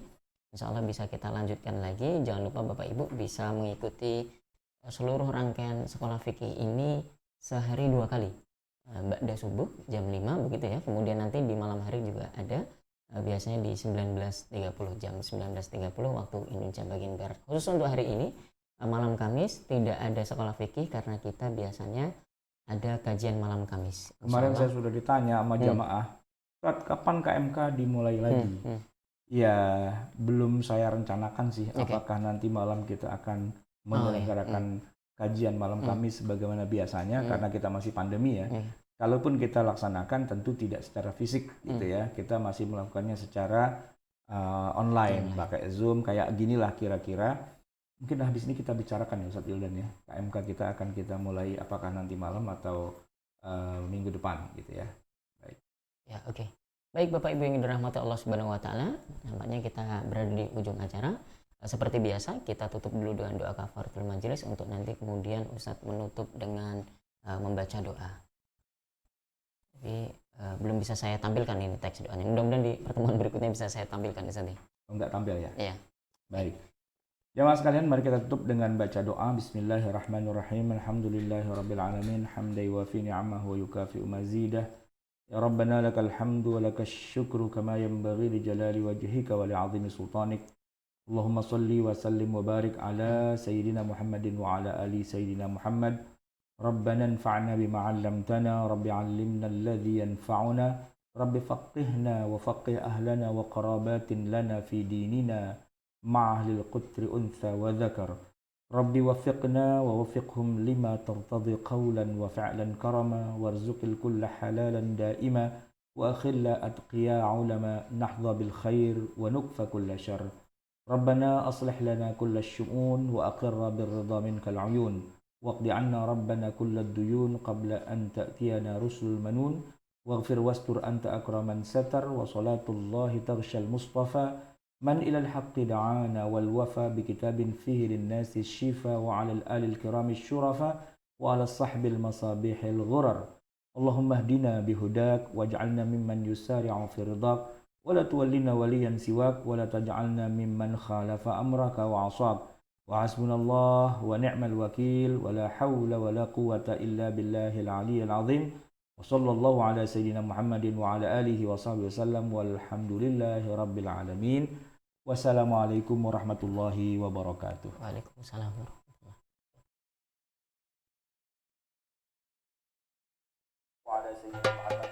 Insya Allah bisa kita lanjutkan lagi. Jangan lupa Bapak Ibu bisa mengikuti seluruh rangkaian sekolah fikih ini sehari 2 kali. Ba'da subuh jam 5 begitu ya. Kemudian nanti di malam hari juga ada, biasanya di 19.30 jam 19.30 waktu Indonesia bagian Barat. Khusus untuk hari ini malam Kamis tidak ada sekolah fikih karena kita biasanya ada kajian malam Kamis. Kemarin saya sudah ditanya sama jamaah, kapan KMK dimulai lagi? Ya belum saya rencanakan sih, apakah nanti malam kita akan menyelenggarakan kajian malam Kamis sebagaimana biasanya karena kita masih pandemi ya. Kalaupun kita laksanakan tentu tidak secara fisik gitu ya, kita masih melakukannya secara online, pakai Zoom kayak ginilah kira-kira. Mungkin habis ini kita bicarakan ya Ustadz Wildan ya, KMK kita akan kita mulai apakah nanti malam atau minggu depan gitu ya. Baik. Ya, oke. Baik Bapak Ibu yang dirahmati Allah Subhanahu wa taala, nampaknya kita berada di ujung acara. Seperti biasa, kita tutup dulu dengan doa kafaratul majelis untuk nanti kemudian Ustadz menutup dengan membaca doa. Tapi belum bisa saya tampilkan ini teks doanya. Mudah-mudahan di pertemuan berikutnya bisa saya tampilkan Ustadz. Enggak tampil ya? Iya. Baik. Jamaah sekalian, mari kita tutup dengan baca doa. Bismillahirrahmanirrahim. Alhamdulillahirabbil alamin, hamdan yuwafi ni'amahu wa yukafi'u mazidah. Ya Rabbana lakal hamdu wa lakal syukru kama yanbaghi li jalali wajhika wa li'azimi sultanik. Allahumma salli wa sallim wa barik ala sayyidina Muhammadin wa ala ali sayyidina Muhammad. Rabbana anfa'na bima 'allamtana, rabbi 'allimna alladhi yanfa'una, rabbi faqihna wa faqih ahlana wa qarabatin lana fi dinina ma'a ahlil qutri untha wa dhakar. Rabbi waffiqna wa waffiqhum lima tartadi qawlan wa fi'lan karama warzuqil kulla halalan daima wa akhilla atqiya ulama nahdha bil khair wa nukfa kulla syar. Rabbana aslih lana kulla syu'un wa aqirra bir ridha minkal uyun waqdi anna rabbana kulla duyun qabla an ta'tiyana rusul manun waghfir wastur anta akraman satar wa salatullahi tarshal mustafa من إلى الحق دعانا والوفى بكتاب فيه للناس الشفا وعلى الآل الكرام الشرفاء وعلى الصحب المصابيح الغرر. اللهم اهدنا بهداك واجعلنا ممن يسارع في رضاك ولا تولنا وليا سواك ولا تجعلنا ممن خالف أمرك وعصاك. وحسبنا الله ونعم الوكيل ولا حول ولا قوة إلا بالله العلي العظيم. وصلى الله على سيدنا محمد وعلى آله وصحبه وسلم والحمد لله رب العالمين. Wassalamualaikum warahmatullahi wabarakatuh. Waalaikumsalam warahmatullahi wabarakatuh.